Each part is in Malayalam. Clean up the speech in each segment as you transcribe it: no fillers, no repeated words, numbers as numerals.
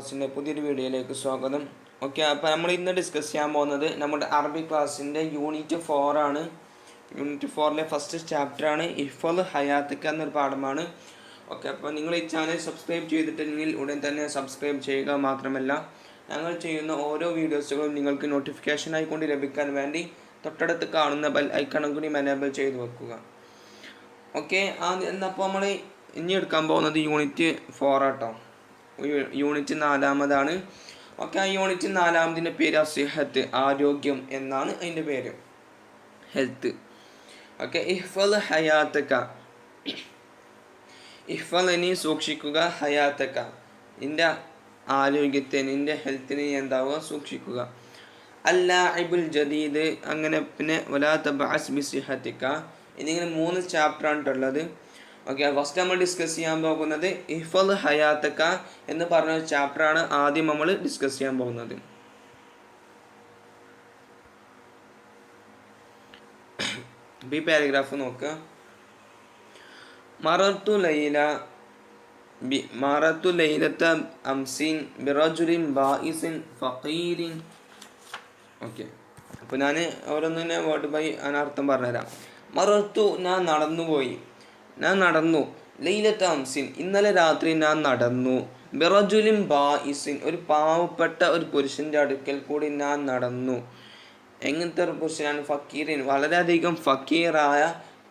ക്ലാസ്സിൻ്റെ പുതിയൊരു വീഡിയോയിലേക്ക് സ്വാഗതം. ഓക്കെ, അപ്പോൾ നമ്മൾ ഇന്ന് ഡിസ്കസ് ചെയ്യാൻ പോകുന്നത് നമ്മുടെ അറബി ക്ലാസ്സിൻ്റെ യൂണിറ്റ് 4 ആണ്. യൂണിറ്റ് 4ലെ ഫസ്റ്റ് ചാപ്റ്ററാണ് ഇഹ്ഫൽ ഹയാത്തിക്ക എന്നൊരു പാഠമാണ്. ഓക്കെ, അപ്പോൾ നിങ്ങൾ ഈ ചാനൽ സബ്സ്ക്രൈബ് ചെയ്തിട്ടുണ്ടെങ്കിൽ ഉടൻ തന്നെ സബ്സ്ക്രൈബ് ചെയ്യുക. മാത്രമല്ല, ഞങ്ങൾ ചെയ്യുന്ന ഓരോ വീഡിയോസുകളും നിങ്ങൾക്ക് നോട്ടിഫിക്കേഷൻ ആയിക്കൊണ്ട് ലഭിക്കാൻ വേണ്ടി തൊട്ടടുത്ത് കാണുന്ന ബെൽ ഐക്കണും കൂടി എനേബിൾ ചെയ്ത് വെക്കുക. ഓക്കെ, എന്നപ്പോൾ നമ്മൾ ഇനി എടുക്കാൻ പോകുന്നത് യൂണിറ്റ് 4 ആട്ടോ. യൂണിറ്റ് 4 ഓക്കെ, ആ യൂണിറ്റ് 4 പേര് അസിഹത്ത്, ആരോഗ്യം എന്നാണ് അതിൻ്റെ പേര്, ഹെൽത്ത്. ഓക്കെ, ഇഹ്ഫൽ ഹയാത്തക്ക, ഇഹ്ഫൽ ഇനി സൂക്ഷിക്കുക, ഹയാത്തക്ക നിൻ്റെ ആരോഗ്യത്തെ, നിൻ്റെ ഹെൽത്തിനെ എന്താവുക സൂക്ഷിക്കുക. അല്ലാഇബുൽ ജദീദ്, അങ്ങനെ പിന്നെ വലാ തബഅസ് ബിസിഹത്തിക്ക എന്നിങ്ങനെ 3 ചാപ്റ്ററാണ് ഉള്ളത്. ഓക്കെ, ഫസ്റ്റ് നമ്മൾ ഡിസ്കസ് ചെയ്യാൻ പോകുന്നത് ഇഹ്ഫൽ ഹയാത്തക്ക എന്ന് പറഞ്ഞ ചാപ്റ്ററാണ് ആദ്യം നമ്മൾ ഡിസ്കസ് ചെയ്യാൻ പോകുന്നത്. ഈ പാരഗ്രാഫ് നോക്കുക. മറത്തു ലൈലത അംസിൻ ബിറജുലിൻ ബായിസിൻ ഫഖീരിൻ. ഓക്കെ, അപ്പോൾ ഞാൻ ഓരോന്നിനെ വേർഡ് ബൈ അനർത്ഥം പറഞ്ഞുതരാം. മറത്തു, ഞാൻ നടന്നു, ലൈലത്ത അംസിൻ ഇന്നലെ രാത്രി ഞാൻ നടന്നു, ബിറജുലിൻ ബായിസിൻ ഒരു പാവപ്പെട്ട ഒരു പുരുഷൻ്റെ അടുക്കൽ കൂടി ഞാൻ നടന്നു. എങ്ങനത്തെ ഒരു പുരുഷനാണ്? ഫക്കീറിൻ, വളരെയധികം ഫക്കീറായ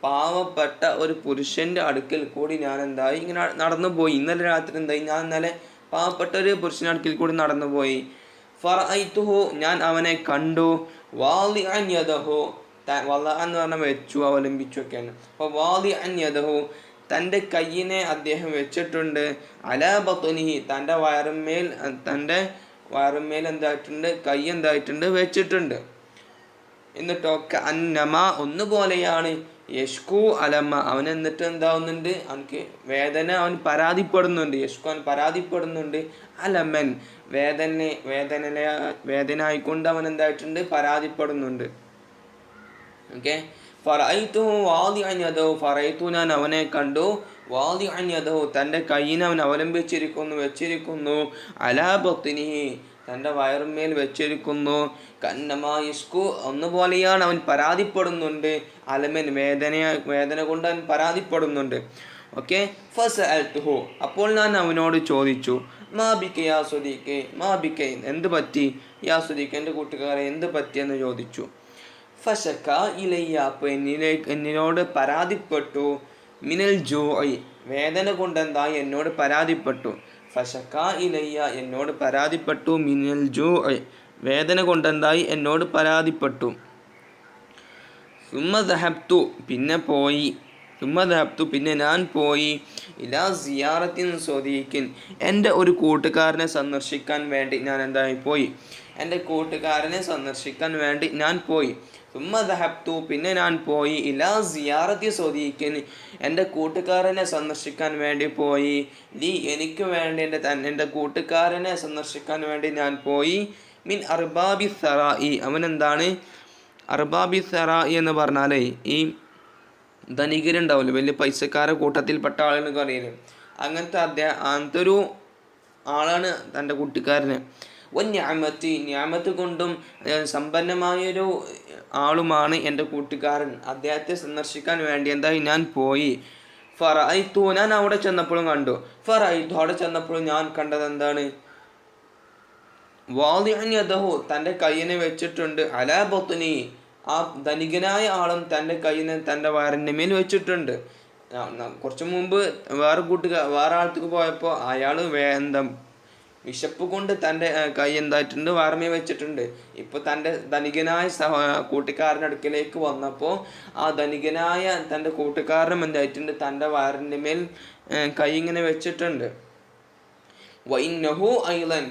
പാവപ്പെട്ട ഒരു പുരുഷൻ്റെ അടുക്കൽ കൂടി ഞാൻ എന്തായി ഇങ്ങനെ നടന്നു പോയി. ഇന്നലെ രാത്രി എന്തായി, ഞാൻ ഇന്നലെ പാവപ്പെട്ട ഒരു പുരുഷൻ്റെ അടുക്കൽ കൂടി നടന്നു പോയി. ഫറഅയ്തുഹു, ഞാൻ അവനെ കണ്ടു. വാളിഅൻ യദഹു, വളഅ എന്ന് പറഞ്ഞാൽ വെച്ചു, അവലംബിച്ചു ഒക്കെയാണ്. അപ്പോൾ വാളിഅൻ യദഹു, തൻ്റെ കയ്യിനെ അദ്ദേഹം വെച്ചിട്ടുണ്ട്. അലാ ബത്നിഹി, തൻ്റെ വയറുമേൽ എന്തായിട്ടുണ്ട്, കൈ എന്തായിട്ടുണ്ട്, വെച്ചിട്ടുണ്ട്. എന്നിട്ടോ അന്നമ, ഒന്നുപോലെയാണ്, യഷ്കു അലമ, അവൻ എന്നിട്ട് എന്താവുന്നുണ്ട്, അവനക്ക് വേദന, അവൻ പരാതിപ്പെടുന്നുണ്ട്. യഷ്കു, അവൻ പരാതിപ്പെടുന്നുണ്ട്. അലമൻ, വേദന ആയിക്കൊണ്ട് അവൻ എന്തായിട്ടുണ്ട്, പരാതിപ്പെടുന്നുണ്ട്. ഓക്കെ, ഫറഅയ്തുഹു വാദിഅൻ യദഹു, ഫറഅയ്തു ഞാൻ അവനെ കണ്ടു, വാദിഅൻ യദഹു തൻ്റെ കയ്യിനെ അവൻ വെച്ചിരിക്കുന്നു, അലാ ബത്നിഹി തൻ്റെ വയറുമേൽ വെച്ചിരിക്കുന്നു. കന്നമാ യസ്കു, ഒന്നുപോലെയാണ്, അവൻ പരാതിപ്പെടുന്നുണ്ട്. അലമൻ, വേദന കൊണ്ട് അവൻ പരാതിപ്പെടുന്നുണ്ട്. ഓക്കെ, ഫസഅൽതുഹു, അപ്പോൾ ഞാൻ അവനോട് ചോദിച്ചു, മാ ബിക യാ സദീഖി, മാ ബിക, എന്ത് പറ്റി, യാ സദീഖി എൻ്റെ കൂട്ടുകാരെ എന്ത് പറ്റിയെന്ന് ചോദിച്ചു. ഫശക ഇലയ്യ, അപ്പോൾ എന്നോട് പരാതിപ്പെട്ടു. മിനൽ ജൂഇ, വേദന കൊണ്ടെന്തായി എന്നോട് പരാതിപ്പെട്ടു. ഫശക ഇലയ്യ, എന്നോട് പരാതിപ്പെട്ടു. മിനൽ ജൂഇ, വേദന കൊണ്ടെന്തായി എന്നോട് പരാതിപ്പെട്ടു. സുമ്മ ദഹബ്തു, പിന്നെ ഞാൻ പോയി. ഇലാ സിയാറത്തിൻ സ്വദീഖിൻ, എൻ്റെ ഒരു കൂട്ടുകാരനെ സന്ദർശിക്കാൻ വേണ്ടി ഞാൻ എന്തായി പോയി. സുമ്മ ദഹബ്തു, പിന്നെ ഞാൻ പോയി. ഇലാ സിയാറത്തി സ്വദീഖിൻ, എൻ്റെ കൂട്ടുകാരനെ സന്ദർശിക്കാൻ വേണ്ടി പോയി. എനിക്ക് വേണ്ടി എൻ്റെ കൂട്ടുകാരനെ സന്ദർശിക്കാൻ വേണ്ടി ഞാൻ പോയി. മിൻ അർബാബി സറായി, അവനെന്താണ് അർബാബി സറായി എന്ന് പറഞ്ഞാലേ ഈ ധനികരുണ്ടാവില്ല, വലിയ പൈസക്കാരെ കൂട്ടത്തിൽപ്പെട്ട ആളെന്നൊക്കെ അറിയില്ലേ, അങ്ങനത്തെ ഒരു ആളാണ് തൻ്റെ കൂട്ടുകാരന്. ന്യാമത്ത് കൊണ്ടും സമ്പന്നമായൊരു ആളുമാണ് എൻ്റെ കൂട്ടുകാരൻ. അദ്ദേഹത്തെ സന്ദർശിക്കാൻ വേണ്ടി എന്തായി ഞാൻ പോയി. ഫറഅയ്തു, ഞാൻ അവിടെ ചെന്നപ്പോഴും കണ്ടു. അവിടെ ചെന്നപ്പോഴും ഞാൻ കണ്ടത് എന്താണ്, വാദിഅൻ യദഹു തൻ്റെ കയ്യിനെ വെച്ചിട്ടുണ്ട്. അലാ ബത്നി, ആ ധനികനായ ആളും തൻ്റെ കയ്യിനെ തൻ്റെ വയറിൻ്റെ മേൽ വെച്ചിട്ടുണ്ട്. കുറച്ച് മുമ്പ് വേറെ ആളത്തേക്ക് പോയപ്പോൾ അയാൾ വിശപ്പ് കൊണ്ട് തൻ്റെ കൈ എന്തായിട്ടുണ്ട്, വയറുമേ വെച്ചിട്ടുണ്ട്. ഇപ്പോൾ തൻ്റെ ധനികനായ കൂട്ടുകാരൻ്റെ അടുക്കലേക്ക് വന്നപ്പോൾ ആ ധനികനായ തൻ്റെ കൂട്ടുകാരനും എന്തായിട്ടുണ്ട്, തൻ്റെ വയറിൻ്റെ മേൽ കൈ ഇങ്ങനെ വെച്ചിട്ടുണ്ട്. വൈനഹു ഐലൻ,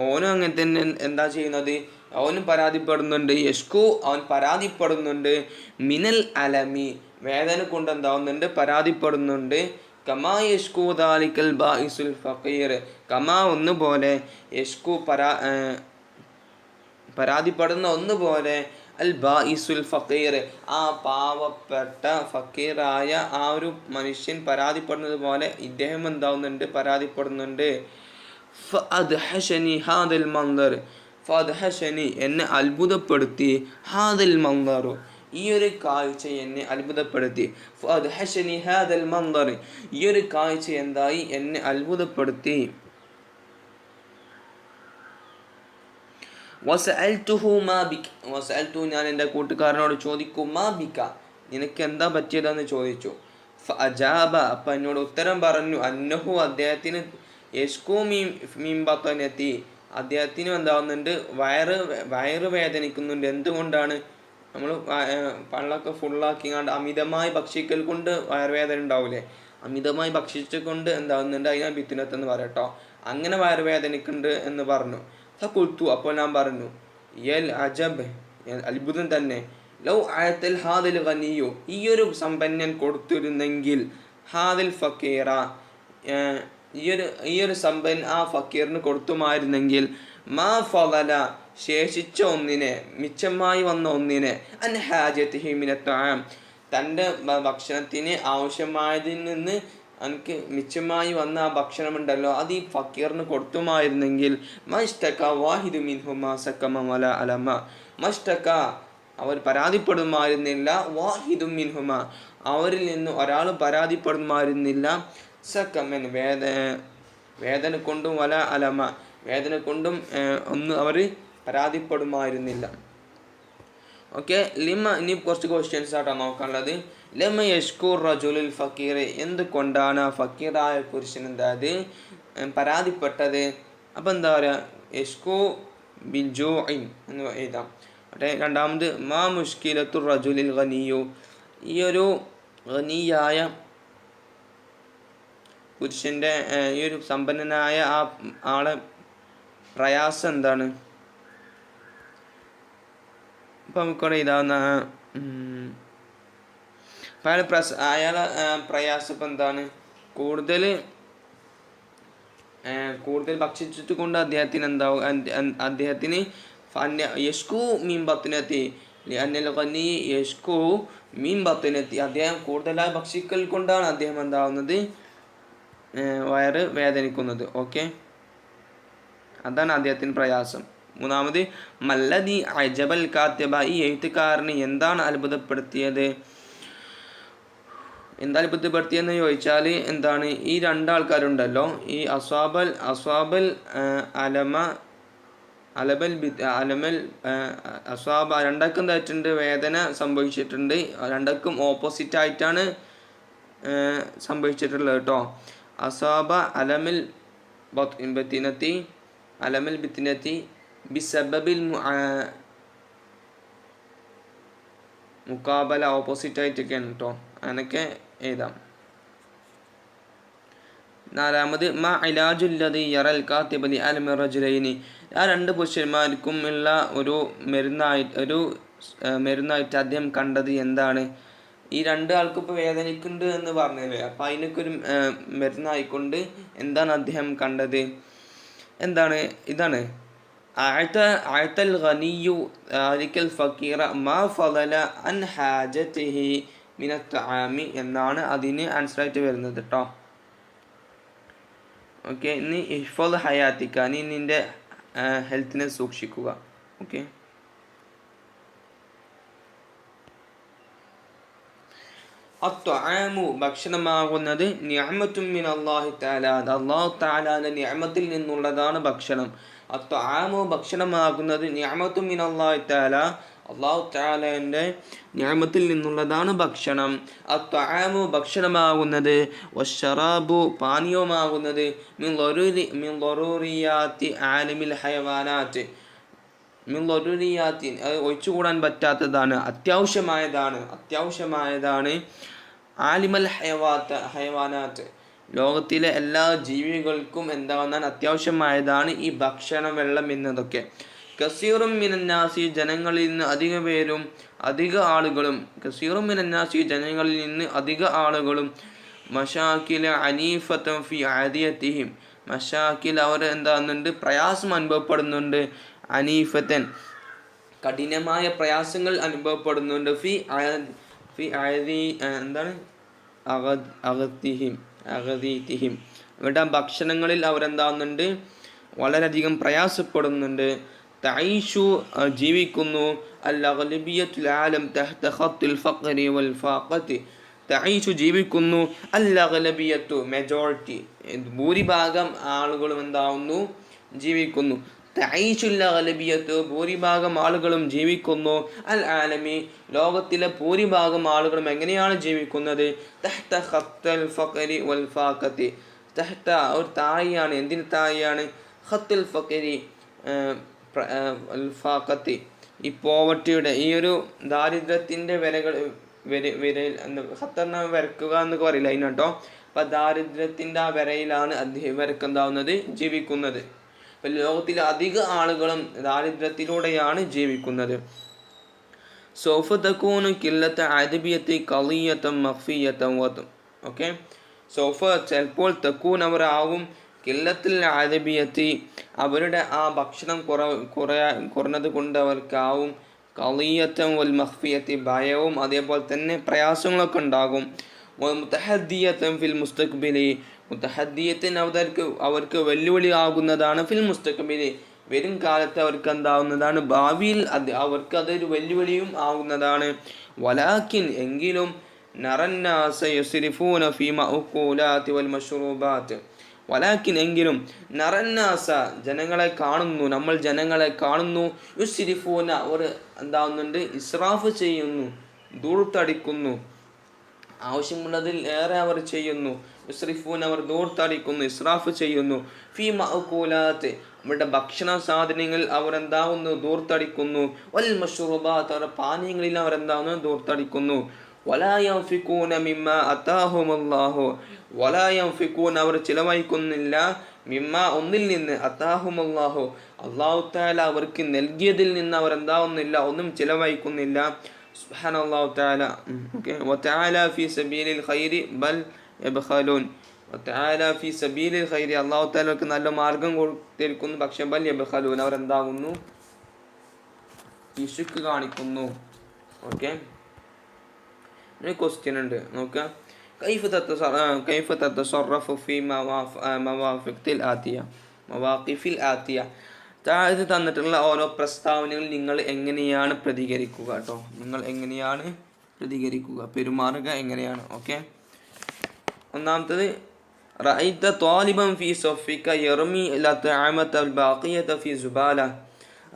ഓനും അങ്ങനെ തന്നെ എന്താ ചെയ്യുന്നത്, അവനും പരാതിപ്പെടുന്നുണ്ട്. യഷ്കു, അവൻ പരാതിപ്പെടുന്നുണ്ട്. മിനൽ അലമി, വേദന കൊണ്ട് എന്താവുന്നുണ്ട്, പരാതിപ്പെടുന്നുണ്ട്. കമാ യഷ്കു ദാലിക്കൽ ബായിസുൽ ഫഖീർ, കമാ ഒന്നുപോലെ, യഷ്കു പരാതിപ്പെടുന്ന ഒന്നുപോലെ, അൽ ബായിസുൽ ഫഖീർ ആ പാവപ്പെട്ട ഫക്കീറായ ആ ഒരു മനുഷ്യൻ പരാതിപ്പെടുന്നത് പോലെ ഇദ്ദേഹം എന്താവുന്നുണ്ട്, പരാതിപ്പെടുന്നുണ്ട്. ഫഅദ്ഹശനി ഹാദൽ മൻദർ, ഫഅദ്ഹശനി എന്നെ അത്ഭുതപ്പെടുത്തി, ഹാദൽ മൻദറു ഈ ഒരു കാഴ്ച എന്നെ അത്ഭുതപ്പെടുത്തി, ഫഅദ്ഹശനി ഹാദൽ മൻദർ ഈ ഒരു കാഴ്ച എന്തായി എന്നെ അത്ഭുതപ്പെടുത്തി. വസഅൽതുഹു മാ ബിക, വസഅൽതു ഞാൻ എൻ്റെ കൂട്ടുകാരനോട് ചോദിക്കും, മാ ബിക നിനക്ക് എന്താ പറ്റിയതെന്ന് ചോദിച്ചു. ഫഅജാബ അപ്പം എന്നോട് ഉത്തരം പറഞ്ഞു, അന്നഹു അദ്ദേഹത്തിന് യഷ്കൂ മീൻ ബത്നതി അദ്ദേഹത്തിന് എന്താവുന്നുണ്ട്, വയറ് വേദനിക്കുന്നുണ്ട്. എന്തുകൊണ്ടാണ്? നമ്മൾ പള്ളൊക്കെ ഫുള്ളാക്കിങ്ങാണ്ട് അമിതമായി ഭക്ഷിക്കൽ കൊണ്ട് വയറുവേദന ഉണ്ടാവില്ലേ? അമിതമായി ഭക്ഷിച്ചു കൊണ്ട് എന്താവുന്നുണ്ട്, അതിനാ ബിത്തുനത്തെന്ന് പറയട്ടോ. അങ്ങനെ വയറുവേദനിക്കുന്നുണ്ട് എന്ന് പറഞ്ഞു. ഫഖുൽതു അപ്പോൾ ഞാൻ പറഞ്ഞു, യൽ അജബ് അത്ഭുതം തന്നെ, ലൗ ആയത്തൽ ഹാദിൽ ഗനിയു ഈ ഒരു സമ്പന്നൻ കൊടുത്തിരുന്നെങ്കിൽ, ഹാദിൽ ഫക്കീറ ഈ ഒരു സമ്പന്നൻ ആ ഫക്കീറിന് കൊടുത്തുമായിരുന്നെങ്കിൽ, മാ ഫളല ശേഷിച്ച ഒന്നിനെ, മിച്ചമായി വന്ന ഒന്നിനെ, അൻ ഹാജത്തിഹി മിനത് തആം തൻ്റെ ഭക്ഷണത്തിന് ആവശ്യമായതിൽ നിന്ന് എനിക്ക് മിച്ചമായി വന്ന ആ ഭക്ഷണമുണ്ടല്ലോ അത് ഈ ഫക്കീറിന് കൊടുത്തുമായിരുന്നെങ്കിൽ, മസ്തക വാഹിദു മിൻഹുമാ സക്കമ വല അലമ മസ്തക അവർ പരാതിപ്പെടുമായിരുന്നില്ല, വാഹിദു മിൻഹുമ അവരിൽ നിന്ന് ഒരാൾ പരാതിപ്പെടുമായിരുന്നില്ല, സക്കമൻ വേദന കൊണ്ടും, വല അലമ വേദന കൊണ്ടും ഒന്നും അവർ പരാതിപ്പെടുമായിരുന്നില്ല. ഓക്കെ, ലിമ ഇനി കുറച്ച് ക്വസ്റ്റ്യൻസ് ആയിട്ടാണ് നോക്കാനുള്ളത്. ലമ യഷ്കൂർ റജുലുൽ ഫക്കീർ എന്തുകൊണ്ടാണ് ഫക്കീറായ പുരുഷൻ എന്തായത് പരാതിപ്പെട്ടത്? അപ്പം എന്താ പറയുക, യഷ്കൂ ബിൻ ജൂഇൻ എന്ന് എഴുതാം. രണ്ടാമത് മാ മുഷ്കിലത്തു റജുലിൽ ഗനിയു ഈ ഒരു ഗനിയായ പുരുഷൻ്റെ ഈ ഒരു സമ്പന്നനായ ആ ആളെ പ്രയാസം എന്താണ്? ഇപ്പം നമുക്കിവിടെ ഇതാവുന്ന അയാളെ പ്രയാസം ഇപ്പം എന്താണ്? കൂടുതൽ ഭക്ഷിച്ചിട്ട് കൊണ്ട് അദ്ദേഹത്തിന് എന്താവും, അദ്ദേഹത്തിന് യഷ്കൂ മീൻ ബത്നതി അന്നൽ ഗനി യഷ്കൂ മീൻ ബത്നതി അദ്ദേഹം കൂടുതലായി ഭക്ഷിക്കൽ കൊണ്ടാണ് അദ്ദേഹം എന്താവുന്നത്, വയറ് വേദനിക്കുന്നത്. ഓക്കെ, അതാണ് അദ്ദേഹത്തിന് പ്രയാസം. മൂന്നാമത് മല്ലദി അജബൽ കാത്തിബ ഈ എഴുത്തുകാരന് എന്താണ് അത്ഭുതപ്പെടുത്തിയത്? എന്താ അത്ഭുതപ്പെടുത്തിയെന്ന് ചോദിച്ചാൽ എന്താണ്, ഈ രണ്ടാൾക്കാരുണ്ടല്ലോ, ഈ അസ്വാബൽ അലമൽ അസ്വാബ രണ്ടക്കും എന്തായിട്ടുണ്ട്, വേദന സംഭവിച്ചിട്ടുണ്ട്. രണ്ടക്കും ഓപ്പോസിറ്റ് ആയിട്ടാണ് സംഭവിച്ചിട്ടുള്ളത് കേട്ടോ. അസ്വാബ അലമൽ ബിത്തിനത്തി ബിസബബിൽ മുക്കാബല ഓപ്പോസിറ്റ് ആയിട്ടൊക്കെയാണ് കേട്ടോ. അങ്ങനെയൊക്കെ എഴുതാം. നാലാമത് മാ ഇലാജുല്ലദി യറൽ കാത്തിബലി അൽമി റജുലൈനി ആ രണ്ട് പുരുഷന്മാർക്കും ഉള്ള ഒരു മരുന്നായിട്ട് അദ്ദേഹം കണ്ടത് എന്താണ്? ഈ രണ്ടാൾക്കും ഇപ്പോൾ വേദനിക്കുന്നുണ്ട് എന്ന് പറഞ്ഞില്ലേ, അപ്പം അതിനൊക്കെ ഒരു മരുന്നായിക്കൊണ്ട് എന്താണ് അദ്ദേഹം കണ്ടത്? എന്താണ്? ഇതാണ് അഅതൽ ഗനിയു ആലിക്കൽ ഫക്കീറ മാ ഫളല അൻ ഹാജതിഹി മിനത് തആമി എന്നാണ് അതിന് ആൻസറായിട്ട് വരുന്നത് കേട്ടോ. ഓക്കെ, ഇനി ഇഹ്ഫദ് ഹയാത്തിക്ക നീ നിൻ്റെ ഹെൽത്തിനെ സൂക്ഷിക്കുക. ഓക്കെ, അത്വആമു ഭക്ഷണമാകുന്നത് നിഅമത്തും മിനല്ലാഹി തആല അല്ലാഹു തആലാന്റെ നിഅമത്തിൽ നിന്നുള്ളതാണ് ഭക്ഷണം. അത്വആമു ഭക്ഷണമാകുന്നത് നിഅമത്തും മിനല്ലാഹി തആല അല്ലാഹു തആലാന്റെ നിഅമത്തിൽ നിന്നുള്ളതാണ് ഭക്ഷണം. അത്വആമു ഭക്ഷണമാകുന്നത് വശറാബു പാനീയമാകുന്നത് മിൻ ളറൂറിയാത്തി ആലിമിൽ ഹയവാനാത്ത് മിൻ ളറൂറിയാത്തി അത് ഒഴിച്ചുകൂടാൻ പറ്റാത്തതാണ്, അത്യാവശ്യമായതാണ് ആലിമൽ ഹയവാനാത്ത് ലോകത്തിലെ എല്ലാ ജീവികൾക്കും എന്താകുന്ന അത്യാവശ്യമായതാണ് ഈ ഭക്ഷണം, വെള്ളം എന്നതൊക്കെ. കസീറും മിനന്നാസി ജനങ്ങളിൽ നിന്ന് അധിക ആളുകളും മശാക്കില അനീഫത്തും ഫി ആദിയത്തിഹിം മശാക്കിൽ അവർ എന്താകുന്നുണ്ട്, പ്രയാസം അനുഭവപ്പെടുന്നുണ്ട്. അനീഫത്തൻ കഠിനമായ പ്രയാസങ്ങൾ അനുഭവപ്പെടുന്നുണ്ട്. എന്താണ് അഗദീതിഹിം അവരുടെ ഭക്ഷണങ്ങളിൽ അവരെന്താകുന്നുണ്ട്, വളരെയധികം പ്രയാസപ്പെടുന്നുണ്ട്. തഈഷു ജീവിക്കുന്നു, അൽ അഗ്ലബിയത്തുൽ ആലം തഹ്ത ഖത്തിൽ ഫഖ്രി വൽ ഫാഖത്തി. തഈഷു ജീവിക്കുന്നു, അൽ അഗ്ലബിയത്തു മെജോറിറ്റി, ഭൂരിഭാഗം ആളുകളും എന്താവുന്നു, ജീവിക്കുന്നു. തഈഷുൽ അഗ്ലബിയത്തു ഭൂരിഭാഗം ആളുകളും ജീവിക്കുന്നു, അൽ ആലമി ലോകത്തിലെ ഭൂരിഭാഗം ആളുകളും എങ്ങനെയാണ് ജീവിക്കുന്നത്, തഹ്ത ഖത്തൽ ഫഖ്രി വൽ ഫാഖത്തി. തഹ്ത ഒരു താഴെയാണ്, എന്തിന് താഴെയാണ്, ഖത്തുൽ ഫഖ്രി അൽ ഫാഖത്തി, ഈ പോവർട്ടിയുടെ ഈ ഒരു ദാരിദ്ര്യത്തിൻ്റെ വിരയിൽ ഖത്തറിനെ വരക്കുക എന്നൊക്കെ പറയില്ല അതിനാട്ടോ. അപ്പം ദാരിദ്ര്യത്തിൻ്റെ ആ വരയിലാണ് ഇവർക്ക് എന്താവുന്നത്, ജീവിക്കുന്നത്. അപ്പം ലോകത്തിലെ അധിക ആളുകളും ദാരിദ്ര്യത്തിലൂടെയാണ് ജീവിക്കുന്നത്. സൗഫ തകൂനു കില്ലത്ത അദബിയത്തി ഖളിയത്തൻ മഖ്ഫിയത്തൻ വതും. ഓക്കെ, സൗഫ ചിലപ്പോൾ തക്കൂൻ അവർ ആവും, കില്ലത്തിൽ അദബിയത്തി അവരുടെ ആ ഭക്ഷണം കുറഞ്ഞത് കൊണ്ട് അവർക്കാവും, ഖളിയത്തൻ വൽ മഖ്ഫിയത്തി ഭയവും അതേപോലെ തന്നെ പ്രയാസങ്ങളൊക്കെ ഉണ്ടാകും. മുതഹദ്ദിയത്തൻ ഫിൽ മുസ്തഖ്ബിലി മുതഹദ്ദിയത്തിന് അവർക്ക് വെല്ലുവിളി ആകുന്നതാണ്, ഫിൽ മുസ്തഖ്ബിലി വരും കാലത്ത് അവർക്ക് എന്താവുന്നതാണ്, ഭാവിയിൽ അവർക്ക് അതൊരു വെല്ലുവിളിയും ആകുന്നതാണ്. വലാകിൻ എങ്കിലും നറന്നാസ യസ്രിഫൂന ഫീ മഅകൂലാത്തി വൽ മശ്റൂബാത്ത്. വലാകിൻ എങ്കിലും നറന്നാസ ജനങ്ങളെ കാണുന്നു, നമ്മൾ ജനങ്ങളെ കാണുന്നു, യുസ്രിഫൂന അവർ എന്താവുന്നുണ്ട്, ഇസ്രാഫ് ചെയ്യുന്നു, ദൂർത്തടിക്കുന്നു, ആവശ്യമുള്ളതിൽ ഏറെ അവർ ചെയ്യുന്നു. യുസ്രിഫൂൻ അവർ ദൂർത്തടിക്കുന്നു, ഇസ്രാഫ് ചെയ്യുന്നു. ഫീ മഅകൂലാത്ത് അവരുടെ ഭക്ഷണ സാധനങ്ങൾ അവർ എന്താവുന്നു, ദൂർത്തടിക്കുന്നു. വൽ മശ്റൂബാത്ത് അവരുടെ പാനീയങ്ങളിൽ അവർ എന്താവുന്നു, ദൂർത്തടിക്കുന്നു. വലാ യൻഫിഖൂന മിമ്മാ അതാഹുമുല്ലാഹു വലാ യൻഫിഖൂന അവർ ചിലവഴിക്കുന്നില്ല, മിമ്മാ ഒന്നിൽ നിന്ന്, അതാഹുമുല്ലാഹു അല്ലാഹു തആല അവർക്ക് നൽകിയതിൽ നിന്ന് അവർ എന്താവുന്നില്ല, ഒന്നും ചിലവഴിക്കുന്നില്ല. സുബ്ഹാനല്ലാഹു തആല. ഓക്കേ, വതആല ഫീ സബീലിൽ ഖൈരി ബൽ യബ്ഖലൂൻ. വതആല ഫീ സബീലിൽ ഖൈരി അല്ലാഹു തആലക്ക് നല്ല മാർഗം കൊടുത്തിരിക്കുന്നു, പക്ഷേ ബൽ യബ്ഖലൂൻ അവർ എന്താകുന്നു, പിശുക്ക് കാണിക്കുന്നു. ഓക്കേ, ഒരു ക്വസ്റ്റ്യൻ ഉണ്ട്, നോക്കുക. കൈഫ തതസറഫു ഫീ മവാഖിഫിൽ ആതിയ. താഴെ തന്നിട്ടുള്ള ഓരോ പ്രസ്താവനകൾ നിങ്ങൾ എങ്ങനെയാണ് പ്രതികരിക്കുക കേട്ടോ, നിങ്ങൾ എങ്ങനെയാണ് പ്രതികരിക്കുക, പെരുമാറുക എങ്ങനെയാണ്. ഓക്കെ, ഒന്നാമത്തത് റഅയ്ത ത്വാലിബൻ ഫീ സഫിക യർമി ലതഅമത ബാഖിയത ഫീ സുബാല.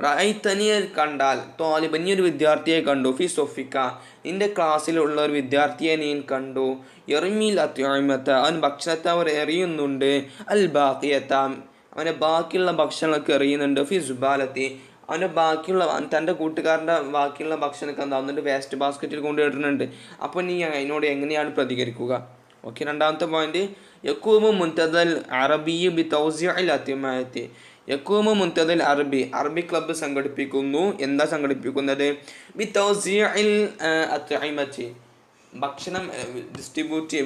റഅയ്തനി കണ്ടാൽ, ത്വാലിബൻ നീ ഒരു വിദ്യാർത്ഥിയെ കണ്ടു, ഫീ സഫിക നിന്റെ ക്ലാസ്സിലുള്ള ഒരു വിദ്യാർത്ഥിയെ നീ കണ്ടു, യർമി ലതഅമത അവൻ ഭക്ഷണത്തെ അവർ എറിയുന്നുണ്ട്, അൽ ബാഖിയത അവൻ്റെ ബാക്കിയുള്ള ഭക്ഷണമൊക്കെ എറിയുന്നുണ്ട്, ഫി സുബാലത്തി അവൻ്റെ ബാക്കിയുള്ള തൻ്റെ കൂട്ടുകാരൻ്റെ ബാക്കിയുള്ള ഭക്ഷണമൊക്കെ എന്താവുന്നുണ്ട്, വേസ്റ്റ് ബാസ്ക്കറ്റിൽ കൊണ്ടുപോയിടുന്നുണ്ട്. അപ്പോൾ നീ അതിനോട് എങ്ങനെയാണ് പ്രതികരിക്കുക. ഓക്കെ, രണ്ടാമത്തെ പോയിന്റ്, യക്കൂമു മുൻതദൽ അറബി ബി തൗസിഇൽ അത്തിമായത്തി. യക്കൂമു മുൻതദൽ അറബി ക്ലബ്ബ് സംഘടിപ്പിക്കുന്നു, എന്താ സംഘടിപ്പിക്കുന്നത്, ബി തൗസിഇൽ അത്ഇമത്തി ഭക്ഷണം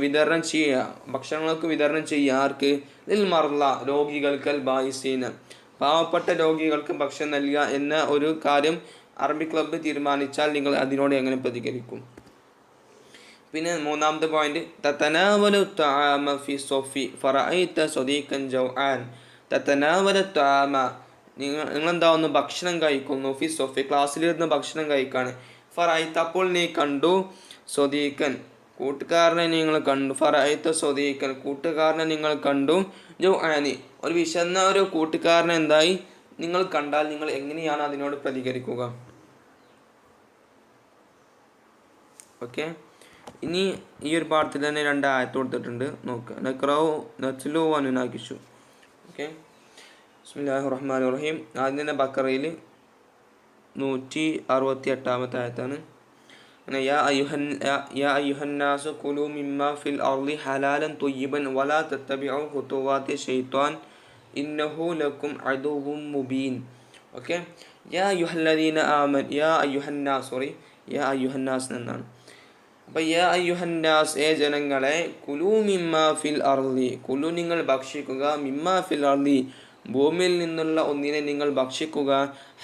വിതരണം ചെയ്യുക, ഭക്ഷണങ്ങൾക്ക് വിതരണം ചെയ്യുക, ആർക്ക്, ലിൽ മർള രോഗികൾക്ക്, അൽ ബായിസീന പാവപ്പെട്ട രോഗികൾക്ക് ഭക്ഷണം നൽകുക എന്ന ഒരു കാര്യം അറബി ക്ലബ്ബ് തീരുമാനിച്ചാൽ നിങ്ങൾ അതിനോട് എങ്ങനെ പ്രതികരിക്കും. പിന്നെ മൂന്നാമത്തെ പോയിന്റ്, തതനാവലു തആമ ഫി സഫി ഫറഅയ്ത സദീഖൻ ജൗആൻ. തതനാവലു തആമ നിങ്ങളെന്താവുന്നു, ഭക്ഷണം കഴിക്കുന്നു, ഫി സഫി ക്ലാസ്സിലിരുന്ന് ഭക്ഷണം കഴിക്കാണ്, ഫറഅയ്ത അപ്പോൾ നീ കണ്ടു, സ്വദീഖൻ കൂട്ടുകാരനെ നിങ്ങൾ കണ്ടു, ഫറഅയ്ത സ്വദീഖൻ കൂട്ടുകാരനെ നിങ്ങൾ കണ്ടു, ജൗആനി ഒരു വിശന്ന ഒരു കൂട്ടുകാരനെ എന്തായി നിങ്ങൾ കണ്ടാൽ നിങ്ങൾ എങ്ങനെയാണ് അതിനോട് പ്രതികരിക്കുക. ഓക്കെ, ഇനി ഈ ഒരു പാഠത്തിൽ തന്നെ 2 ആയത്ത് കൊടുത്തിട്ടുണ്ട്, നോക്കുക. നഖ്റഉ നത്ലു വനുനാകിഷു. ഓക്കെ, ബിസ്മില്ലാഹിർ റഹ്മാനിർ റഹീം. ആദ്യം തന്നെ ബഖറയിൽ 168 ആയത്താണ്. യാ അയ്യുഹന്നാസു കുലൂ മിമ്മാ ഫിൽ അർളി ഹലാലൻ ത്വയ്യിബൻ വലാ തത്തബിഉ ഖുതുവാതി ശൈത്വാൻ ഇന്നഹു ലക്കും അദുവ്വും മുബീൻ. ഓക്കെ, യാ അയ്യുഹല്ലദീന ആമൻ, യാ അയ്യുഹന്നാസ് എന്നാണ്. അപ്പോൾ യാ അയ്യുഹന്നാസ് ജനങ്ങളെ, കുലൂ മിമ്മാ ഫിൽ അർളി കുലു നിങ്ങൾ ഭക്ഷിക്കുക, മിമ്മാ ഫിൽ അർളി ഭൂമിയിൽ നിന്നുള്ള ഒന്നിനെ നിങ്ങൾ ഭക്ഷിക്കുക,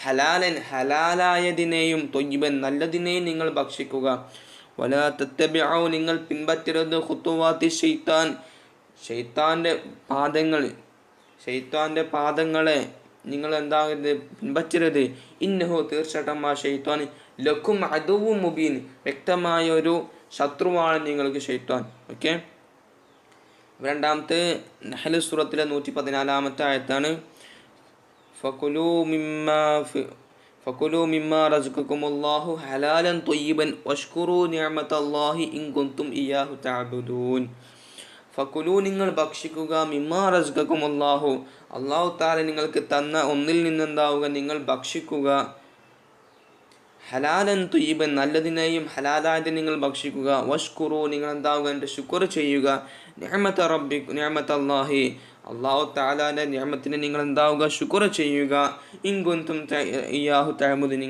ഹലാലൻ ഹലാലായതിനെയും ത്വയ്യിബൻ നല്ലതിനെയും നിങ്ങൾ ഭക്ഷിക്കുക, വലാ തത്തബിഉ നിങ്ങൾ പിൻപറ്റരുത്, ഖുതുവാതി ശൈത്താൻ ശൈത്താൻ്റെ പാദങ്ങൾ, ഷെയ്ത്താൻ്റെ പാദങ്ങളെ നിങ്ങൾ എന്താകരുത്, പിൻപറ്റരുത്. ഇന്നഹു തീർച്ചയായിട്ടും ആ ഷെയ്ത്താൻ ലക്കും അദുവ്വുൻ മുബീൻ, വ്യക്തമായ ഒരു ശത്രുവാണ് നിങ്ങൾക്ക് ഷെയ്ത്താൻ. ഓക്കെ. രണ്ടാമത്തെ നഹ്ൽ സൂറത്തിലെ 114 ആയത്താണ്. ഫകുലൂ മിമ്മാ റസഖകുമുല്ലാഹു ഹലാലൻ ത്വയ്യിബൻ വഷ്കുറൂ നിഅമതല്ലാഹി ഇൻ കുൻതും ഇയ്യാഹു തഅബുദൂൻ. ഫകുലൂ നിങ്ങൾ ഭക്ഷിക്കുക, മിമ്മാ റസഖകുമുല്ലാഹു അല്ലാഹു തആല നിങ്ങൾക്ക് തന്ന ഒന്നിൽ നിന്നെന്താവുക നിങ്ങൾ ഭക്ഷിക്കുക. ഹലാലൻ ത്വയ്യിബൻ നല്ലതിനെയും ഹലാലായതിനെ നിങ്ങൾ ഭക്ഷിക്കുക. വഷ്കുറു നിങ്ങൾ എന്താവുക എൻ്റെ ശുക്ർ ചെയ്യുക. നിഅമതല്ലാഹി അല്ലാഹു തആലാന്റെ നിഅമത്തിനെ നിങ്ങൾ എന്താവുക ശുക്ർ ചെയ്യുക. ഇൻ കുൻതും ഇയ്യാഹു തഅബുദൂൻ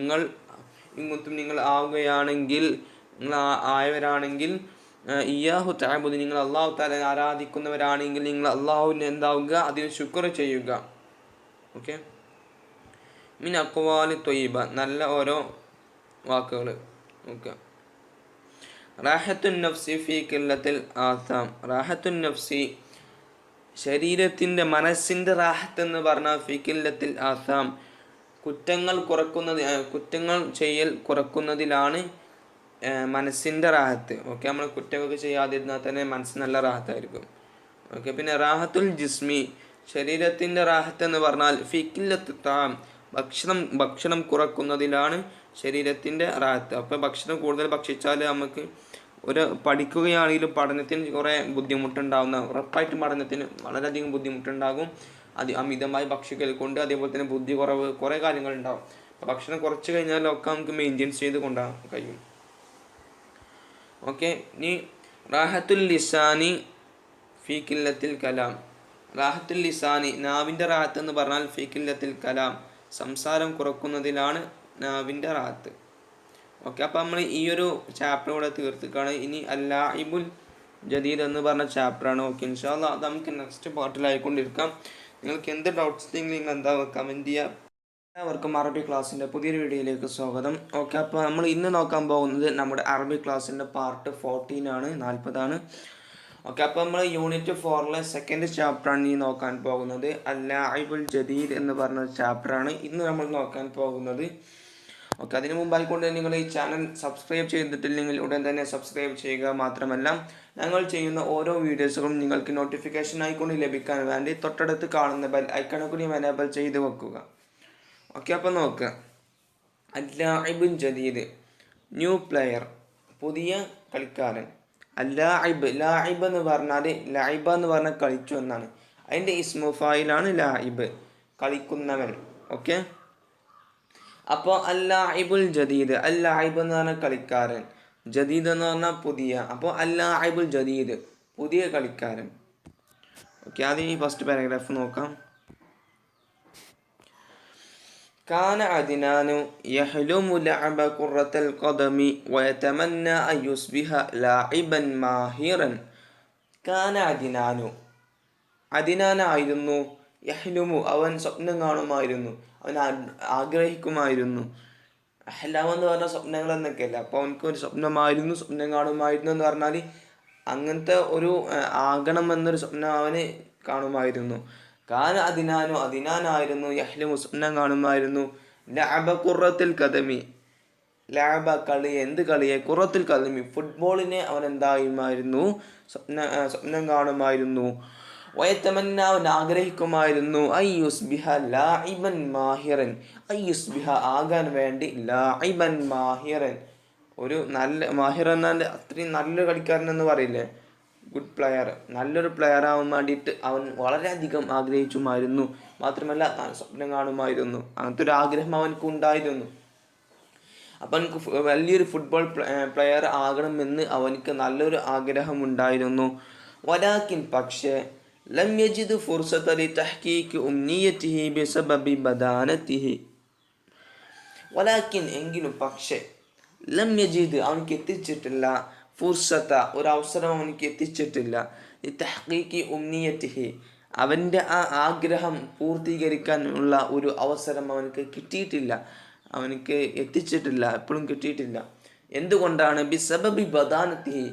നിങ്ങൾ ആവുകയാണെങ്കിൽ, നിങ്ങൾ ആയവരാണെങ്കിൽ, ഇയ്യാഹു തഅബുദൂൻ നിങ്ങൾ അല്ലാഹു തആല ആരാധിക്കുന്നവരാണെങ്കിൽ നിങ്ങൾ അല്ലാഹുവിനെ എന്താവുക അതിന് ശുക്ർ ചെയ്യുക. ഓക്കെ. മിൻ അഖ്വാലി ത്വയ്യിബ നല്ല ഓരോ വാക്കുകൾ. ഓക്കെ. റാഹത്തുൻ നഫ്സി ഫീ ഖില്ലത്തിൽ ആസാം. റാഹത്തുൻ നഫ്സി ശരീരത്തിൻ്റെ മനസ്സിൻ്റെ റാഹത്ത് എന്ന് പറഞ്ഞാൽ ഫീ ഖില്ലത്തിൽ ആസാം കുറ്റങ്ങൾ ചെയ്യൽ കുറക്കുന്നതിലാണ് മനസ്സിൻ്റെ റാഹത്ത്. ഓക്കെ. നമ്മൾ കുറ്റമൊക്കെ ചെയ്യാതിരുന്നാൽ തന്നെ മനസ്സ് നല്ല റാഹത്തായിരിക്കും. ഓക്കെ. പിന്നെ റാഹത്തുൽ ജിസ്മി ശരീരത്തിൻ്റെ റാഹത്ത് എന്ന് പറഞ്ഞാൽ ഫീ ഖില്ലത്തി ത്വാം ഭക്ഷണം കുറക്കുന്നതിലാണ് ശരീരത്തിൻ്റെ റാഹത്ത്. അപ്പോൾ ഭക്ഷണം കൂടുതൽ ഭക്ഷിച്ചാൽ നമുക്ക് പഠിക്കുകയാണെങ്കിലും പഠനത്തിന് കുറേ ബുദ്ധിമുട്ടുണ്ടാകുന്ന, ഉറപ്പായിട്ടും പഠനത്തിന് വളരെയധികം ബുദ്ധിമുട്ടുണ്ടാകും അമിതമായി ഭക്ഷിക്കൽ കൊണ്ട്. അതേപോലെ തന്നെ ബുദ്ധി കുറവ്, കുറേ കാര്യങ്ങളുണ്ടാകും. അപ്പോൾ ഭക്ഷണം കുറച്ച് കഴിഞ്ഞാലൊക്കെ നമുക്ക് മെയിൻറ്റെയിൻസ് ചെയ്ത് കൊണ്ടുപോകാൻ കഴിയും. ഓക്കെ. ഇനി റാഹത്തുൽ ലിസാനി ഫീ ഖില്ലത്തിൽ കലാം. റാഹത്തുൽ ലിസാനി നാവിൻ്റെ റാഹത്ത് എന്ന് പറഞ്ഞാൽ ഫീ ഖില്ലത്തിൽ കലാം സംസാരം കുറക്കുന്നതിലാണ് നാവിൻ്റെ റാഹത്ത്. ഓക്കെ. അപ്പോൾ നമ്മൾ ഈ ഒരു ചാപ്റ്റർ കൂടെ തീർത്തിക്കാണ്. ഇനി അല്ലാഇബുൽ ജദീദ് എന്ന് പറഞ്ഞ ചാപ്റ്ററാണ്. ഓക്കെ. ഇൻഷാ അല്ലാഹ് അത് നമുക്ക് നെക്സ്റ്റ് പാർട്ടിലായിക്കൊണ്ടിരിക്കാം. നിങ്ങൾക്ക് എന്ത് ഡൗട്ട്സ് ഉണ്ടെങ്കിൽ നിങ്ങൾ എന്താ കമൻറ്റ് ചെയ്യുക. എല്ലാവർക്കും അറബി ക്ലാസ്സിൻ്റെ പുതിയൊരു വീഡിയോയിലേക്ക് സ്വാഗതം. ഓക്കെ. അപ്പോൾ നമ്മൾ ഇന്ന് നോക്കാൻ പോകുന്നത് നമ്മുടെ അറബി ക്ലാസ്സിൻ്റെ പാർട്ട് 14 ആണ്, 40. ഓക്കെ. അപ്പോൾ നമ്മൾ യൂണിറ്റ് 4 സെക്കൻഡ് ചാപ്റ്ററാണ് ഈ നോക്കാൻ പോകുന്നത്. അല്ലാഇബുൽ ജദീദ് എന്ന് പറഞ്ഞ ചാപ്റ്ററാണ് ഇന്ന് നമ്മൾ നോക്കാൻ പോകുന്നത്. ഓക്കെ. അതിന് മുമ്പായിക്കൊണ്ട് നിങ്ങൾ ഈ ചാനൽ സബ്സ്ക്രൈബ് ചെയ്തിട്ടില്ലെങ്കിൽ ഉടൻ തന്നെ സബ്സ്ക്രൈബ് ചെയ്യുക. മാത്രമല്ല ഞങ്ങൾ ചെയ്യുന്ന ഓരോ വീഡിയോസുകളും നിങ്ങൾക്ക് നോട്ടിഫിക്കേഷൻ ആയിക്കൊണ്ട് ലഭിക്കാൻ വേണ്ടി തൊട്ടടുത്ത് കാണുന്ന ബെൽ ഐക്കണെ കൂടി എനേബിൾ ചെയ്ത് വെക്കുക. ഓക്കെ. അപ്പോൾ നോക്കുക. അല്ലാഇബുൽ ജദീദ് ന്യൂ പ്ലെയർ പുതിയ കളിക്കാരൻ. അല്ലാഇബ് ലാഇബ് എന്ന് പറഞ്ഞാൽ ലൈബ എന്ന് പറഞ്ഞാൽ കളിച്ചു എന്നാണ്. അതിൻ്റെ ഇസ്മു ഫായിലാണ് ലാഇബ് കളിക്കുന്നവൻ. ഓക്കെ. അപ്പോൾ അല്ലാഇബുൽ ജദീദ് അല്ലാഇബ് എന്ന് പറഞ്ഞാൽ കളിക്കാരൻ, ജദീദ് എന്ന് പറഞ്ഞാൽ പുതിയ. അപ്പോൾ അല്ലാഇബുൽ ജദീദ് പുതിയ കളിക്കാരൻ. ഓക്കെ. ആദ്യം ഈ ഫസ്റ്റ് പാരഗ്രാഫ് നോക്കാം. കാന അദ്നാനു യഹ്ലുമു ലഅബ ഖുറത്തൽ ഖദമി വയതമന്ന അൻ യുസ്ബിഹ ലാഇബൻ മാഹിറൻ. കാന അദ്നാനു അദ്നാനായിരുന്നു, യഹ്ലുമു അവൻ സ്വപ്നം കാണുമായിരുന്നു, അവൻ ആഗ്രഹിക്കുമായിരുന്നു. അഹ്ലാം എന്ന് പറഞ്ഞാൽ സ്വപ്നങ്ങൾ എന്നൊക്കെയല്ല. അപ്പോൾ അവനക്ക് ഒരു സ്വപ്നം കാണുമായിരുന്നു എന്ന് പറഞ്ഞാൽ അങ്ങനത്തെ ഒരു ആകണം എന്നൊരു സ്വപ്നം അവന് കാണുമായിരുന്നു. കാന അദ്നാനായിരുന്നു യഹ്ലുമു സ്വപ്നം കാണുമായിരുന്നു. ലഅബ ഖുറത്തുൽ ഖദമി ലഅബ കളി, എന്ത് കളിയെ? ഖുറത്തുൽ ഖദമി ഫുട്ബോളിനെ അവൻ എന്തായുമായിരുന്നു സ്വപ്നം കാണുമായിരുന്നു. വയതമന്ന അവൻ ആഗ്രഹിക്കുമായിരുന്നു അൻ യുസ്ബിഹ ലാഇബൻ മാഹിറൻ, അൻ യുസ്ബിഹ ആകാൻ വേണ്ടി ലാഇബൻ മാഹിറൻ ഒരു നല്ല മാഹിർ എന്നാൽ അത്രയും നല്ലൊരു കളിക്കാരൻ എന്ന് പറയില്ലേ, ഗുഡ് പ്ലെയർ, നല്ലൊരു പ്ലെയർ ആവാൻ വേണ്ടിയിട്ട് അവൻ വളരെയധികം ആഗ്രഹിച്ചുമായിരുന്നു. മാത്രമല്ല സ്വപ്നം കാണുമായിരുന്നു. അങ്ങനത്തെ ഒരു ആഗ്രഹം അവനക്ക് ഉണ്ടായിരുന്നു. അപ്പം അവനക്ക് വലിയൊരു ഫുട്ബോൾ പ്ലെയർ ആകണമെന്ന് അവനക്ക് നല്ലൊരു ആഗ്രഹം ഉണ്ടായിരുന്നു. വലാകിൻ പക്ഷേ ലം യജിദ് ഫുർസത ലിതഹ്ഖീഖി ഉംനിയതിഹി ബിസബബി ബദാനതിഹി. വലാകിൻ എങ്കിലും പക്ഷേ ലം യജിദ് അവനക്ക് എത്തിച്ചിട്ടില്ല, ഫുർസത ഒരവസരം അവനക്ക് എത്തിച്ചിട്ടില്ല, ലിതഹ്ഖീഖി ഉംനിയതിഹി അവൻ്റെ ആ ആഗ്രഹം പൂർത്തീകരിക്കാനുള്ള ഒരു അവസരം അവനക്ക് കിട്ടിയിട്ടില്ല, അവനക്ക് എത്തിച്ചിട്ടില്ല, എപ്പോഴും കിട്ടിയിട്ടില്ല. എന്തുകൊണ്ടാണ്? ബിസബബി ബദാനത്തിഹി,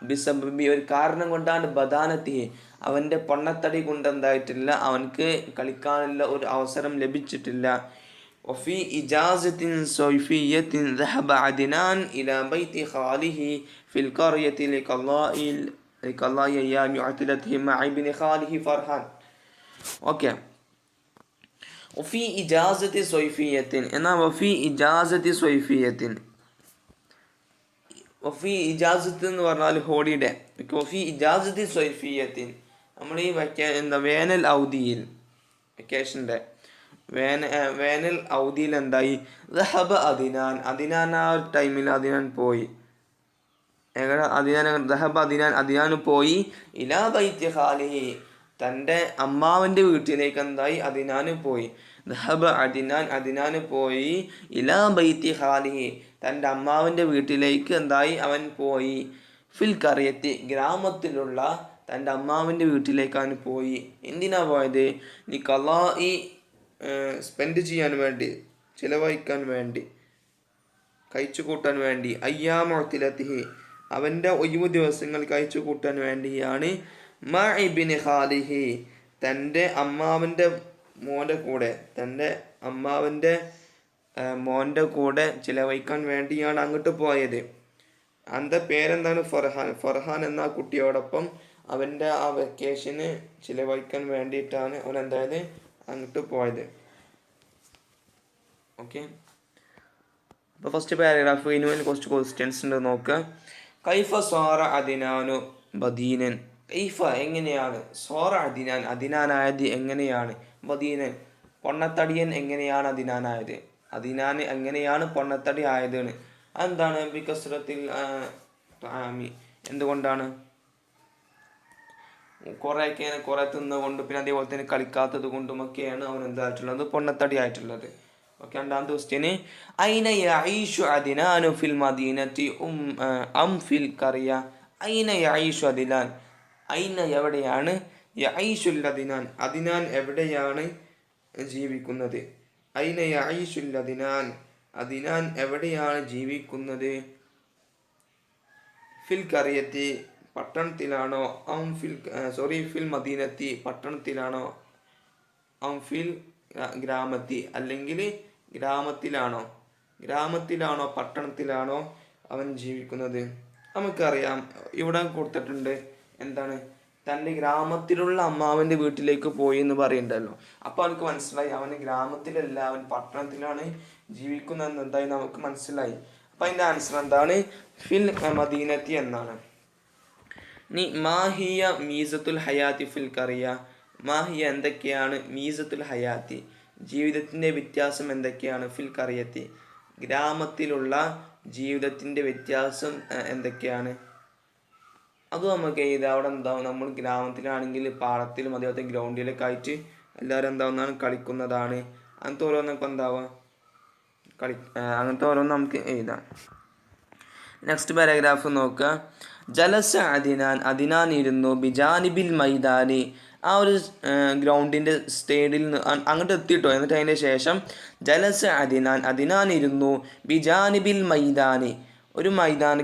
ബിസബബി ഒരു കാരണം കൊണ്ടാണ്, ബദാനത്തിഹി അവൻ്റെ പൊണ്ണത്തടി കൊണ്ട് എന്തായിട്ടില്ല, അവൻക്ക് കളിക്കാനുള്ള ഒരു അവസരം ലഭിച്ചിട്ടില്ല. وفي إجازة صيفية ذهب عدنان إلى بيت خاله في القرية لقضاء أيام عطلته مع ابن خاله فرحان. ഓക്കെ. وفي إجازة صيفية എന്നാൽ وفي إجازة صيفية വഫി ഇജാസത്ത് എന്ന് പറഞ്ഞാൽ ഹോളിഡേ. വഫി ഇജാസത്തി സ്വൈഫിയത്തിൻ നമ്മൾ ഈ വേനൽ അവധിയിൽ, വെക്കേഷൻ്റെ വേനൽ അവധിയിൽ എന്തായി, ദഹബ അദിനാൻ ആ ഒരു ടൈമിൽ അദിനാൻ പോയി. അദിനാൻ പോയി ഇലാ ബൈത്തി ഖാലിഹി തൻ്റെ അമ്മാവൻ്റെ വീട്ടിലേക്ക് എന്തായി അദിനാന് പോയി. ദഹബ അദിനാൻ പോയി ഇലാ ബൈത്തി ഖാലിഹി തൻ്റെ അമ്മാവൻ്റെ വീട്ടിലേക്ക് എന്തായി അവൻ പോയി. ഫിൽ ഖറിയത്തി ഗ്രാമത്തിലുള്ള തൻ്റെ അമ്മാവൻ്റെ വീട്ടിലേക്കാണ് പോയി. എന്തിനാ പോയത്? ഖളാഇ സ്പെൻഡ് ചെയ്യാൻ വേണ്ടി, ചിലവഴിക്കാൻ വേണ്ടി, കഴിച്ചു കൂട്ടാൻ വേണ്ടി. അയ്യാമ ഉത്തിലത്തിഹി അവൻ്റെ ഒഴിവു ദിവസങ്ങൾ കഴിച്ചു കൂട്ടാൻ വേണ്ടിയാണ്. മഅ ഇബ്നി ഖാലിഹി തൻ്റെ അമ്മാവൻ്റെ മോൻ്റെ കൂടെ, തൻ്റെ അമ്മാവൻ്റെ മോൻ്റെ കൂടെ ചിലവഴിക്കാൻ വേണ്ടിയാണ് അങ്ങോട്ട് പോയത്. അവൻ്റെ പേരെന്താണ്? ഫർഹാൻ എന്ന കുട്ടിയോടൊപ്പം അവൻ്റെ ആ വെക്കേഷന് ചിലവഴിക്കാൻ വേണ്ടിയിട്ടാണ് അവൻ എന്തായത് അങ്ങോട്ട് പോയത്. ഓക്കെ. അപ്പോൾ ഫസ്റ്റ് പാരഗ്രാഫ് ഇനുവൽ കുറച്ച് ക്വസ്റ്റ്യൻസ് ഉണ്ട് നോക്കുക. കൈഫ സ്വാറ അദിനാനു ബദീനൻ. കൈഫ എങ്ങനെയാണ്, സ്വാറ അദിനാനായത് എങ്ങനെയാണ്, ബദീനൻ പൊണ്ണത്തടിയൻ എങ്ങനെയാണ് അദിനാനായത്, അദിനാൻ എങ്ങനെയാണ് പൊണ്ണത്തടി ആയതാണ്. അതെന്താണ്? ബികസ്റത്തിൽ എന്തുകൊണ്ടാണ്? കുറെ തിന്നുകൊണ്ട് പിന്നെ അതേപോലെ തന്നെ കളിക്കാത്തത് കൊണ്ടുമൊക്കെയാണ് അവൻ എന്തായിട്ടുള്ളത്, പൊണ്ണത്തടി ആയിട്ടുള്ളത്. ഓക്കെ. രണ്ടാമത്തെ ക്വസ്റ്റ്യന് ഐന യഈഷു അദിനാനു ഫിൽ മദീനത്തി അം ഫിൽ ഖറിയ. ഐന യഈഷു അദിനാൻ, ഐന എവിടെയാണ്, യഈഷുൽ അദിനാൻ അദിനാൻ എവിടെയാണ് ജീവിക്കുന്നത്. ഐന യഈഷുൽ അദിനാൻ അദിനാൻ എവിടെയാണ് ജീവിക്കുന്നത്. ഫിൽ ഖറിയത്തി പട്ടണത്തിലാണോ, ഫിൽ മദീനത്തി പട്ടണത്തിലാണോ, ഫിൽ ഗ്രാമത്തി അല്ലെങ്കിൽ ഗ്രാമത്തിലാണോ പട്ടണത്തിലാണോ അവൻ ജീവിക്കുന്നത്. നമുക്കറിയാം ഇവിടെ കൊടുത്തിട്ടുണ്ട് എന്താണ്, തൻ്റെ ഗ്രാമത്തിലുള്ള അമ്മാവൻ്റെ വീട്ടിലേക്ക് പോയി എന്ന് പറയുന്നുണ്ടല്ലോ. അപ്പോൾ അവനക്ക് മനസ്സിലായി അവന് ഗ്രാമത്തിലല്ല, അവൻ പട്ടണത്തിലാണ് ജീവിക്കുന്നതെന്ന് എന്തായി നമുക്ക് മനസ്സിലായി. അപ്പം അതിൻ്റെ ആൻസർ എന്താണ്? ഫിൽ മദീനത്തി എന്നാണ്. ഇനി മാഹിയ മീസത്തുൽ ഹയാത്തി ഫിൽ ഖറിയ. മാഹിയ എന്തൊക്കെയാണ്, മീസത്തുൽ ഹയാത്തി ജീവിതത്തിൻ്റെ വ്യത്യാസം എന്തൊക്കെയാണ്, ഫിൽ ഖറിയത്തി ഗ്രാമത്തിലുള്ള ജീവിതത്തിൻ്റെ വ്യത്യാസം എന്തൊക്കെയാണ്. അതും നമുക്ക് എഴുതാം. അവിടെ എന്താവും, നമ്മൾ ഗ്രാമത്തിലാണെങ്കിൽ പാടത്തിലും അതേപോലെ ഗ്രൗണ്ടിലൊക്കെ ആയിട്ട് എല്ലാവരും എന്താവുന്നതാണ്, കളിക്കുന്നതാണ്. അങ്ങനത്തെ ഓരോന്നൊക്കെ എന്താവുക അങ്ങനത്തെ ഓരോന്ന് നമുക്ക് എഴുതാം. നെക്സ്റ്റ് പാരഗ്രാഫ് നോക്കുക. ജലസ അദിനാൻ ഇരുന്നു ബിജാനിബിൽ മൈതാനി ആ ഒരു ഗ്രൗണ്ടിൻ്റെ സ്റ്റേഡിൽ നിന്ന് അങ്ങോട്ട് എത്തിയിട്ടോ. എന്നിട്ട് അതിൻ്റെ ശേഷം ജലസ അദിനാൻ ഇരുന്നു ബിജാനിബിൽ മൈതാനി ഒരു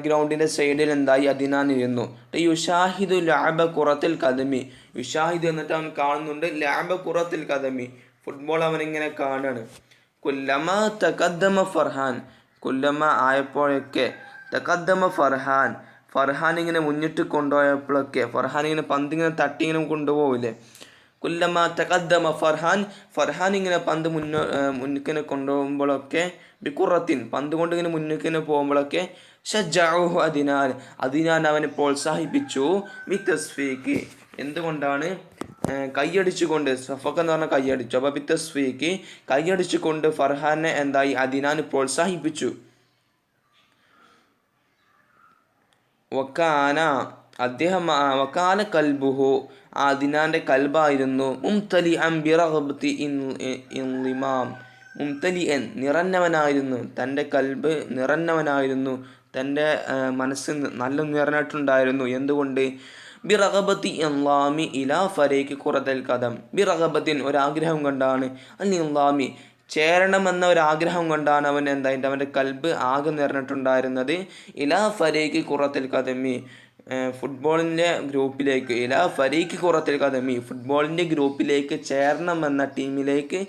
ഗ്രൗണ്ടിൻ്റെ സൈഡിൽ എന്തായി അദിനാൻ ഇരുന്നു. യുഷാഹിദു ലാബ ഖുറത്തിൽ കദമി. യുഷാഹിദ് എന്നിട്ട് അവൻ കാണുന്നുണ്ട് ലാബ ഖുറത്തിൽ കദമി ഫുട്ബോൾ അവനിങ്ങനെ കാണാണ്. കുല്ലമ തഖദ്ദമ കുല്ലമ ആയപ്പോഴൊക്കെ തഖദ്ദമ ഫർഹാൻ ഇങ്ങനെ മുന്നിട്ട് കൊണ്ടുപോയപ്പോഴൊക്കെ, ഫർഹാൻ ഇങ്ങനെ പന്തിങ്ങനെ തട്ടി ഇങ്ങനെ കൊണ്ടുപോകില്ലേ. കുല്ലമ തഖദ്ദമ ഫർഹാൻ ഇങ്ങനെ പന്ത് മുന്നിക്കിനെ കൊണ്ടുപോകുമ്പോഴൊക്കെ ബിഖുറത്തിൻ പന്ത് കൊണ്ട് ഇങ്ങനെ മുന്നിക്കിനെ പോകുമ്പോഴൊക്കെ ഷജ്ജഅഹു അദിനാൻ അവനെ പ്രോത്സാഹിപ്പിച്ചു. ബിത്തസ്ഫീക്ക് എന്തുകൊണ്ടാണ്, കൈയടിച്ചുകൊണ്ട്. സഫക്ക് എന്ന് പറഞ്ഞാൽ കൈയടിച്ചു. അപ്പോൾ ബിത്തസ്ഫീക്ക് കൈയടിച്ചുകൊണ്ട് ഫർഹാനെ എന്തായി അദിനാൻ പ്രോത്സാഹിപ്പിച്ചു. വക്കാന കൽബുഹു അദിനാന്റെ കൽബായിരുന്നു നിറഞ്ഞവനായിരുന്നു. തൻ്റെ കൽബ് നിറഞ്ഞവനായിരുന്നു, തൻ്റെ മനസ്സ് നല്ല നിറഞ്ഞിട്ടുണ്ടായിരുന്നു. എന്തുകൊണ്ട്? ബിറഗബത്തി ഇൻലാമി ഇലാ ഫരേക്ക് ഖുറതൽ ഖദം. ബിറഗബത്തിൻ ഒരാഗ്രഹം കൊണ്ടാണ്, അൽ ചേരണമെന്ന ഒരാഗ്രഹം കൊണ്ടാണ് അവൻ എന്തായിട്ട് അവൻ്റെ കൽബ് ആകെ നിറഞ്ഞിട്ടുണ്ടായിരുന്നത്. ഇലാ ഫരേക്ക് ഖുറത്തൽ ഖദമി ഫുട്ബോളിൻ്റെ ഗ്രൂപ്പിലേക്ക് ഇല ഫരീഖ് കുറത്തിൽ കദമി ഫുട്ബോളിൻ്റെ ഗ്രൂപ്പിലേക്ക് ചേരണമെന്ന ടീമിലേക്ക്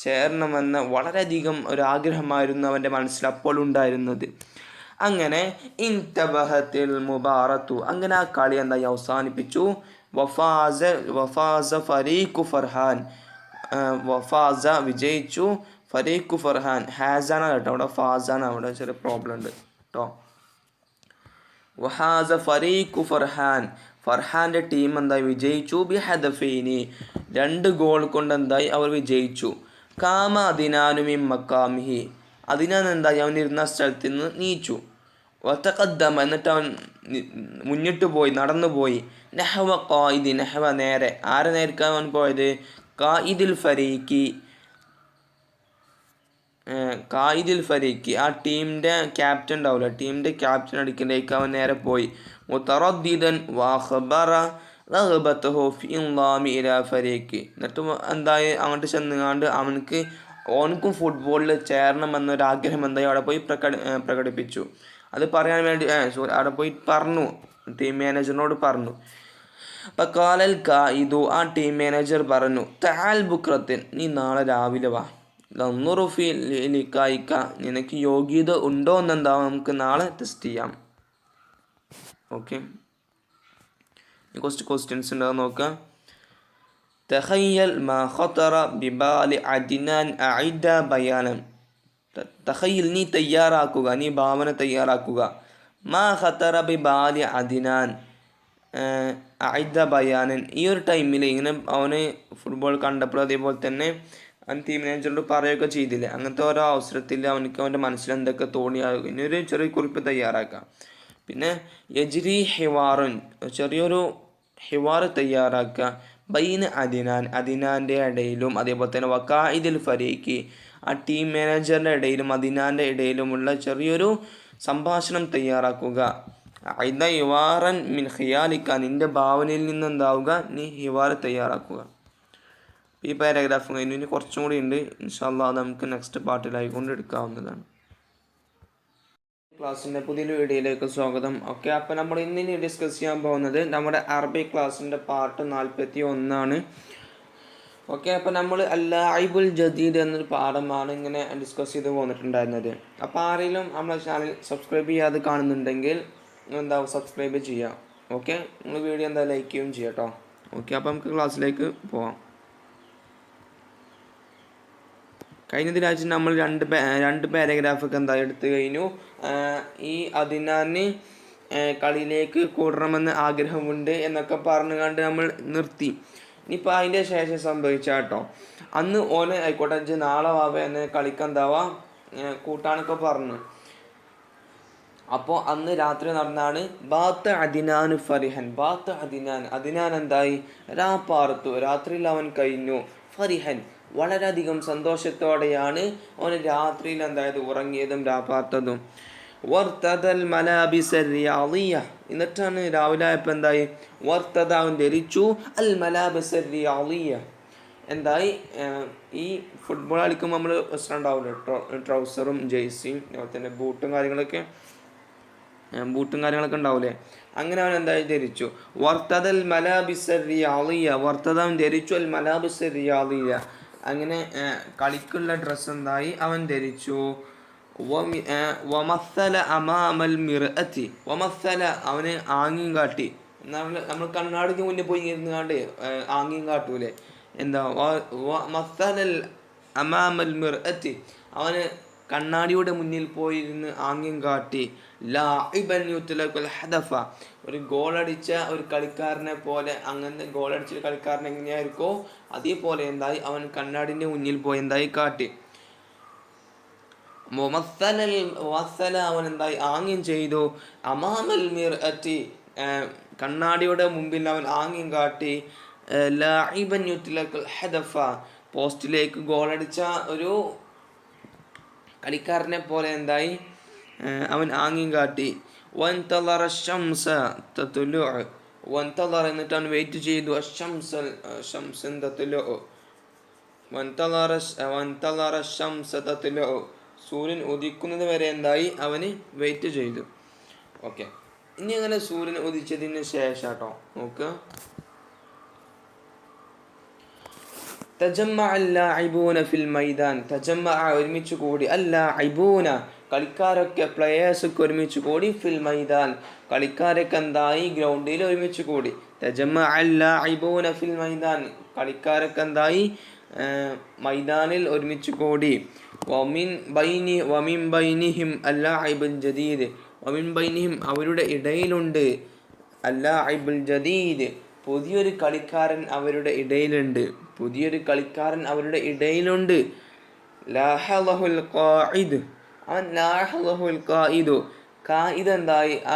ചേരണമെന്ന വളരെയധികം ഒരു ആഗ്രഹമായിരുന്നു അവൻ്റെ മനസ്സിൽ അപ്പോൾ ഉണ്ടായിരുന്നത്. അങ്ങനെ ഇൻതബഹത്തിൽ മുബാറത്തു അങ്ങനെ ആ കളി എന്തായി അവസാനിപ്പിച്ചു. വഫാസ ഫരീഖു ഫർഹാൻ വഫാസ വിജയിച്ചു. ഫരീഖു ഫർഹാൻ ഹാസാന കേട്ടോ, അവിടെ ഫാസാന, അവിടെ ചെറിയ പ്രോബ്ലം ഉണ്ട് കേട്ടോ. വഹാസ ഫരീഖു ഫർഹാൻ ഫർഹാൻ്റെ ടീം എന്തായി വിജയിച്ചു. ബിഹദഫൈനി 2 ഗോൾ കൊണ്ട് എന്തായി അവർ വിജയിച്ചു. കാമ അദിനാനുമിൻ മക്കാമിഹി അദിനാൻ എന്തായി അവനിരുന്ന സ്ഥലത്ത് നിന്ന് നീച്ചു. വതഖദ്ദമ എന്നിട്ട് അവൻ മുന്നിട്ട് പോയി, നടന്നു പോയി. നഹവ ഖായിദി നഹവ നേരെ, ആരെ നേർക്കാൻ അവൻ പോയത്? ഖായിദുൽ ഫരീഖി ആ ടീമിൻ്റെ ക്യാപ്റ്റൻ ഉണ്ടാവില്ല, ടീമിൻ്റെ ക്യാപ്റ്റൻ അടിക്കലേക്ക് അവൻ നേരെ പോയി. മുതറദ്ദിദൻ വഖബറ റഗ്ബതഹു ഫി ഇൻളാമി ഇലാ ഫരീഖി എന്നിട്ട് എന്തായി അങ്ങോട്ട് ചെന്നുകൊണ്ട് ഓനക്കും ഫുട്ബോളിൽ ചേരണമെന്നൊരാഗ്രഹം എന്തായി അവിടെ പോയി പ്രകടിപ്പിച്ചു. അത് പറയാൻ വേണ്ടി അവിടെ പോയി പറഞ്ഞു, ടീം മാനേജറിനോട് പറഞ്ഞു. അപ്പം കാലൽ കായിദു ആ ടീം മാനേജർ പറഞ്ഞു, തആൽ ബുക്രത്തിൻ നീ നാളെ രാവിലെ വാ, ലന്നുറുഫി ലിക്കായിക്ക നിനക്ക് യോഗ്യത ഉണ്ടോ എന്നെന്താവും നമുക്ക് നാളെ ടെസ്റ്റ് ചെയ്യാം. ഓക്കെ, കുറച്ച് ക്വസ്റ്റ്യൻസ് ഉണ്ടാകും നോക്കാം. തഖയ്യൽ മാ ഖതറ ബിബാലി അദ്നാൻ അഇദ ബയാനൻ തഖയ്യൽ നീ തയ്യാറാക്കുക, നീ ഭാവന തയ്യാറാക്കുക. മാ ഖതറ ബിബാലി അദ്നാൻ അഇദ ബയാനൻ ഈ ഒരു ടൈമിൽ ഇങ്ങനെ അവന് ഫുട്ബോൾ കണ്ടപ്പോൾ അതേപോലെ തന്നെ അവൻ ടീം മാനേജറോട് പറയുകയൊക്കെ ചെയ്തില്ലേ, അങ്ങനത്തെ ഓരോ അവസരത്തിൽ അവനക്ക് അവൻ്റെ മനസ്സിൽ എന്തൊക്കെ തോന്നിയാകും. ഇനിയൊരു ചെറിയ കുറിപ്പ് തയ്യാറാക്കാം. പിന്നെ യജ്രി ഹിവാറുൻ ചെറിയൊരു ഹിവാർ തയ്യാറാക്കുക. ബൈന അദിനാൻ്റെ ഇടയിലും അതേപോലെ തന്നെ വഖായിദുൽ ഫരീഖി ആ ടീം മാനേജറിൻ്റെ ഇടയിലും അദിനാൻ്റെ ഇടയിലുമുള്ള ചെറിയൊരു സംഭാഷണം തയ്യാറാക്കുക. ഐദ ഹിവാറൻ മിൻ ഖിയാലിക്ക നിൻ്റെ ഭാവനയിൽ നിന്നെന്താവുക, നീ ഹിവാർ തയ്യാറാക്കുക. ഈ പാരഗ്രാഫ് കഴിഞ്ഞു, ഇനി കുറച്ചും കൂടി ഉണ്ട്. ഇൻഷാ അല്ലാഹ് അത് നമുക്ക് നെക്സ്റ്റ് പാർട്ടിലായിക്കൊണ്ട് എടുക്കാവുന്നതാണ്. ക്ലാസ്സിൻ്റെ പുതിയൊരു വീഡിയോയിലേക്ക് സ്വാഗതം. ഓക്കെ, അപ്പോൾ നമ്മൾ ഇന്നിനി ഡിസ്കസ് ചെയ്യാൻ പോകുന്നത് നമ്മുടെ അറബിക് ക്ലാസ്സിൻ്റെ പാർട്ട് 41 ഓക്കെ, അപ്പോൾ നമ്മൾ അല്ലാഇബുൽ ജദീദ് എന്നൊരു പാഠമാണ് ഇങ്ങനെ ഡിസ്കസ് ചെയ്ത് പോന്നിട്ടുണ്ടായിരുന്നത്. അപ്പോൾ ആരെങ്കിലും നമ്മളെ ചാനൽ സബ്സ്ക്രൈബ് ചെയ്യാതെ കാണുന്നുണ്ടെങ്കിൽ സബ്സ്ക്രൈബ് ചെയ്യാം. ഓക്കെ, നിങ്ങൾ വീഡിയോ ലൈക്ക് ചെയ്യുകയും ചെയ്യാം കേട്ടോ. ഓക്കെ, അപ്പോൾ നമുക്ക് ക്ലാസ്സിലേക്ക് പോവാം. കഴിഞ്ഞതിലാഴ്ച നമ്മൾ രണ്ട് പാരഗ്രാഫൊക്കെ എടുത്തു കഴിഞ്ഞു. ഈ അദിനാന് കളിയിലേക്ക് കൂടണമെന്ന് ആഗ്രഹമുണ്ട് എന്നൊക്കെ പറഞ്ഞുകൊണ്ട് നമ്മൾ നിർത്തി. ഇനിയിപ്പോൾ അതിൻ്റെ ശേഷം സംഭവിച്ച കേട്ടോ, അന്ന് ഓന് ആയിക്കോട്ടെ നാളെ വാവ എന്നെ കളിക്കെന്താവാ കൂട്ടാനൊക്കെ പറഞ്ഞു. അപ്പോൾ അന്ന് രാത്രി നടന്നാണ് ബാത്ത് അദിനാനു ഫരിഹൻ അദിനാൻ എന്തായി രാപ്പാർത്തു, രാത്രിയിൽ അവൻ കഴിഞ്ഞു. ഫരിഹൻ വളരെയധികം സന്തോഷത്തോടെയാണ് അവന് രാത്രിയിൽ ഉറങ്ങിയതും രാപ്പാർത്തതും. വർത്തദൽ മലാബിസ റിയാദിയ എന്നിട്ടാണ് രാവിലെ ആയപ്പോൾ എന്തായി വർത്തദ അവൻ ധരിച്ചു അൽ മലാബിസ റിയാദിയ ഈ ഫുട്ബോൾ കളിക്കുമ്പോൾ നമ്മൾ ഡ്രസ്സ് ഉണ്ടാവില്ല, ട്രൗസറും ജേഴ്സിയും അതുപോലെ തന്നെ ബൂട്ടും കാര്യങ്ങളൊക്കെ ഉണ്ടാവില്ലേ, അങ്ങനെ അവൻ ധരിച്ചു. വർത്തദൽ മലാബിസ റിയാദിയ അവൻ ധരിച്ചു അൽ മലാബിസ റിയാദിയ അങ്ങനെ കളിക്കുള്ള ഡ്രസ്സ് അവൻ ധരിച്ചു. വമസ്സല അമാമൽ മിർഅത്തി അവന് ആംഗ്യം കാട്ടി. നമ്മൾ കണ്ണാടിക്ക് മുന്നിൽ പോയി ഇരുന്നാണ്ട് ആംഗ്യം കാട്ടൂലേ, വമസ്സലൽ അമാമൽ മിർഅത്തി അവന് കണ്ണാടിയുടെ മുന്നിൽ പോയിരുന്ന് ആംഗ്യം കാട്ടി. ലാഇബൻ യുത്ലഖുൽ ഹദഫ ഒരു ഗോളടിച്ച ഒരു കളിക്കാരനെ പോലെ, അങ്ങനെ ഗോളടിച്ച കളിക്കാരൻ എങ്ങനെയായിരിക്കോ അതേപോലെ അവൻ കണ്ണാടിൻ്റെ മുന്നിൽ പോയി കാട്ടി. അവൻ ആംഗ്യം ചെയ്തു. അമാമൽ മിർഅത്തി കണ്ണാടിയുടെ മുമ്പിൽ അവൻ ആംഗ്യം കാട്ടി. ലാഇബൻ യുത്ലഖുൽ ഹദഫ പോസ്റ്റിലേക്ക് ഗോളടിച്ച ഒരു കളിക്കാരനെ പോലെ അവൻ ആംഗ്യം കാട്ടി. വൻതളറ ശംസ തത്ലു വൻതളറ എന്നിട്ട് അവൻ വെയിറ്റ് ചെയ്തു. ശംസൻ തത്ലു വൻതളറ ശംസ തത്ലു സൂര്യൻ ഉദിക്കുന്നത് വരെ അവന് വെയിറ്റ് ചെയ്തു. ഓക്കെ, ഇനി അങ്ങനെ സൂര്യൻ ഉദിച്ചതിന് ശേഷം കേട്ടോ നോക്കുക, ഫിൽ മൈദാൻ, ഒരുമിച്ച് കൂടി, കളിക്കാരൊക്കെ പ്ലെയേഴ്സൊക്കെ ഒരുമിച്ച് കൂടി, ഫിൽ മൈദാൻ കളിക്കാരൊക്കെ എന്തായി ഗ്രൗണ്ടിൽ ഒരുമിച്ച് കൂടി, ഫിൽ മൈദാൻ കളിക്കാരൊക്കെ എന്തായി മൈതാനിൽ ഒരുമിച്ച് കൂടി, വമിൻ ബൈനിഹിം അല്ലാഇബുൽ ജദീദ്, വമിൻ ബൈനിഹിം അവരുടെ ഇടയിലുണ്ട്, അല്ലാഇബുൽ ജദീദ് പുതിയൊരു കളിക്കാരൻ അവരുടെ ഇടയിലുണ്ട്, പുതിയൊരു കളിക്കാരൻ അവരുടെ ഇടയിലുണ്ട്. ലാഹലഹുൽ ഖായിദ്, അവൻ ലാഹലഹുൽ ഖായിദു, ഖായിദ് എന്തായി ആ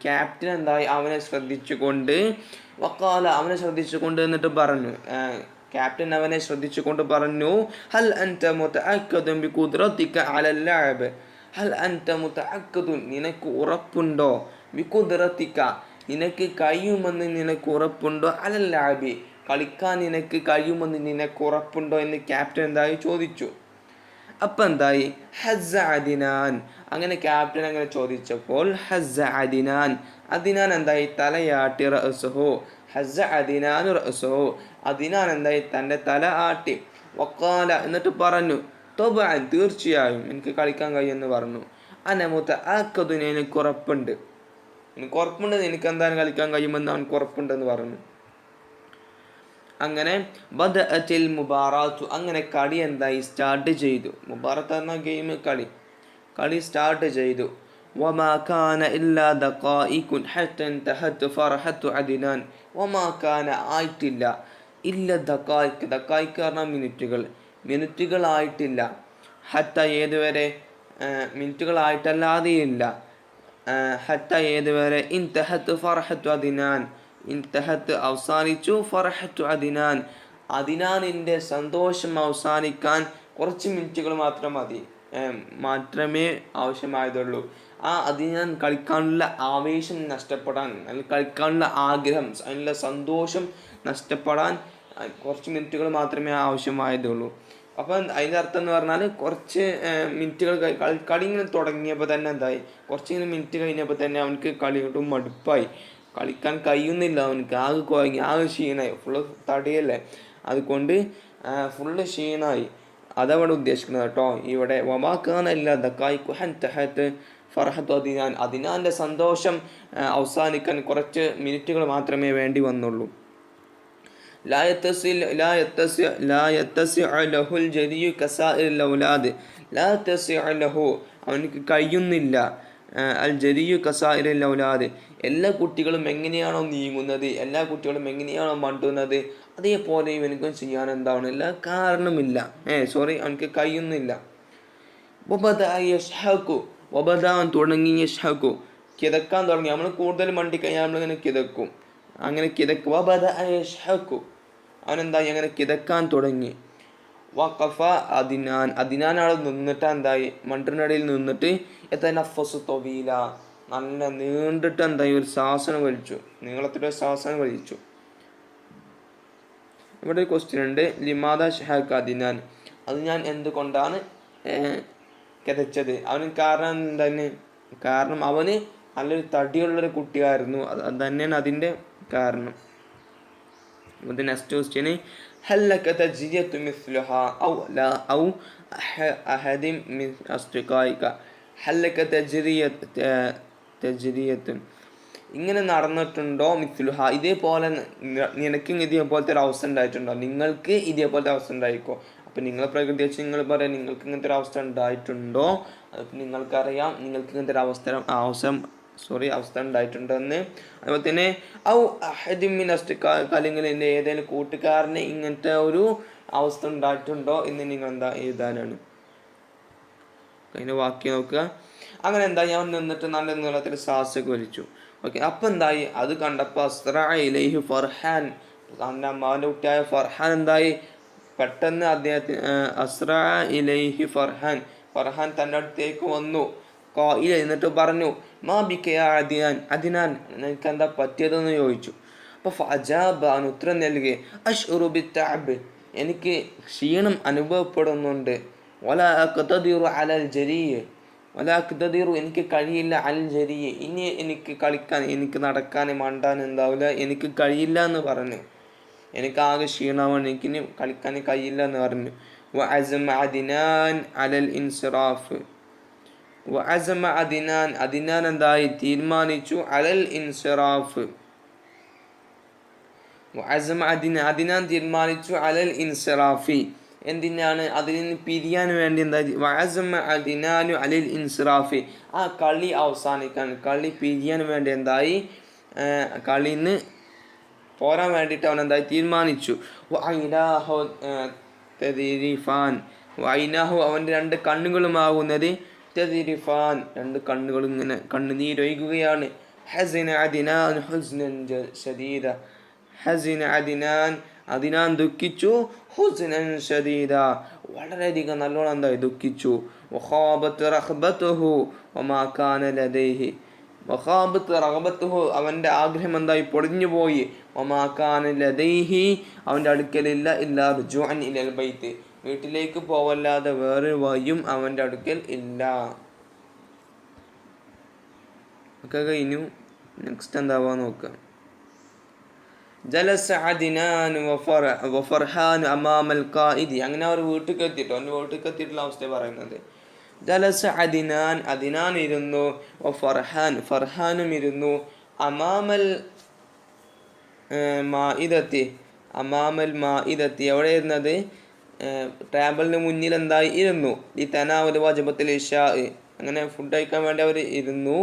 ക്യാപ്റ്റൻ എന്തായി അവനെ ശ്രദ്ധിച്ചുകൊണ്ട്, വഖാല അവനെ ശ്രദ്ധിച്ചുകൊണ്ട് എന്നിട്ട് പറഞ്ഞു, ക്യാപ്റ്റൻ അവനെ ശ്രദ്ധിച്ചുകൊണ്ട് പറഞ്ഞു, ഹൽ അൻത മുതഅക്കദുൻ ബിഖുദ്റതിക അലൽ ലഅബ്, ഹൽ അൻത മുതഅക്കദുൻ നിനക്ക് ഉറപ്പുണ്ടോ, ബിഖുദ്റതിക നിനക്ക് കഴിയുമെന്ന് നിനക്ക് ഉറപ്പുണ്ടോ, അലൽ ലഅബി കളിക്കാൻ നിനക്ക് കഴിയുമെന്ന് നിനക്ക് ഉറപ്പുണ്ടോ എന്ന് ക്യാപ്റ്റൻ എന്തായി ചോദിച്ചു. അപ്പം എന്തായി, ഹസ്സ അദിനാൻ, അങ്ങനെ ക്യാപ്റ്റൻ അങ്ങനെ ചോദിച്ചപ്പോൾ ഹസ്സ അദിനാൻ, അദിനാൻ എന്തായി തലയാട്ടി, റഅ്സഹു ഹസ്സ അദിനാൻ റഅ്സഹു, അദിനാൻ എന്തായി തൻ്റെ തല ആട്ടി, വഖാല എന്നിട്ട് പറഞ്ഞു, തൊബഅൻ തീർച്ചയായും എനിക്ക് കളിക്കാൻ കഴിയുമെന്ന് പറഞ്ഞു, അന മുതഅക്കദുൻ എനിക്ക് ഉറപ്പുണ്ട്, എനിക്ക് ഉറപ്പുണ്ട് എനിക്ക് എന്തായാലും കളിക്കാൻ കഴിയുമെന്ന് അവർക്ക് ഉറപ്പുണ്ടെന്ന് പറഞ്ഞു. അങ്ങനെ ബദഅത്തിൽ മുബാറാത്തു, അങ്ങനെ കളി എന്തായി സ്റ്റാർട്ട് ചെയ്തു. മുബാറത്ത് എന്ന ഗെയിം കളി സ്റ്റാർട്ട് ചെയ്തു. വമാ കാന ഇല്ലാ ദഖായികുൻ ഹത്ത ഇൻതഹത് ഫർഹത്തു അദിനാൻ, വമാ കാന ആയിട്ടില്ല, ഇല്ല ദഖായിക്, ദഖായിക് പറഞ്ഞാൽ മിനിറ്റുകളായിട്ടില്ല, ഹത്ത ഏതുവരെ മിനിറ്റുകളായിട്ടല്ലാതെയില്ല, ഹത്ത ഏതുവരെ, ഇൻതഹത് ഫർഹത്തു അദിനാൻ, ഇൻതഹത്ത് അവസാനിച്ചു, ഫർഹത്തു അദിനാൻ അദിനാനിൻ്റെ സന്തോഷം അവസാനിക്കാൻ കുറച്ച് മിനിറ്റുകൾ മാത്രമേ ആവശ്യമായതുള്ളൂ. ആ അദിനാൻ കളിക്കാനുള്ള ആവേശം നഷ്ടപ്പെടാൻ, അല്ലെങ്കിൽ കളിക്കാനുള്ള ആഗ്രഹം, അതിനുള്ള സന്തോഷം നഷ്ടപ്പെടാൻ കുറച്ച് മിനിറ്റുകൾ മാത്രമേ ആവശ്യമായതുള്ളൂ. അപ്പം അതിൻ്റെ അർത്ഥം എന്ന് പറഞ്ഞാൽ കുറച്ച് മിനിറ്റുകൾ കളി ഇങ്ങനെ തുടങ്ങിയപ്പോൾ തന്നെ എന്തായി, കുറച്ചിങ്ങനെ മിനിറ്റ് കഴിഞ്ഞപ്പോൾ തന്നെ അവനക്ക് കളിയോട്ടും മടുപ്പായി, കളിക്കാൻ കഴിയുന്നില്ല, അവനക്ക് ആകെ കുഴങ്ങി, ആകെ ക്ഷീണമായി, ഫുള്ള് തടിയല്ലേ, അതുകൊണ്ട് ഫുള്ള് ക്ഷീണമായി. അതവിടെ ഉദ്ദേശിക്കുന്നത് കേട്ടോ ഇവിടെ. വമാക്കാനല്ല ദക്കായിക്കു ഹൻതഹത്ത് ഫർഹത്തു അദിനാൻ, അദിനാൻ്റെ സന്തോഷം അവസാനിക്കാൻ കുറച്ച് മിനിറ്റുകൾ മാത്രമേ വേണ്ടി വന്നുള്ളൂ. അവനക്ക് കഴിയുന്നില്ല, അൽ ജരിയു കസായിരൽ ഔലാദ് എല്ലാ കുട്ടികളും എങ്ങനെയാണോ നീങ്ങുന്നത്, എല്ലാ കുട്ടികളും എങ്ങനെയാണോ മണ്ടുന്നത്, അതേപോലെ ഇവനക്കും ചെയ്യാൻ എന്താവണില്ല, കാരണമില്ല, അവനക്ക് കഴിയുന്നില്ല. വബദാൻ തുടങ്ങി, യഷ്ഹഖു കിതക്കാൻ തുടങ്ങി, നമ്മൾ കൂടുതൽ മണ്ടിക്കഴിഞ്ഞാൽ നമ്മളിങ്ങനെ കിതക്കും, അങ്ങനെ കിതക്കും. യഷ്ഹഖു അവനെന്തായി അങ്ങനെ കിതക്കാൻ തുടങ്ങി. വഖഫ അദിനാൻ, അദിനാനാൾ നിന്നിട്ട് എന്തായി മണ്ടിനിടയിൽ നിന്നിട്ട്, യതനഫ്ഫസു തവീല നല്ല നീണ്ടിട്ട് എന്തായി ഒരു ശ്വാസനം വലിച്ചു, നീളത്തിലൊരു ശ്വാസനം വലിച്ചു. ഇവിടെ ഒരു ക്വസ്റ്റ്യൻ ഉണ്ട്, ലിമാദ ഷഹഖ അദിനാൻ, അത് ഞാൻ എന്തുകൊണ്ടാണ് കിതച്ചത്, അവന് കാരണം എന്താണ്, കാരണം അവന് നല്ലൊരു തടിയുള്ളൊരു കുട്ടിയായിരുന്നു, അത് തന്നെയാണ് അതിൻ്റെ കാരണം. നെക്സ്റ്റ് ക്വസ്റ്റ്യന്, ഹല്ലക തജ്രിയത്തു മിസ്ലുഹാ ഔ അഹദിൻ മിൻ അസ്തിഖായിക, ഹല്ലക തജ്രിയത്ത് ഇങ്ങനെ നടന്നിട്ടുണ്ടോ, മിസ്ലുഹ ഇതേപോലെ നിനക്ക് ഇതേപോലത്തെ ഒരു അവസ്ഥ ഉണ്ടായിട്ടുണ്ടോ, നിങ്ങൾക്ക് ഇതേപോലത്തെ അവസ്ഥ ഉണ്ടായിരിക്കോ. അപ്പം നിങ്ങളെ പ്രകൃതി വെച്ച് നിങ്ങൾ പറയാം നിങ്ങൾക്ക് ഇങ്ങനത്തെ ഒരു അവസ്ഥ ഉണ്ടായിട്ടുണ്ടോ, അതിപ്പോൾ നിങ്ങൾക്കറിയാം നിങ്ങൾക്ക് ഇങ്ങനത്തെ ഒരു അവസ്ഥ ഉണ്ടായിട്ടുണ്ടെന്ന്. അതുപോലെ തന്നെ ഔ അഹദിൻ അല്ലെങ്കിൽ എൻ്റെ ഏതെങ്കിലും കൂട്ടുകാരന് ഇങ്ങനത്തെ ഒരു അവസ്ഥ ഉണ്ടായിട്ടുണ്ടോ എന്ന് നിങ്ങൾ എന്താ എഴുതാനാണ്. അതിൻ്റെ വാക്യം നോക്കുക. അങ്ങനെ എന്തായി അവൻ നിന്നിട്ട് നല്ല നീളത്തിൽ ശ്വാസമൊക്കെ വലിച്ചു. ഓക്കെ, അപ്പം എന്തായി അത് കണ്ടപ്പോൾ അസ്റഅ ഇലൈഹി ഫർഹാൻ, അവൻ്റെ അമ്മാവൻ്റെ കുട്ടിയായ ഫർഹാൻ എന്തായി പെട്ടെന്ന് അദ്ദേഹത്തിന് അസ്റഅ ഇലൈഹി ഫർഹാൻ തൻ്റെ അടുത്തേക്ക് വന്നു. ഖായില എന്നിട്ട് പറഞ്ഞു, മാ ബിക യാ അദിനാൻ നിനക്ക് എന്താ പറ്റിയതെന്ന് ചോദിച്ചു. അപ്പോൾ ഫഅജാബ അവൻ ഉത്തരം നൽകി, അശ്ഉറു ബിത്തഅബ് എനിക്ക് ക്ഷീണം അനുഭവപ്പെടുന്നുണ്ട്, വലാ അഖ്തദിറു അലൽ ജരീ വലാഖ്തദിറു എനിക്ക് കഴിയില്ല അൽ ജരി ഇനി എനിക്ക് കളിക്കാൻ എനിക്ക് നടക്കാൻ മണ്ടാൻ എന്താവില്ല എനിക്ക് കഴിയില്ല എന്ന് പറഞ്ഞു. എനിക്കാകെ ക്ഷീണമാണ്, എനിക്കിനി കളിക്കാൻ കഴിയില്ല എന്ന് പറഞ്ഞു. വഅസമ അദ്നാൻ അലൽ ഇൻസിറാഫ്. വഅസമ അദ്നാൻ അദ്നാൻ എന്തായി തീരുമാനിച്ചു അലൽ ഇൻസിറാഫ്. വഅസമ അദ്നാൻ തീരുമാനിച്ചു അലൽ ഇൻസിറാഫി എന്തിനാണ് അതിൽ നിന്ന് പിരിയാൻ വേണ്ടി. എന്താ വഅസമ അദ്നാനു അലൽ ഇൻസിറാഫി ആ കളി അവസാനിക്കാൻ കളി പിരിയാൻ വേണ്ടി എന്തായി കളിയിൽ നിന്ന് പോരാൻ വേണ്ടിയിട്ട് അവൻ എന്തായി തീരുമാനിച്ചു. വഅൈനാഹു തദ്രിഫാൻ വഅൈനാഹു അവൻ്റെ രണ്ട് കണ്ണുകളുമാകുന്നത് തദ്രിഫാൻ രണ്ട് കണ്ണുകളും ഇങ്ങനെ കണ്ണുനീരൊഴുകുകയാണ്. ഹസന അദ്നാൻ ഹുസ്നൻ ശദീദ ഹസിന അദ്നാൻ അദ്നാൻ ദുഃഖിച്ചു. ഹുസ്നൻ ശദീദ വളരെയധികം നല്ലോണം എന്തായി ദുഃഖിച്ചു. വഖാബത്ത് റഗ്ബതുഹു വമാ കാന ലദൈഹി വഖാബത്ത് റഗ്ബതുഹു അവൻ്റെ ആഗ്രഹം എന്തായി പൊളിഞ്ഞു പോയി. വമാ കാന ലദൈഹി അവൻ്റെ അടുക്കലില്ല ഇല്ലാ റുജൂഅൻ ഇലൽ ബൈത്ത് വീട്ടിലേക്ക് പോവല്ലാതെ വേറൊരു വഴിയും അവൻ്റെ അടുക്കൽ ഇല്ല. ഒക്കെ കഴിഞ്ഞു. നെക്സ്റ്റ് എന്താവാ നോക്കാം. ജലസ അദ്നാൻ വഫർഹാൻ അമാമൽ ഖായിദി അങ്ങനെ അവർ വീട്ടിലേക്ക് എത്തിയിട്ട് അവൻ്റെ വീട്ടിലേക്ക് എത്തിയിട്ടുള്ള അവസ്ഥ പറയുന്നത്. ജലസ അദ്നാൻ അദ്നാൻ ഇരുന്നു. ഫർഹാനും ഇരുന്നു. അമാമൽ മാഇദത്തി എവിടെ ഇരുന്നത് ടേബിളിന് മുന്നിൽ എന്തായി ഇരുന്നു. ഈ തനാവൽ വജബത്തിൽ ഇശാ അങ്ങനെ ഫുഡ് കഴിക്കാൻ വേണ്ടി അവർ ഇരുന്നു.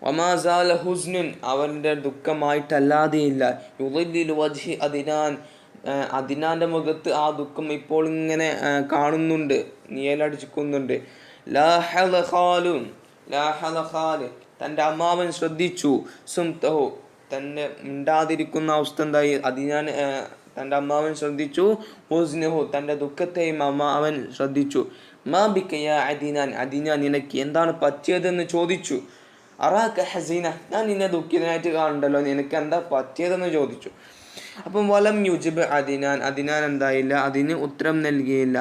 വമാസാല ഹുസ്നുൻ അവൻ്റെ ദുഃഖമായിട്ടല്ലാതെയില്ല. യുളില്ലു വജ്ഹി അദ്നാൻ അദ്നാൻ്റെ മുഖത്ത് ആ ദുഃഖം ഇപ്പോൾ ഇങ്ങനെ കാണുന്നുണ്ട്, നിഴലടിച്ചിരിക്കുന്നുണ്ട്. ലാഹല ഖാല് തൻ്റെ അമ്മാവൻ ശ്രദ്ധിച്ചു. സുംതഹു തന്നെ മിണ്ടാതിരിക്കുന്ന അവസ്ഥ എന്തായി അദ്നാൻ തൻ്റെ അമ്മാവൻ ശ്രദ്ധിച്ചു. ഹുസ്നഹു തൻ്റെ ദുഃഖത്തെയും അമ്മാവൻ ശ്രദ്ധിച്ചു. മാ ബിക യാ അദ്നാൻ അദ്നാൻ നിനക്ക് എന്താണ് പറ്റിയതെന്ന് ചോദിച്ചു. അറാക ഹസീന ഞാൻ നിന്നെ ദുഃഖിതനായിട്ട് കാണണ്ടല്ലോ, നിനക്ക് എന്താ പറ്റിയതെന്ന് ചോദിച്ചു. അപ്പം വലം യുജിബ് അദ്നാൻ എന്തായില്ല അതിന് ഉത്തരം നൽകിയില്ല.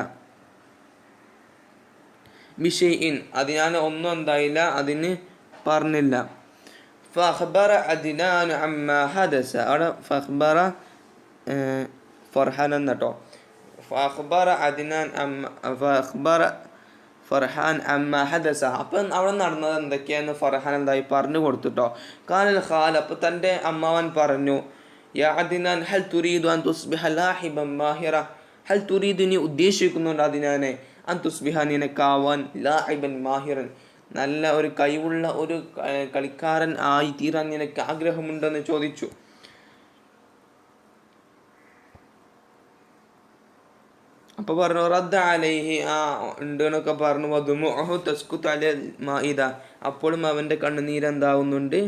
ബിഷൈഇൻ അദ്നാൻ ഒന്നും എന്തായില്ല അതിന് പറഞ്ഞില്ല. ഫഅഖ്ബറ അദ്നാൻ അമ്മാ ഹദസ അവിടെ ഫഅഖ്ബറ ഫർഹാൻ എന്നട്ടോ. ഫഅഖ്ബറ അദ്നാൻ ഫഅഖ്ബറ ഫർഹാൻ അമ്മ ഹദസ അപ്പം അവിടെ നടന്നത് എന്തൊക്കെയാന്ന് ഫർഹാൻ എന്തായി പറഞ്ഞു കൊടുത്തുട്ടോ. കാനൽ ഖാൽ അപ്പം തൻ്റെ അമ്മാവൻ പറഞ്ഞു. യാ അദ്നാൻ ഹൽ തുരീദു അൻ തുസ്ബിഹ ലാഹിബൻ മാഹിറ ഹൽ തുരീദു നീ ഉദ്ദേശിക്കുന്നുണ്ട് അദ്നാനെ അൻ തുസ്ബിഹ നിനക്കാവാൻ ലാഹിബൻ മാഹിറൻ നല്ല ഒരു കഴിവുള്ള ഒരു കളിക്കാരൻ ആയി തീരാൻ നിനക്ക് ആഗ്രഹമുണ്ടെന്ന് ചോദിച്ചു. അപ്പോൾ പറഞ്ഞു റദ്ദ അലൈഹി ഉണ്ട് എന്നൊക്കെ പറഞ്ഞു. വദുമുഅഹു തസ്കുതു അലൽ മാഇദ അപ്പോഴും അവൻ്റെ കണ്ണുനീരെന്താവുന്നുണ്ട്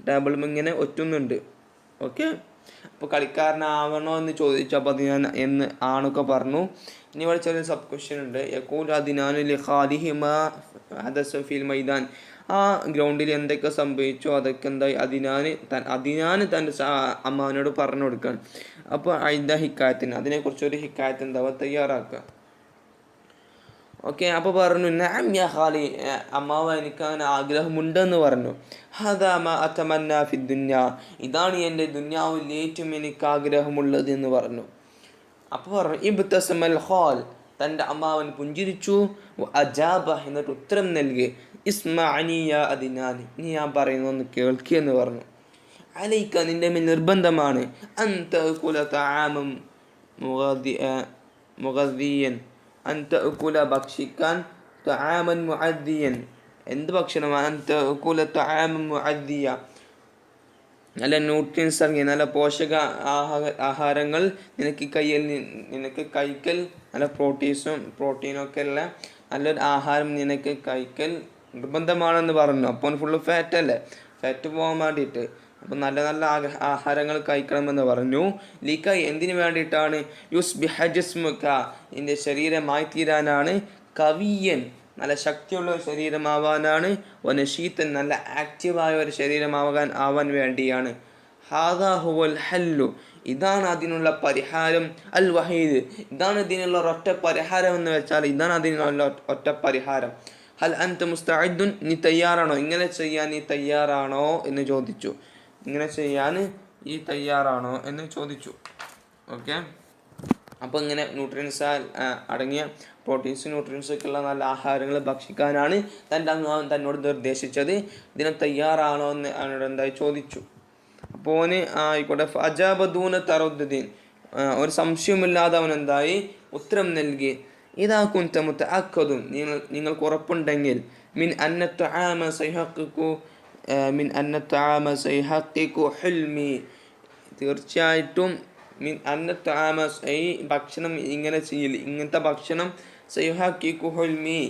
ടേബിളും ഇങ്ങനെ ഒറ്റുന്നുണ്ട്. ഓക്കെ അപ്പോൾ കളിക്കാരനാവണോ എന്ന് ചോദിച്ചു. അപ്പോൾ അദ്നാൻ എന്ന് ആണൊക്കെ പറഞ്ഞു. ഇനി ഇവിടെ ചെറിയ സബ് ക്വസ്റ്റ്യൻ ഉണ്ട്. യഖൂലു അദ്നാനു ലിഖാലിഹി മാ ഹദസ ഫിൽ മൈദാൻ ആ ഗ്രൗണ്ടിൽ എന്തൊക്കെ സംഭവിച്ചോ അതൊക്കെ എന്തായി അദ്നാൻ തൻ്റെ അമ്മാവനോട് പറഞ്ഞു കൊടുക്കുകയാണ്. അപ്പോൾ അതിൻ്റെ ഹിക്കായത്തിന് അതിനെക്കുറിച്ചൊരു ഹിക്കായത്ത് എന്താവുക തയ്യാറാക്കുക. ഓക്കെ അപ്പോൾ പറഞ്ഞു നഅം യാ ഖാലി അമ്മാവ എനിക്ക് അങ്ങനെ ആഗ്രഹമുണ്ടെന്ന് പറഞ്ഞു. ഹദാ മാ അതമന്ന ഫി ദുനിയ ഇതാണ് എൻ്റെ ദുനിയാവിൽ ഏറ്റവും എനിക്ക് ആഗ്രഹമുള്ളത് എന്ന് പറഞ്ഞു. അപ്പോൾ പറഞ്ഞു ഇബ്തസമൽ ഖാൽ തൻ്റെ അമ്മാവൻ പുഞ്ചിരിച്ചു. അജാബ എന്നിട്ട് ഉത്തരം നൽകി. ഇസ്മഅനി യാ അദ്നാൻ നീ ഞാൻ പറയുന്നൊന്ന് കേൾക്കുക എന്ന് പറഞ്ഞു. അലൈക നിൻ്റെ മേൽ നിർബന്ധമാണ് അൻ തഅകുല തആമൻ മുഗദ്ദിയൻ അൻ തഅകുല ഭക്ഷിക്കാൻ തആമൻ മുഅദ്ദിയൻ എന്ത് ഭക്ഷണമാണ്. അൻ തഅകുല തആമൻ മുഅദ്ദിയ നല്ല ന്യൂട്രിയൻസ് അടങ്ങിയ നല്ല പോഷക ആഹാരങ്ങൾ നിനക്ക് കഴിക്കൽ നല്ല പ്രോട്ടീനൊക്കെ ഉള്ള നല്ലൊരു ആഹാരം നിനക്ക് കഴിക്കൽ നിർബന്ധമാണെന്ന് പറഞ്ഞു. അപ്പോൾ ഫുള്ള് ഫാറ്റ് അല്ലേ, ഫാറ്റ് പോകാൻ വേണ്ടിയിട്ട് അപ്പോൾ നല്ല നല്ല ആഹാരങ്ങൾ കഴിക്കണമെന്ന് പറഞ്ഞു. ലിക്ക എന്തിനു വേണ്ടിയിട്ടാണ്. യുസ്ബിഹ ജസ്മുക നിൻ്റെ ശരീരമായി തീരാനാണ്. കവിയൻ നല്ല ശക്തിയുള്ള ഒരു ശരീരമാവാനാണ്. വനശീത്തൻ നല്ല ആക്റ്റീവായ ഒരു ശരീരമാവാൻ വേണ്ടിയാണ്. ഹാദാ ഹുവൽ ഹല്ലു, ഇതാണ് അതിനുള്ള പരിഹാരം. അൽ വഹീദ്, ഇതാണ് ഇതിനുള്ള ഒറ്റ പരിഹാരം എന്ന് വെച്ചാൽ ഇതാണ് അതിനുള്ള ഒറ്റ പരിഹാരം. ഹൽ അൻത മുസ്തഇദ്ദുൻ, നീ തയ്യാറാണോ, ഇങ്ങനെ ചെയ്യാൻ നീ തയ്യാറാണോ എന്ന് ചോദിച്ചു. ഇങ്ങനെ ചെയ്യാൻ ഈ തയ്യാറാണോ എന്ന് ചോദിച്ചു. ഓക്കെ, അപ്പോൾ ഇങ്ങനെ ന്യൂട്രിയൻസ് അടങ്ങിയ പ്രോട്ടീൻസ് ന്യൂട്രിയൻസ് ഒക്കെ ഉള്ള നല്ല ആഹാരങ്ങൾ ഭക്ഷിക്കാനാണ് തന്നോട് നിർദ്ദേശിച്ചത്. ഇതിനെ തയ്യാറാണോ എന്ന് അവനോട് എന്തായി ചോദിച്ചു. അപ്പോൾ അവന് ആയിക്കോട്ടെ അജാബദൂന തറുദ്ദീൻ, ഒരു സംശയമില്ലാതെ അവൻ എന്തായി ഉത്തരം നൽകി. ഇദാ കുൻത മുതഅക്കദുൻ, നിങ്ങൾക്ക് ഉറപ്പുണ്ടെങ്കിൽ മിൻ അന്ന തആമ സയഹഖിഖു ഹുൽമി, തീർച്ചയായിട്ടും മിൻ അന്ന തആമ, ഈ ഭക്ഷണം ഇങ്ങനെ ചെയ്യില്ല, ഇങ്ങനത്തെ ഭക്ഷണം സയഹഖിഖു ഹുൽമി,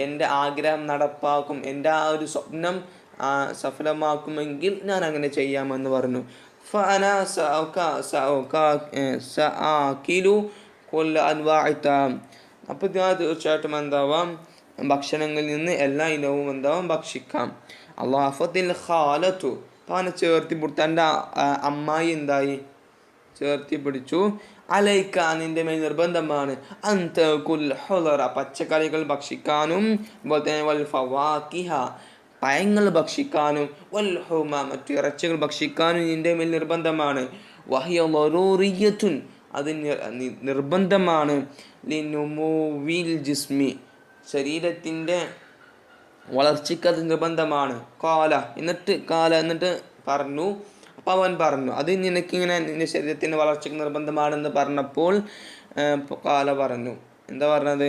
എൻ്റെ ആഗ്രഹം നടപ്പാക്കും, എൻ്റെ ആ ഒരു സ്വപ്നം സഫലമാക്കുമെങ്കിൽ ഞാൻ അങ്ങനെ ചെയ്യാമെന്ന് പറഞ്ഞു. ഫഅന സആകിലു കുല്ല അൻവാഇ തആം, അപ്പോൾ ഞാൻ തീർച്ചയായിട്ടും എന്താവാം ഭക്ഷണങ്ങളിൽ നിന്ന് എല്ലാ ഇനവും എന്താവാം ഭക്ഷിക്കാം. അല്ലാഹഫത്തിൽ ഖാലത്തു, അവനെ ചേർത്തി പിടിച്ചു, തൻ്റെ അമ്മായി എന്തായി ചേർത്തി പിടിച്ചു. അലൈക്ക, നിൻ്റെ മേൽ നിർബന്ധമാണ് അൻതകുൽ ഹുളറ, പച്ചക്കറികൾ ഭക്ഷിക്കാനും, അതുപോലെ തന്നെ വൽ ഫവാക്കിഹ, പഴങ്ങൾ ഭക്ഷിക്കാനും, വൽ ഹുമ, മറ്റു ഇറച്ചികൾ ഭക്ഷിക്കാനും നിൻ്റെ മേൽ നിർബന്ധമാണ്. വഹിയ ളറൂറിയത്തുൻ, അത് നിർബന്ധമാണ്. ലിനുമൂവിൽ ജിസ്മി, ശരീരത്തിൻ്റെ വളർച്ചയ്ക്ക് അത് നിർബന്ധമാണ്. എന്നിട്ട് പറഞ്ഞു. അപ്പോൾ അവൻ പറഞ്ഞു, അത് നിനക്കിങ്ങനെ നിൻ്റെ ശരീരത്തിൻ്റെ വളർച്ചയ്ക്ക് നിർബന്ധമാണെന്ന് പറഞ്ഞപ്പോൾ കാല പറഞ്ഞു, എന്താ പറഞ്ഞത്,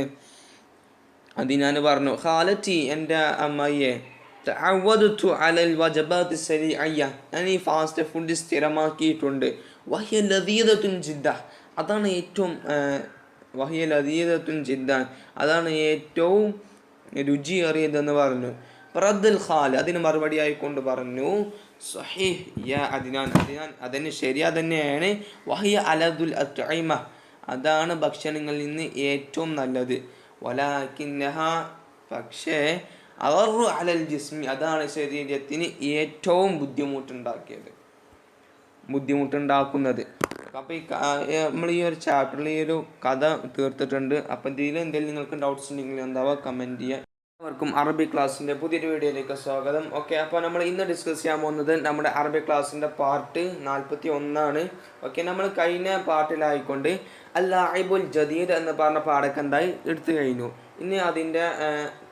അത് ഞാൻ പറഞ്ഞു, ഖാലത്തി, എൻ്റെ അമ്മയെ, തഅവ്വദതു അലൽ വജബാത്തി സരീഅയ്യ, ഞാൻ ഈ ഫാസ്റ്റ് ഫുഡ് സ്ഥിരമാക്കിയിട്ടുണ്ട്. വഹിയ ലദീദത്തുൻ ജിദ്ദ, അതാണ് ഏറ്റവും വഹിയ ലദീദത്തുൻ ജിദ്ദാൻ, അതാണ് ഏറ്റവും രുചിയേറിയതെന്ന് പറഞ്ഞു. റദ്ദുൽ ഖാൽ, അതിന് മറുപടിയായി കൊണ്ട് പറഞ്ഞു, സഹീഹ് യാ അദ്നാൻ, അതിന് ശരിയാ തന്നെയാണ്. വഹിയ അലദുൽ അത്ഇമ, അതാണ് ഭക്ഷണങ്ങളിൽ നിന്ന് ഏറ്റവും നല്ലത്. വലാകിന്നഹ, പക്ഷേ അളറു അലൽ ജിസ്മി, അതാണ് ശരീരത്തിന് ഏറ്റവും ബുദ്ധിമുട്ടുണ്ടാക്കുന്നത്. അപ്പോൾ നമ്മൾ ഈ ഒരു ചാപ്റ്ററിൽ ഈ ഒരു കഥ തീർത്തിട്ടുണ്ട്. അപ്പം ഇതിൽ എന്തെങ്കിലും നിങ്ങൾക്ക് ഡൗട്ട്സ് ഉണ്ടെങ്കിൽ എന്താവുക കമൻറ്റ് ചെയ്യുക. എല്ലാവർക്കും അറബി ക്ലാസ്സിൻ്റെ പുതിയൊരു വീഡിയോയിലേക്ക് സ്വാഗതം. ഓക്കെ, അപ്പോൾ നമ്മൾ ഇന്ന് ഡിസ്കസ് ചെയ്യാൻ പോകുന്നത് നമ്മുടെ അറബി ക്ലാസ്സിൻ്റെ പാർട്ട് 41. ഓക്കെ, നമ്മൾ കഴിഞ്ഞ പാർട്ടിലായിക്കൊണ്ട് അൽ-ലാഇബുൽ ജദീദ് എന്ന് പറഞ്ഞ പാഠമൊക്കെ എന്തായി എടുത്തു കഴിഞ്ഞു. ഇനി അതിൻ്റെ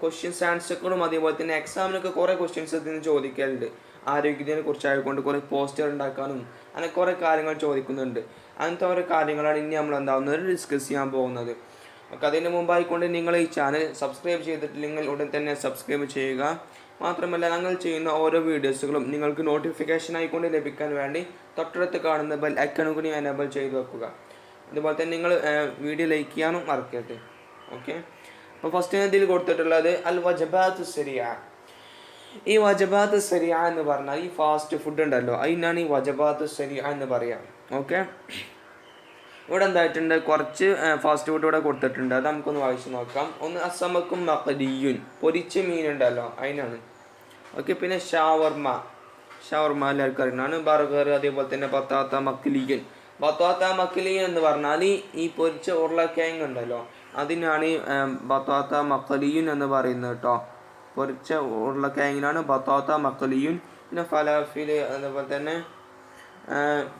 ക്വസ്റ്റ്യൻസ് ആൻസറുകളും അതേപോലെ തന്നെ എക്സാമിനൊക്കെ കുറേ ക്വസ്റ്റ്യൻസ് ഇതിന് ചോദിക്കലുണ്ട്. ആരോഗ്യത്തിനെ കുറിച്ചായിക്കൊണ്ട് കുറേ പോസ്റ്റർ ഉണ്ടാക്കാനും അങ്ങനെ കുറേ കാര്യങ്ങൾ ചോദിക്കുന്നുണ്ട്. അങ്ങനത്തെ ഓരോ കാര്യങ്ങളാണ് ഇനി നമ്മൾ എന്താവുന്നത് ഡിസ്കസ് ചെയ്യാൻ പോകുന്നത്. ഓക്കെ, അതിന് മുമ്പായിക്കൊണ്ട് നിങ്ങൾ ഈ ചാനൽ സബ്സ്ക്രൈബ് ചെയ്തിട്ടില്ലെങ്കിൽ ഉടൻ തന്നെ സബ്സ്ക്രൈബ് ചെയ്യുക. മാത്രമല്ല, ഞങ്ങൾ ചെയ്യുന്ന ഓരോ വീഡിയോസുകളും നിങ്ങൾക്ക് നോട്ടിഫിക്കേഷൻ ആയിക്കൊണ്ട് ലഭിക്കാൻ വേണ്ടി തൊട്ടടുത്ത് കാണുന്ന ബെൽ ഐക്കണും കൂടി എനേബിൾ ചെയ്ത് വെക്കുക. അതുപോലെ തന്നെ നിങ്ങൾ വീഡിയോ ലൈക്ക് ചെയ്യാനും മറക്കരുത്. ഓക്കെ, അപ്പോൾ ഫസ്റ്റ് ഇതിൽ കൊടുത്തിട്ടുള്ളത് അൽ വജബാത്തു സരിയ. ഈ വജബാത്ത് സരിയ എന്ന് പറഞ്ഞാൽ ഈ ഫാസ്റ്റ് ഫുഡ് ഉണ്ടല്ലോ, അതിനാണ് ഈ വജബാത്ത് സരിയ എന്ന് പറയാം. ഓക്കെ, ഇവിടെ എന്തായിട്ടുണ്ട്, കുറച്ച് ഫാസ്റ്റ് ഫുഡ് ഇവിടെ കൊടുത്തിട്ടുണ്ട്. അത് നമുക്കൊന്ന് വായിച്ച് നോക്കാം. ഒന്ന് അസമക്കും മഖലിയുൻ, പൊരിച്ച മീനുണ്ടല്ലോ അതിനാണ്. ഓക്കെ, പിന്നെ ഷവർമ എല്ലാവർക്കും അറിയുന്നതാണ്. ബർഗർ, അതേപോലെ തന്നെ ബത്താത്ത മക്ലിയൻ എന്ന് പറഞ്ഞാൽ ഈ പൊരിച്ച ഉരുളക്കിഴങ്ങ് ഉണ്ടല്ലോ അതിനാണ് ബത്താത്ത മഖലിയുൻ എന്ന് പറയുന്നത് കേട്ടോ. പൊരിച്ച ഉരുളക്കിഴങ്ങിനാണ് ബത്താത്ത മഖലിയുൻ. പിന്നെ ഫലാഫിൽ, അതേപോലെ തന്നെ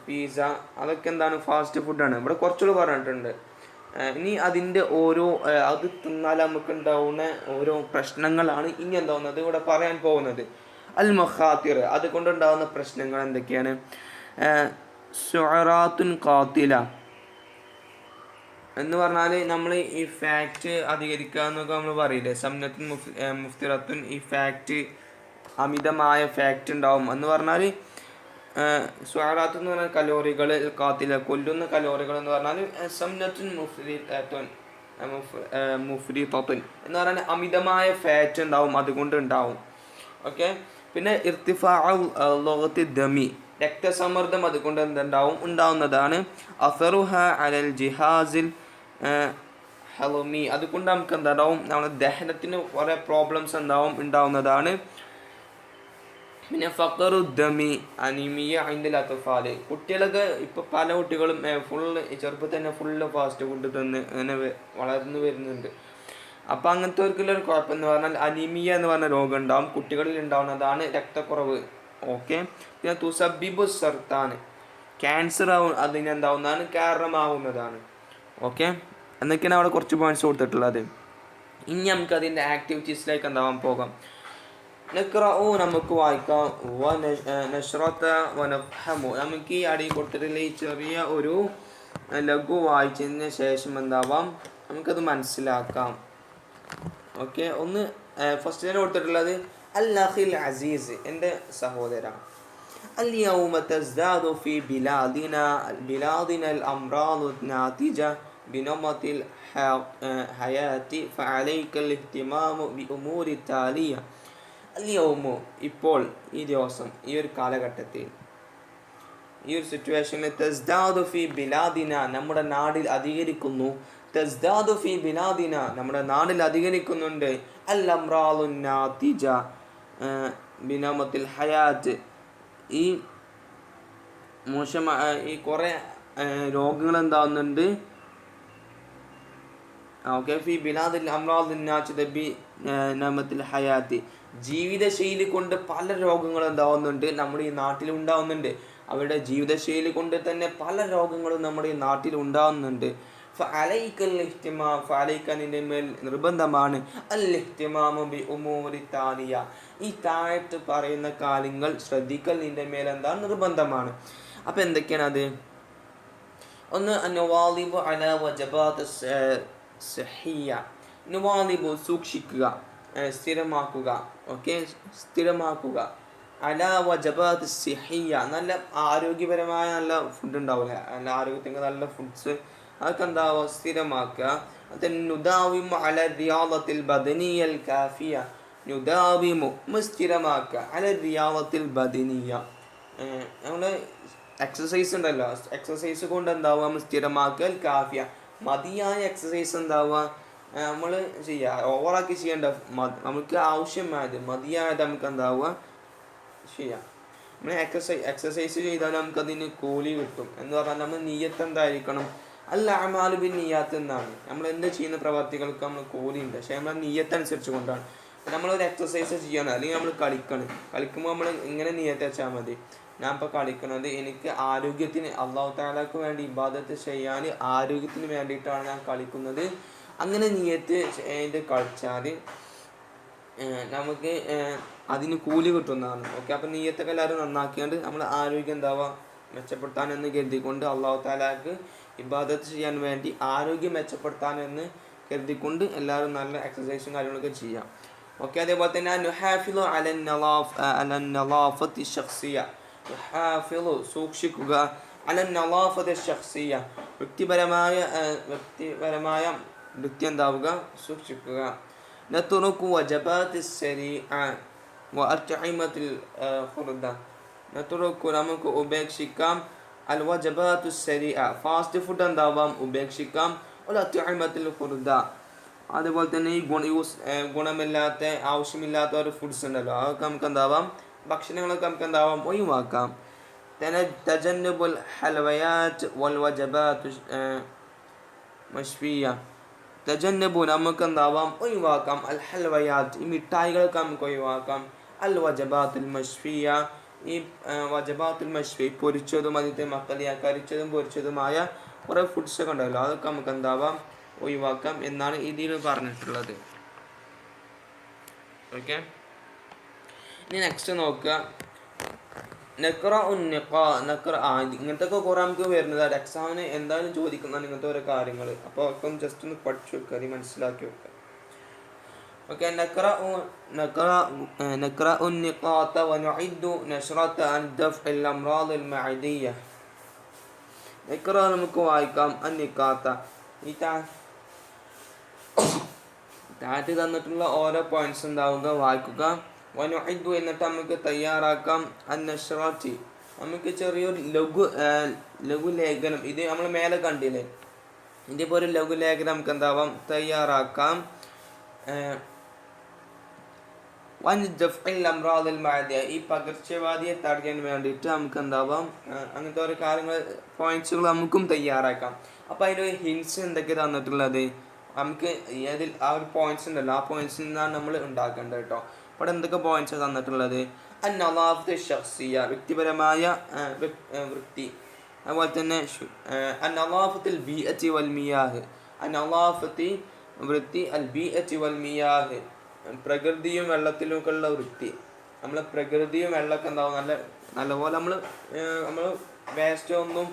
പിസ്സ, അതൊക്കെ എന്താണ് ഫാസ്റ്റ് ഫുഡാണ്. ഇവിടെ കുറച്ചുകൂടെ പറഞ്ഞിട്ടുണ്ട്. ഇനി അതിൻ്റെ അത് തിന്നാൽ നമുക്ക് ഉണ്ടാവുന്ന ഓരോ പ്രശ്നങ്ങളാണ് ഇനി എന്താവുന്നത് ഇവിടെ പറയാൻ പോകുന്നത്. അൽ മഖാത്തിർ, അതുകൊണ്ടുണ്ടാകുന്ന പ്രശ്നങ്ങൾ എന്തൊക്കെയാണ്? സുഅറാത്തുൻ ഖാത്തില എന്ന് പറഞ്ഞാൽ നമ്മൾ ഈ ഫാക്റ്റ് അധികരിക്കുക എന്നൊക്കെ നമ്മൾ പറയില്ലേ, സംനത്തുൻ മുഫ്തിറത്തുൻ, ഈ ഫാക്റ്റ് അമിതമായ ഫാക്റ്റ് ഉണ്ടാവും എന്ന് പറഞ്ഞാൽ സുഅറാത്ത് എന്ന് പറഞ്ഞാൽ കലോറികൾ, ഖാത്തില കൊല്ലുന്ന കലോറികൾ എന്ന് പറഞ്ഞാൽ സംനത്തുൻ മുഫ്രിതത്തുൻ എന്ന് പറഞ്ഞാൽ അമിതമായ ഫാറ്റ് ഉണ്ടാവും, അതുകൊണ്ട് ഉണ്ടാവും. ഓക്കെ, പിന്നെ ഇർത്തിഫാഉ ളഗത്തി ദമി, രക്തസമ്മർദ്ദം അതുകൊണ്ട് ഉണ്ടാവുന്നതാണ്. അസറുഹ അലൽ ജിഹാസിൽ ഹലമി, അതുകൊണ്ട് നമുക്ക് എന്താവും നമ്മുടെ ദഹനത്തിന് കുറേ പ്രോബ്ലംസ് ഉണ്ടാവുന്നതാണ്. പിന്നെ ഫഖറുദ്ദമി അനീമിയ അതിൻ്റെ അത്ഫാല്. കുട്ടികളൊക്കെ ഇപ്പോൾ പല കുട്ടികളും ഫുള്ള് ചെറുപ്പത്തിൽ തന്നെ ഫുള്ള് ഫാസ്റ്റ് ഫുഡ് തിന്ന് അങ്ങനെ വളർന്നു വരുന്നുണ്ട്. അപ്പോൾ അങ്ങനത്തെവർക്കുള്ളൊരു കുഴപ്പമെന്ന് പറഞ്ഞാൽ അനീമിയ എന്ന് പറഞ്ഞ രോഗം ഉണ്ടാവും, കുട്ടികളിൽ ഉണ്ടാവുന്നതാണ് രക്തക്കുറവ്. ഓക്കെ. പിന്നെ തുസബിബു സർത്താൻ, ക്യാൻസർ അതിനെന്താവുന്നതാണ്, കാരണമാവുന്നതാണ്. ഓക്കെ. എന്നൊക്കെയാണ് അവിടെ കുറച്ച് പോയിന്റ്സ് കൊടുത്തിട്ടുള്ളത്. ഇനി നമുക്ക് അതിൻ്റെ ആക്ടിവിറ്റീസിലേക്ക് എന്താവാൻ പോകാം. നഖ്റഉ നമുക്ക് വായിക്കാം, നഷ്റത വനഫഹമു നമുക്ക് ഈ അടി കൊടുത്തിട്ടുള്ള ഈ ചെറിയ ഒരു ലഘു വായിച്ചതിന് ശേഷം എന്താവാം നമുക്കത് മനസ്സിലാക്കാം. ഓക്കെ. ഒന്ന് ഫസ്റ്റ് തന്നെ കൊടുത്തിട്ടുള്ളത് അൽ അഖിൽ അസീസ്, എൻ്റെ സഹോദര. اليوم تزداد في بلادنا الأمراض الناتجة بنمط الحياة فعليك الاهتمام بأمور التالية. അല്യൗമു ഇപ്പോൾ, ഈ ദിവസം, ഈ ഒരു കാലഘട്ടത്തിൽ, ഈ ഒരു സിറ്റുവേഷനിൽ തസ്ദാദു ഫി ബിലാദിന നമ്മുടെ നാടിൽ അധികരിക്കുന്നു, തസ്ദാദു ഫി ബിലാദിന നമ്മുടെ നാടിൽ അധികരിക്കുന്നുണ്ട് അൽ അംറാലുൻ നാതിജ ബിനമത്തിൽ ഹയാത്ത് ഈ ഈ കുറേ രോഗങ്ങൾ എന്താവുന്നുണ്ട്. ഓക്കെ. ഫി ബിലാദിൽ അംറാലുൻ നാതിജ ബിനമത്തിൽ ഹയാത്ത് ജീവിതശൈലി കൊണ്ട് പല രോഗങ്ങളും എന്താവുന്നുണ്ട് നമ്മുടെ ഈ നാട്ടിൽ ഉണ്ടാവുന്നുണ്ട്. അവരുടെ ജീവിതശൈലി കൊണ്ട് തന്നെ പല രോഗങ്ങളും നമ്മുടെ ഈ നാട്ടിൽ ഉണ്ടാവുന്നുണ്ട്. നിന്റെ മേൽ നിർബന്ധമാണ് ഈ താഴത്ത് പറയുന്ന കാര്യങ്ങൾ ശ്രദ്ധിക്കൽ നിന്റെ മേൽ എന്താ നിർബന്ധമാണ്. അപ്പൊ എന്തൊക്കെയാണ് അത്? ഒന്ന് സൂക്ഷിക്കുക, സ്ഥിരമാക്കുക. ഓക്കെ. സ്ഥിരമാക്കുക. അല വജബാത്ത് സിഹിയ നല്ല ആരോഗ്യപരമായ നല്ല ഫുഡ് ഉണ്ടാവില്ല, നല്ല ആരോഗ്യത്തിന് നല്ല ഫുഡ്സ് അതൊക്കെ എന്താവുക സ്ഥിരമാക്കുക. അത് നുദാവിമു അല റിയാദത്തിൽ ബദനിയൽ കാഫിയ നുദാവിമു സ്ഥിരമാക്കുക അല റിയാദത്തിൽ ബദനിയ നമ്മൾ എക്സസൈസ് ഉണ്ടല്ലോ, എക്സസൈസ് കൊണ്ട് എന്താവുക നമ്മൾ സ്ഥിരമാക്കൽ കാഫിയ മതിയായ എക്സസൈസ് എന്താവുക നമ്മൾ ചെയ്യുക, ഓവറാക്കി ചെയ്യേണ്ട, നമുക്ക് ആവശ്യമായത് മതിയായത് നമുക്ക് എന്താവുക ചെയ്യാം. നമ്മൾ എക്സസൈസ് ചെയ്താൽ നമുക്കതിന് കൂലി കിട്ടും. എന്ന് പറഞ്ഞാൽ നമ്മൾ നിയ്യത്ത് എന്തായിരിക്കണം, അൽ അഅ്മാലു ബിന്നിയ്യാത്ത് എന്നാണ്. നമ്മൾ എന്ത് ചെയ്യുന്ന പ്രവർത്തികൾക്ക് നമ്മൾ കൂലി ഉണ്ട്, പക്ഷേ നമ്മൾ നിയ്യത്ത് അനുസരിച്ച് കൊണ്ടാണ്. നമ്മളൊരു എക്സസൈസ് ചെയ്യണം അല്ലെങ്കിൽ നമ്മൾ കളിക്കുമ്പോൾ നമ്മൾ ഇങ്ങനെ നിയ്യത്ത് വെച്ചാൽ മതി, ഞാൻ ഇപ്പോൾ കളിക്കുന്നത് എനിക്ക് ആരോഗ്യത്തിന് അല്ലാഹു തആലക്ക് വേണ്ടി ഇബാദത്ത് ചെയ്യാൻ ആരോഗ്യത്തിന് വേണ്ടിയിട്ടാണ് ഞാൻ കളിക്കുന്നത്, അങ്ങനെ നിയ്യത്ത് ചെയ്ത് കളിച്ചാൽ നമുക്ക് അതിന് കൂലി കിട്ടുന്നതാണ്. ഓക്കെ. അപ്പം നിയ്യത്തൊക്കെ എല്ലാവരും നന്നാക്കിയാണ്ട് നമ്മൾ ആരോഗ്യം എന്താവുക മെച്ചപ്പെടുത്താനെന്ന് കരുതിക്കൊണ്ട് അല്ലാഹു തആലക്ക് ഇബാദത്ത് ചെയ്യാൻ വേണ്ടി ആരോഗ്യം മെച്ചപ്പെടുത്താനെന്ന് കരുതിക്കൊണ്ട് എല്ലാവരും നല്ല എക്സസൈസും കാര്യങ്ങളൊക്കെ ചെയ്യാം. ഓക്കെ. അതേപോലെ തന്നെ നുഹാഫിളു അലൻ നളാഫത്തി ശഖ്സിയ സൂക്ഷിക്കുക അലൻ നളാഫത്തി ശഖ്സിയ വ്യക്തിപരമായ വൃത്തി എന്താവുക സൂക്ഷിക്കുക. നതുറുകു വജബാത്തി സരീഅ വഅത്ഇമത്തിൽ ഖുർദ നതുറുകു നമുക്ക് ഉപേക്ഷിക്കാം അൽ വജബാത്തു സരീഅ ഫാസ്റ്റ് ഫുഡ് എന്താവാം ഉപേക്ഷിക്കാം, വഅത്ഇമത്തിൽ ഖുർദ അതുപോലെ തന്നെ ഈ ഗുണമില്ലാത്ത ആവശ്യമില്ലാത്ത ഒരു ഫുഡ്സ് ഉണ്ടല്ലോ അതൊക്കെ നമുക്ക് എന്താവാം ഭക്ഷണങ്ങളൊക്കെ നമുക്ക് എന്താവാം ഒഴിവാക്കാം. തജന്നബുൽ ഹൽവയാത്ത് വൽ വജബാത്തു മശ്വിയ തജന്നബു നമുക്ക് എന്താവാം ഒഴിവാക്കാം അൽ ഹൽവയാത്ത് ഈ മിഠായികളൊക്കെ നമുക്ക് ഒഴിവാക്കാം, അൽ വജബാത്തുൽ മശ്വിയ ഈ വജബാത്തുൽ മശ്വി പൊരിച്ചതും അതിൻ്റെ മക്കളിയ കരിച്ചതും പൊരിച്ചതുമായ കുറേ ഫുഡ്സൊക്കെ ഉണ്ടല്ലോ അതൊക്കെ നമുക്ക് എന്താവാം ഒഴിവാക്കാം എന്നാണ് ഇതിൽ പറഞ്ഞിട്ടുള്ളത്. ഓക്കെ. ഇനി നെക്സ്റ്റ് നോക്കുക ഇങ്ങനത്തെ ഒക്കെ കുറേ നമുക്ക് വരുന്നത് എക്സാമിന് എന്തായാലും ചോദിക്കുന്നതാണ് ഇങ്ങനത്തെ ഓരോ കാര്യങ്ങൾ. അപ്പോൾ ഒക്കെ ഒന്ന് ജസ്റ്റ് ഒന്ന് പഠിച്ചു വെക്കുക, അത് മനസ്സിലാക്കി വെക്കുക. ഓക്കെ. نقرأ النقاط ونعد نشرة عن دفع الأمراض المعدية. نقرأ നമുക്ക് വായിക്കാം النقاط ഈ താഴത്ത് തന്നിട്ടുള്ള ഓരോ പോയിന്റ്സ് ഉണ്ടാവുക വായിക്കുക. വനുഇദു എന്നിട്ട് നമുക്ക് തയ്യാറാക്കാം അന്നശ്റാത്തി നമുക്ക് ചെറിയൊരു ലഘുലേഖനം, ഇത് നമ്മൾ മേലെ കണ്ടില്ലേ, ഇതിപ്പോൾ ഒരു ലഘുലേഖനം നമുക്ക് എന്താവാം തയ്യാറാക്കാം. വൻ ദഫ്ഇൽ അംറാദിൽ മഅദിയ, ഈ പകർച്ചവ്യാധിയെ തടയാൻ വേണ്ടിയിട്ട് നമുക്ക് എന്താവാം അങ്ങനത്തെ ഓരോ കാര്യങ്ങൾ പോയിന്റ്സുകൾ നമുക്കും തയ്യാറാക്കാം. അപ്പോൾ അതിൻ്റെ ഹിൻസ് എന്തൊക്കെ തന്നിട്ടുള്ളത്, നമുക്ക് അതിൽ ആ ഒരു പോയിന്റ്സ് ഉണ്ടല്ലോ, ആ പോയിന്റ്സിൽ നിന്നാണ് നമ്മൾ ഉണ്ടാക്കേണ്ടത് കേട്ടോ. അവിടെ എന്തൊക്കെ പോയിന്റ്സ് തന്നിട്ടുള്ളത്, അൻ-നളാഫത്ത് ഷഖ്സിയ, വ്യക്തിപരമായ വൃത്തി. അതുപോലെ തന്നെ അൻ-നളാഫത്തുൽ ബീഅത്തി വൽ മിയാഹ്, അൻ-നളാഫത്തി വൃത്തി, അൽ ബീഅത്തി വൽ മിയാഹ്, പ്രകൃതിയും വെള്ളത്തിലുമൊക്കെ ഉള്ള വൃത്തി. നമ്മളെ പ്രകൃതിയും വെള്ളമൊക്കെ എന്താവും നല്ലപോലെ നമ്മൾ വേസ്റ്റ് ഒന്നും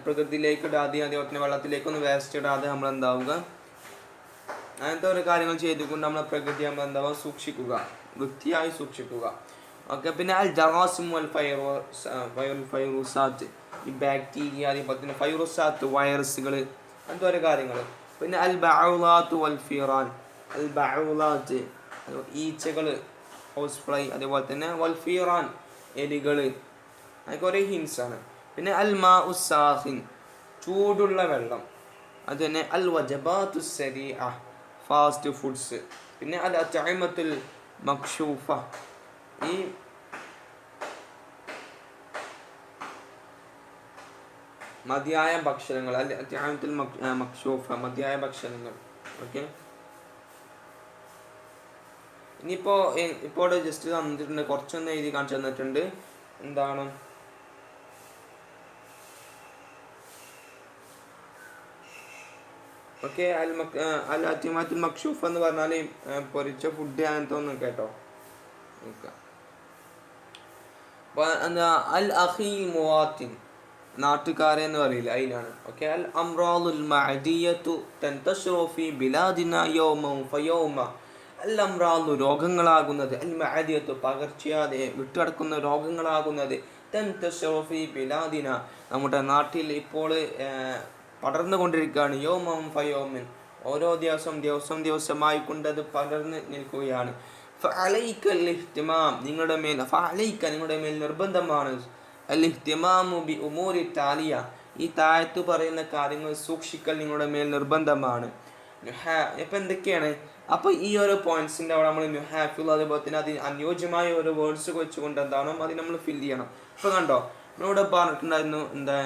പ്രകൃതിയിലേക്ക് ഇടാതെ അതേപോലെ തന്നെ വെള്ളത്തിലേക്കൊന്നും വേസ്റ്റ് ഇടാതെ നമ്മളെന്താവുക അങ്ങനത്തെ ഓരോ കാര്യങ്ങൾ ചെയ്തുകൊണ്ട് നമ്മളെ പ്രകൃതി നമ്മൾ എന്താവുക സൂക്ഷിക്കുക, വൃത്തിയായി സൂക്ഷിക്കുക. ഓക്കെ. പിന്നെ അൽ ജറാസിം വൽ ഫൈറൂസാത്ത്, ഈ ബാക്ടീരിയ, അതേപോലെ തന്നെ ഫൈറൂസാത്ത് വൈറസുകൾ, അങ്ങനത്തെ ഓരോ കാര്യങ്ങൾ. പിന്നെ അൽ ബഅൂലാത്ത് വൽ ഫീറാൻ, അൽ ബഅൂലാത്ത് ഈച്ചകൾ, ഹൗസ് ഫ്ലൈ, അതേപോലെ തന്നെ വൽ ഫീറാൻ എലികൾ, അതൊക്കെ ഒരേ ഹിൻസാണ്. പിന്നെ അൽ മാഉ സാഖിൻ, ചൂടുള്ള വെള്ളം. അത് തന്നെ അൽ വജബാത്തു സരീഅ, ഫാസ്റ്റ് ഫുഡ്സ്. പിന്നെ അൽ അത്ഇമത്തുൽ മക്ശൂഫ, ഈ മതിയായ ഭക്ഷണങ്ങൾ, അൽ അത്ഇമത്തുൽ മക്ശൂഫ, മതിയായ ഭക്ഷണങ്ങൾ. ഓക്കെ. ഇപ്പോൾ ജസ്റ്റ് തന്നിട്ടുണ്ട്, കുറച്ചൊന്ന് എഴുതി കാണിച്ചു തന്നിട്ടുണ്ട്. എന്താണ് ഓക്കെ. അൽ അത്ഇമത്തുൽ മക്ശൂഫ എന്ന് പറഞ്ഞാൽ പൊരിച്ച ഫുഡ് അങ്ങനത്തെ ഒന്നും കേട്ടോ. അൽ അഖീൽ മുവാത്തിൻ, നാട്ടുകാരെ എന്ന് പറയില്ല, അതിലാണ്. ഓക്കെ. അൽ അംറാദുൽ മഅദിയത്തു തൻതശിറു ഫീ ബിലാദിനാ യൗമൻ ഫയൗമ, അൽ അംറാദു രോഗങ്ങളാകുന്നത്, അൽ മഅദിയത്തു പകർച്ചയാതെ വിട്ടുകിടക്കുന്ന രോഗങ്ങളാകുന്നത്, തൻതശിറു ഫീ ബിലാദിനാ നമ്മുടെ നാട്ടിൽ ഇപ്പോൾ പടർന്നുകൊണ്ടിരിക്കുകയാണ്. യൗമൻ ഫയൗമൻ, ഓരോ ദിവസമായി കൊണ്ടത് പടർന്ന് നിൽക്കുകയാണ്. ഫഅലൈക അൽ ഇഹ്തിമാം, നിങ്ങളുടെ മേൽ നിർബന്ധമാണ് അൽ ഇഹ്തിമാമു ബി ഉമൂരി താലിയ, ഈ താഴത്ത് പറയുന്ന കാര്യങ്ങൾ സൂക്ഷിക്കൽ നിങ്ങളുടെ മേൽ നിർബന്ധമാണ്. ഇപ്പം എന്തൊക്കെയാണ്, അപ്പോൾ ഈ ഓരോ പോയിന്റ്സിൻ്റെ അവിടെ നമ്മൾ നുഹാഫിൽ, അതുപോലെ തന്നെ അതിന് അനുയോജ്യമായ ഓരോ വേർഡ്സ് വെച്ചുകൊണ്ട് എന്താണോ അത് നമ്മൾ ഫില്ല് ചെയ്യണം. ഇപ്പോൾ കണ്ടോ, നമ്മളിവിടെ പറഞ്ഞിട്ടുണ്ടായിരുന്നു എന്താ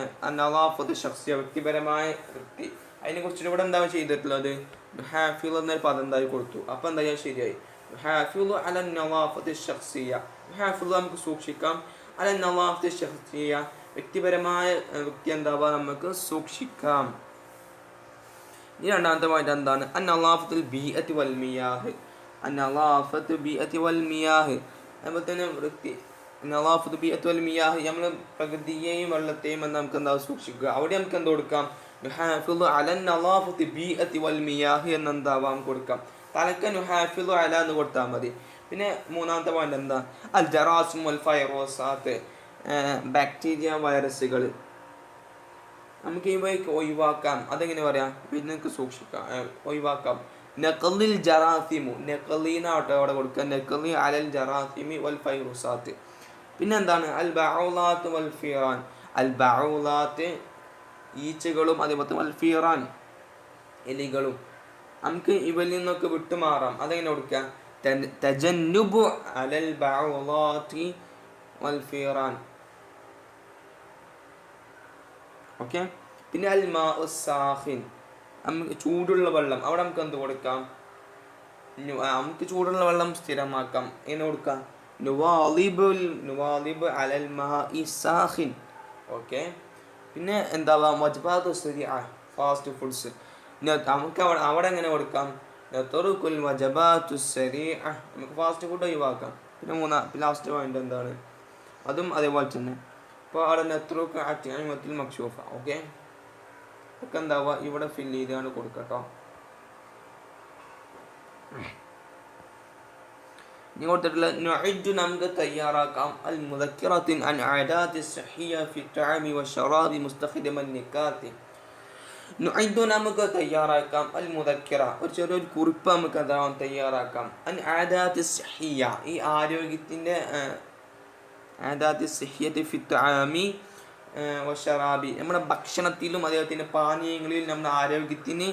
നളാഫത്ത് ഷഖ്സിയ, വ്യക്തിപരമായ വൃത്തി. അതിനെക്കുറിച്ചിട്ട് ഇവിടെ എന്താ ചെയ്തിട്ടുള്ളത്, നുഹാഫിൽ എന്നൊരു പദം എന്തായി കൊടുത്തു. അപ്പോൾ എന്താ ശരിയായി, നുഹാഫിലു അല നളാഫത്ത് ഷഖ്സിയ, നുഹാഫിൽ നമുക്ക് സൂക്ഷിക്കാം, അല നളാഫത്ത് ഷഖ്സിയ വ്യക്തിപരമായ വൃത്തി എന്താവുക നമുക്ക് സൂക്ഷിക്കാം. ഈ രണ്ടാമത്തെ പോയിന്റ് എന്താണ്, അൻ-നളാഫത്തുൽ ബീഅത്തി വൽ മിയാഹ്, അൻ-നളാഫത്തു ബീഅത്തി വൽ മിയാഹ്, അതുപോലെ തന്നെ വൃത്തി, നളാഫത്തു ബീഅത്തി വൽ മിയാഹ്, നമ്മൾ പ്രകൃതിയെയും വെള്ളത്തെയും നമുക്ക് എന്താ സൂക്ഷിക്കുക. അവിടെ നമുക്ക് എന്ത് കൊടുക്കാം, നുഹാഫിളു അലൻ നളാഫത്തി ബീഅത്തി വൽ മിയാഹ് എന്നെന്താവാം കൊടുക്കാം. തലക്ക് നുഹാഫിളു അല എന്ന് കൊടുത്താൽ മതി. പിന്നെ മൂന്നാമത്തെ പോയിന്റ് എന്താ, അൽ ജറാസിം വൽ ഫൈറൂസാത്ത്, ബാക്ടീരിയ വൈറസുകൾ, നമുക്ക് ഇവയ്ക്ക് ഒഴിവാക്കാം. അതെങ്ങനെ പറയാം, പിന്നെ സൂക്ഷിക്കാം, ഒഴിവാക്കാം. നഖലിൽ ജറാസിമു, നഖലീനാവട്ടെ അവിടെ കൊടുക്കുക, നഖലി അലൽ ജറാസിമി വൽ ഫൈറൂസാത്ത്. പിന്നെ എന്താണ്, അൽ ബഅൂലാത്ത് വൽ ഫീറാൻ, അൽ ബഅൂലാത്ത് ഈച്ചകളും അതേപോലെ വൽ ഫീറാൻ എലികളും, നമുക്ക് ഇവയിൽ നിന്നൊക്കെ വിട്ടുമാറാം. അതെങ്ങനെ കൊടുക്കുക, തജന്നുബു അലൽ ബഅൂലാത്തി വൽ ഫീറാൻ. ഓക്കെ. പിന്നെ അൽ മാഉ സാഖിൻ, നമുക്ക് ചൂടുള്ള വെള്ളം, അവിടെ നമുക്ക് എന്ത് കൊടുക്കാം, നമുക്ക് ചൂടുള്ള വെള്ളം സ്ഥിരമാക്കാം. എങ്ങനെ കൊടുക്കാം, നുവാലിബ് അലൽ മാഇ സാഖിൻ. ഓക്കെ. പിന്നെ എന്താവാ, വജ്ബാത്തു സരീഅ, ഫാസ്റ്റ് ഫുഡ്സ്, നമുക്ക് അവിടെ എങ്ങനെ കൊടുക്കാം, നതറുകുൽ വജബാത്തു സരീഅ, നമുക്ക് ഫാസ്റ്റ് ഫുഡ് ഒഴിവാക്കാം. പിന്നെ ലാസ്റ്റ് പോയിന്റ് എന്താണ്, അതും അതേപോലെ തന്നെ. അപ്പോൾ അവിടെ നത്രുക അത്ഇമത്തുൽ മക്ശൂഫ. ഓക്കെ. ഒക്കെ എന്താവുക ഇവിടെ ഫില്ല് ചെയ്താണ് കൊടുക്കട്ടോ. ഇനി കൊടുത്തിട്ടുള്ള നുഇദ്ദു നമുക്ക് തയ്യാറാക്കാം, അൽ മുദക്കിറത്തിൻ അൻ ആദാത്തി സഹിയ ഫി തഅമി വശറാബി മുസ്തഖിദമൻ നിക്കാത്തി. നുഇദ്ദു നമുക്ക് തയ്യാറാക്കാം, അൽ മുദക്കിറ ഒരു ചെറിയൊരു കുറിപ്പ് നമുക്ക് എന്താവാം തയ്യാറാക്കാം, അൻ ആദാത്തി സഹിയ ഈ ആരോഗ്യത്തിൻ്റെ ആദാത്തി സഹിയത്തി ഫി തഅമി വശറാബി നമ്മുടെ ഭക്ഷണത്തിലും അതേപോലെ തന്നെ പാനീയങ്ങളിലും നമ്മുടെ ആരോഗ്യത്തിന്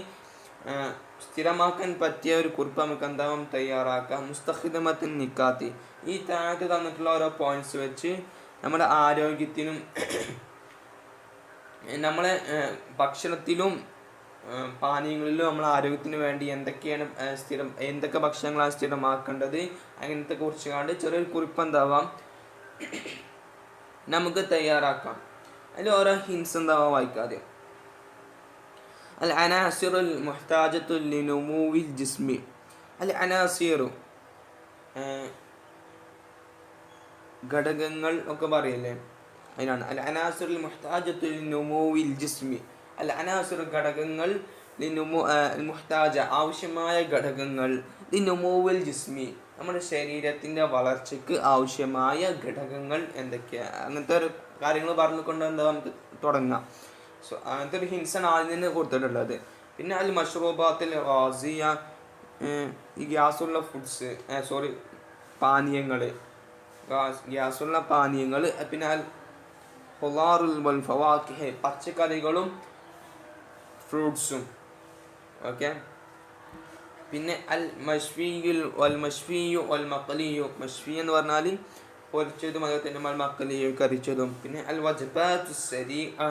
സ്ഥിരമാക്കാൻ പറ്റിയ ഒരു കുറിപ്പ് നമുക്ക് എന്താവും തയ്യാറാക്കാം. മുസ്തഖിദമത്തിൻ നിക്കാത്തി. ഈ താഴത്ത് തന്നിട്ടുള്ള ഓരോ പോയിന്റ്സ് വെച്ച് നമ്മുടെ ആരോഗ്യത്തിനും നമ്മളെ ഭക്ഷണത്തിലും പാനീയങ്ങളിലും നമ്മളെ ആരോഗ്യത്തിന് വേണ്ടി എന്തൊക്കെ ഭക്ഷണങ്ങളാണ് സ്ഥിരമാക്കേണ്ടത് അങ്ങനത്തെ കുറിച്ച് കണ്ട് ചെറിയൊരു കുറിപ്പ് എന്താവാം നമുക്ക് തയ്യാറാക്കാം. അതിൽ ഓരോ ഹിൻസ് എന്താവാം വായിക്കാതെ. അൽ അനാസിറുൽ മുഹ്താജത്തു ലിനുമൂവിൽ ജിസ്മി. അൽ അനാസിറു ഘടകങ്ങൾ ഒക്കെ പറയില്ലേ, അതിനാണ് അൽ അനാസിറുൽ മുഹ്താജത്തു ലിനുമൂവിൽ ജിസ്മി. അൽ അനാസിർ ഘടകങ്ങൾ, മുഹ്താജ ആവശ്യമായ ഘടകങ്ങൾ, ലിനുമൂവിൽ ജിസ്മി നമ്മുടെ ശരീരത്തിൻ്റെ വളർച്ചയ്ക്ക് ആവശ്യമായ ഘടകങ്ങൾ എന്തൊക്കെയാണ്, അങ്ങനത്തെ ഒരു കാര്യങ്ങൾ പറഞ്ഞുകൊണ്ട് എന്താ നമുക്ക് തുടങ്ങാം. സോ അങ്ങനത്തെ ഒരു ഹിൻസാണ് ആദ്യം നിന്ന് കൊടുത്തിട്ടുള്ളത്. പിന്നെ അൽ മഷ്റൂബാത്തിൽ റാസിയ ഈ ഗ്യാസുള്ള ഫുഡ്സ് പാനീയങ്ങൾ, ഗ്യാസുള്ള പാനീയങ്ങൾ. പിന്നെ അൽ ഹുലാറുൽ വൽ ഫവാക്കിഹ് പച്ചക്കറികളും ഫ്രൂട്ട്സും. ഓക്കെ. പിന്നെ അൽ മഷ്ഫിയുൽ വൽ മഷ്ഫിയു വൽ മഖ്ലിയു. മഷ്ഫി എന്ന് പറഞ്ഞാൽ പൊരിച്ചതും അതുപോലെ തന്നെ അൽ മഖ്ലിയു കറിച്ചതും. പിന്നെ അൽ വജ്ബാത്തു സരീഅ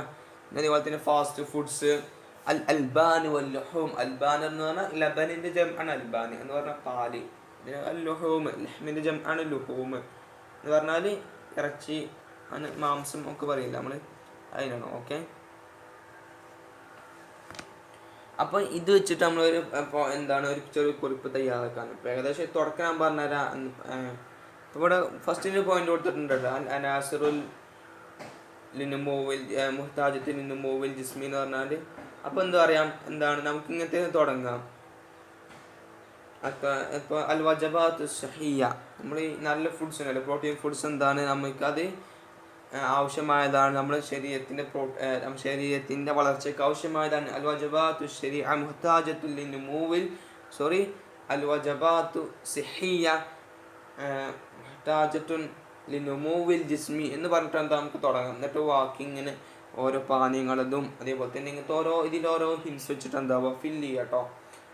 അതേപോലെ തന്നെ ഫാസ്റ്റ് ഫുഡ്സ്. അൽ അൽബാൻ വൽ ലുഹൂം. അൽബാൻ എന്ന് പറഞ്ഞാൽ ലബനിൻ്റെ ജംആണ് അൽബാൻ എന്ന് പറഞ്ഞാൽ പാല്. അൽ ലുഹൂം ലഹ്മിൻ്റെ ജംആണ് ലുഹൂം എന്ന് പറഞ്ഞാൽ ഇറച്ചി, മാംസം ഒക്കെ പറയില്ല നമ്മൾ, അതിനാണ്. ഓക്കെ. അപ്പോൾ ഇത് വെച്ചിട്ട് നമ്മളൊരു ഒരു ചെറിയ കുറിപ്പ് തയ്യാറാക്കാൻ ഇപ്പോൾ ഏകദേശം തുടക്കാൻ പറഞ്ഞുതരാം. ഇവിടെ ഫസ്റ്റിന് പോയിന്റ് കൊടുത്തിട്ടുണ്ടല്ലോ, അൽ അനാസിറുൽ ലിനുമൂവിൽ മുഹ്താജത്തിൽ ലിനുമൂവിൽ ജിസ്മി എന്ന് പറഞ്ഞാൽ. അപ്പോൾ എന്താ പറയാം, നമുക്ക് ഇങ്ങനത്തെ തുടങ്ങാം. ഇപ്പോൾ അൽ വജബാത്ത് സഹിയ നമ്മൾ ഈ നല്ല ഫുഡ്സ് ഉണ്ടല്ലോ, പ്രോട്ടീൻ ഫുഡ്സ് എന്താണ്, നമുക്കത് ആവശ്യമായതാണ്, നമ്മുടെ ശരീരത്തിൻ്റെ വളർച്ചയ്ക്ക് ആവശ്യമായതാണ്. അൽ വജബാത്തു ശരീഅ മുഹ്താജത്തുൽ ലിനുമൂവിൽ അൽ വജബാത്തു സിഹിയ മുഹ്താജത്തുൻ ലിനുമൂവിൽ ജിസ്മി എന്ന് പറഞ്ഞിട്ട് എന്താ നമുക്ക് തുടങ്ങാം. എന്നിട്ട് വാക്കിങ്ങിന് ഓരോ പാനീയങ്ങളതും അതേപോലെ തന്നെ ഇങ്ങനത്തെ ഇതിലോരോ ഹിൻസ് വെച്ചിട്ട് എന്താവുക ഫില്ല് ചെയ്യുക കേട്ടോ.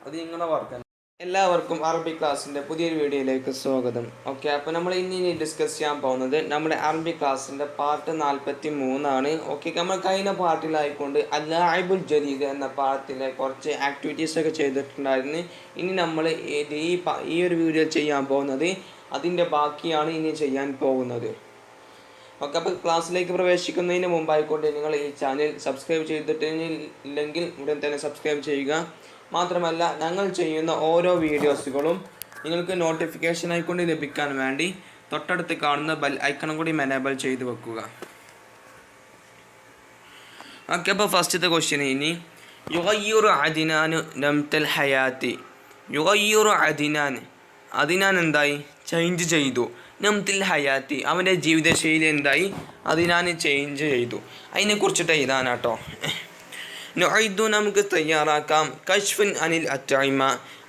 അത് നിങ്ങളുടെ വർക്ക്. എല്ലാവർക്കും അറബി ക്ലാസ്സിൻ്റെ പുതിയൊരു വീഡിയോയിലേക്ക് സ്വാഗതം. ഓക്കെ. അപ്പോൾ നമ്മൾ ഇനി ഡിസ്കസ് ചെയ്യാൻ പോകുന്നത് നമ്മുടെ അറബി ക്ലാസ്സിൻ്റെ പാർട്ട് 43 ഓക്കെ. നമ്മൾ കഴിഞ്ഞ പാർട്ടിലായിക്കൊണ്ട് അല്ലാഇബുൽ ജദീദ് എന്ന പാഠത്തിലെ കുറച്ച് ആക്ടിവിറ്റീസൊക്കെ ചെയ്തിട്ടുണ്ടായിരുന്നു. ഇനി നമ്മൾ ഈ ഒരു വീഡിയോ ചെയ്യാൻ പോകുന്നത് അതിൻ്റെ ബാക്കിയാണ് ഇനി ചെയ്യാൻ പോകുന്നത്. ഓക്കെ. അപ്പോൾ ക്ലാസ്സിലേക്ക് പ്രവേശിക്കുന്നതിന് മുമ്പായിക്കൊണ്ട് നിങ്ങൾ ഈ ചാനൽ സബ്സ്ക്രൈബ് ചെയ്തിട്ടില്ലെങ്കിൽ ഉടൻ തന്നെ സബ്സ്ക്രൈബ് ചെയ്യുക. മാത്രമല്ല ഞങ്ങൾ ചെയ്യുന്ന ഓരോ വീഡിയോസുകളും നിങ്ങൾക്ക് നോട്ടിഫിക്കേഷൻ ആയിക്കൊണ്ട് ലഭിക്കാൻ വേണ്ടി തൊട്ടടുത്ത് കാണുന്ന ബെൽ ഐക്കണും കൂടി എനേബിൾ ചെയ്ത് വെക്കുക. ഓക്കെ. അപ്പോൾ ഫസ്റ്റത്തെ ക്വസ്റ്റ്യൻ ഇനി യുഗയ്യുറു അദിനാനു നംതൽ ഹയാത്തി. യുഗയ്യുറു അദിനാൻ എന്തായി, ചേഞ്ച് ചെയ്തു. നംതിൽ ഹയാത്തി അവൻ്റെ ജീവിതശൈലി എന്തായി, അതിനാൻ ചേഞ്ച് ചെയ്തു. അതിനെക്കുറിച്ചിട്ട് എഴുതാനാട്ടോ. നുഐദു നമുക്ക് തയ്യാറാക്കാം. കശ്ഫുൻ അനിൽ അറ്റൈമ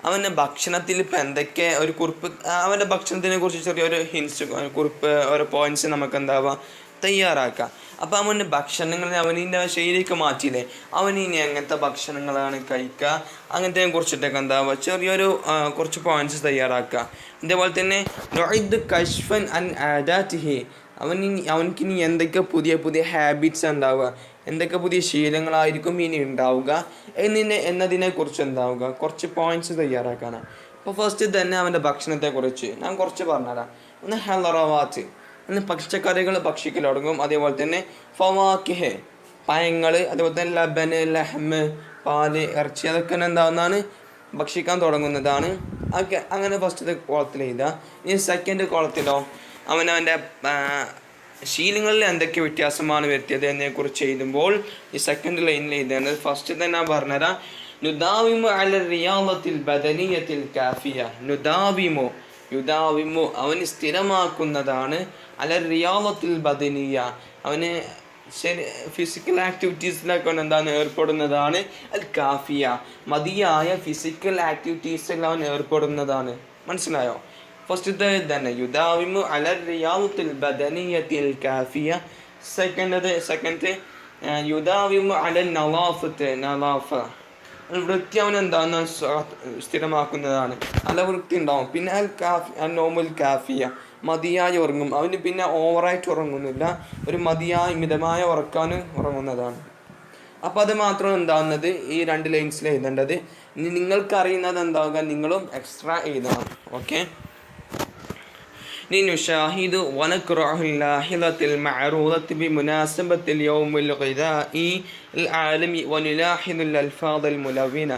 അവൻ്റെ ഭക്ഷണത്തിൽ ഇപ്പം എന്തൊക്കെ ഒരു കുറിപ്പ്, അവൻ്റെ ഭക്ഷണത്തിനെ കുറിച്ച് ചെറിയൊരു ഹിൻസ് കുറിപ്പ് ഓരോ പോയിൻറ്റ്സ് നമുക്ക് എന്താവാം തയ്യാറാക്കാം. അപ്പോൾ അവൻ്റെ ഭക്ഷണങ്ങൾ അവനിൻ്റെ ശൈലിക്ക് മാറ്റിയില്ലേ, അവനിനി എങ്ങനത്തെ ഭക്ഷണങ്ങളാണ് കഴിക്കുക അങ്ങനത്തെ കുറിച്ചിട്ടൊക്കെ എന്താവുക ചെറിയൊരു കുറച്ച് പോയിൻറ്റ്സ് തയ്യാറാക്കുക. അതേപോലെ തന്നെ നുഐദു കശ്ഫൻ അൻ ആദാതിഹി അവൻക്കിനി എന്തൊക്കെ പുതിയ ഹാബിറ്റ്സ് ഉണ്ടാവുക, എന്തൊക്കെ പുതിയ ശീലങ്ങളായിരിക്കും ഇനി ഉണ്ടാവുക എന്നതിനെക്കുറിച്ച് എന്താവുക കുറച്ച് പോയിൻറ്റ്സ് തയ്യാറാക്കാനാണ്. അപ്പോൾ ഫസ്റ്റ് തന്നെ അവൻ്റെ ഭക്ഷണത്തെക്കുറിച്ച് ഞാൻ കുറച്ച് പറഞ്ഞുതരാം. ഒന്ന് ഹലറവാത്ത്, ഒന്ന് പച്ചക്കറികൾ ഭക്ഷിക്കൽ തുടങ്ങും. അതേപോലെ തന്നെ ഫവാക്കിഹ് പഴങ്ങൾ, അതേപോലെ തന്നെ ലബന് ലഹ്മ് പാല് ഇറച്ചി അതൊക്കെ എന്താവുന്നതാണ് ഭക്ഷിക്കാൻ തുടങ്ങുന്നതാണ്. അങ്ങനെ ഫസ്റ്റത്തെ കോളത്തിൽ എഴുതുക. ഇനി സെക്കൻഡ് കോളത്തിലോ അവനവൻ്റെ ശീലങ്ങളിൽ എന്തൊക്കെ വ്യത്യാസമാണ് വരുത്തിയത് എന്നതിനെക്കുറിച്ച് എഴുതുമ്പോൾ ഈ സെക്കൻഡ് ലൈനിൽ എഴുതേണ്ടത് ഫസ്റ്റ് തന്നെ ഞാൻ പറഞ്ഞുതരാം. നുദാവിമു അല റിയാദത്തിൽ ബദനിയത്തിൽ കാഫിയ. യുദാവിമു അവന് സ്ഥിരമാക്കുന്നതാണ്. അല റിയാദത്തിൽ ബദനിയ അവന് ഫിസിക്കൽ ആക്ടിവിറ്റീസിലൊക്കെ എന്താണ് ഏർപ്പെടുന്നതാണ്. അൽ കാഫിയ മതിയായ ഫിസിക്കൽ ആക്ടിവിറ്റീസിൽ അവൻ ഏർപ്പെടുന്നതാണ്. മനസ്സിലായോ? ഫസ്റ്റത്തെ തന്നെ യുദാവിമു അല റിയാദത്തിൽ ബദനിയത്തിൽ കാഫിയ. സെക്കൻഡ് യുദാവിമു അല നലാഫ വൃത്തി അവൻ എന്താണെന്ന് സ്ഥിരമാക്കുന്നതാണ്. നല്ല വൃത്തി ഉണ്ടാവും. പിന്നെ നോമുൽ കാഫിയ, മതിയായി ഉറങ്ങും. അവന് പിന്നെ ഓവറായിട്ട് ഉറങ്ങുന്നില്ല, ഒരു മതിയായി മിതമായ ഉറക്കാൻ ഉറങ്ങുന്നതാണ്. അപ്പോൾ അത് മാത്രം എന്താവുന്നത് ഈ 2 ലൈൻസിൽ എഴുതേണ്ടത്. ഇനി നിങ്ങൾക്കറിയുന്നത് എന്താവുക, നിങ്ങളും എക്സ്ട്രാ എഴുതണം. ഓക്കെ. نشاهد ونقرأ اللاحظة المعروضة بمناسبة اليوم الغذائي العالمي ونلاحظ الألفاظ الملونة.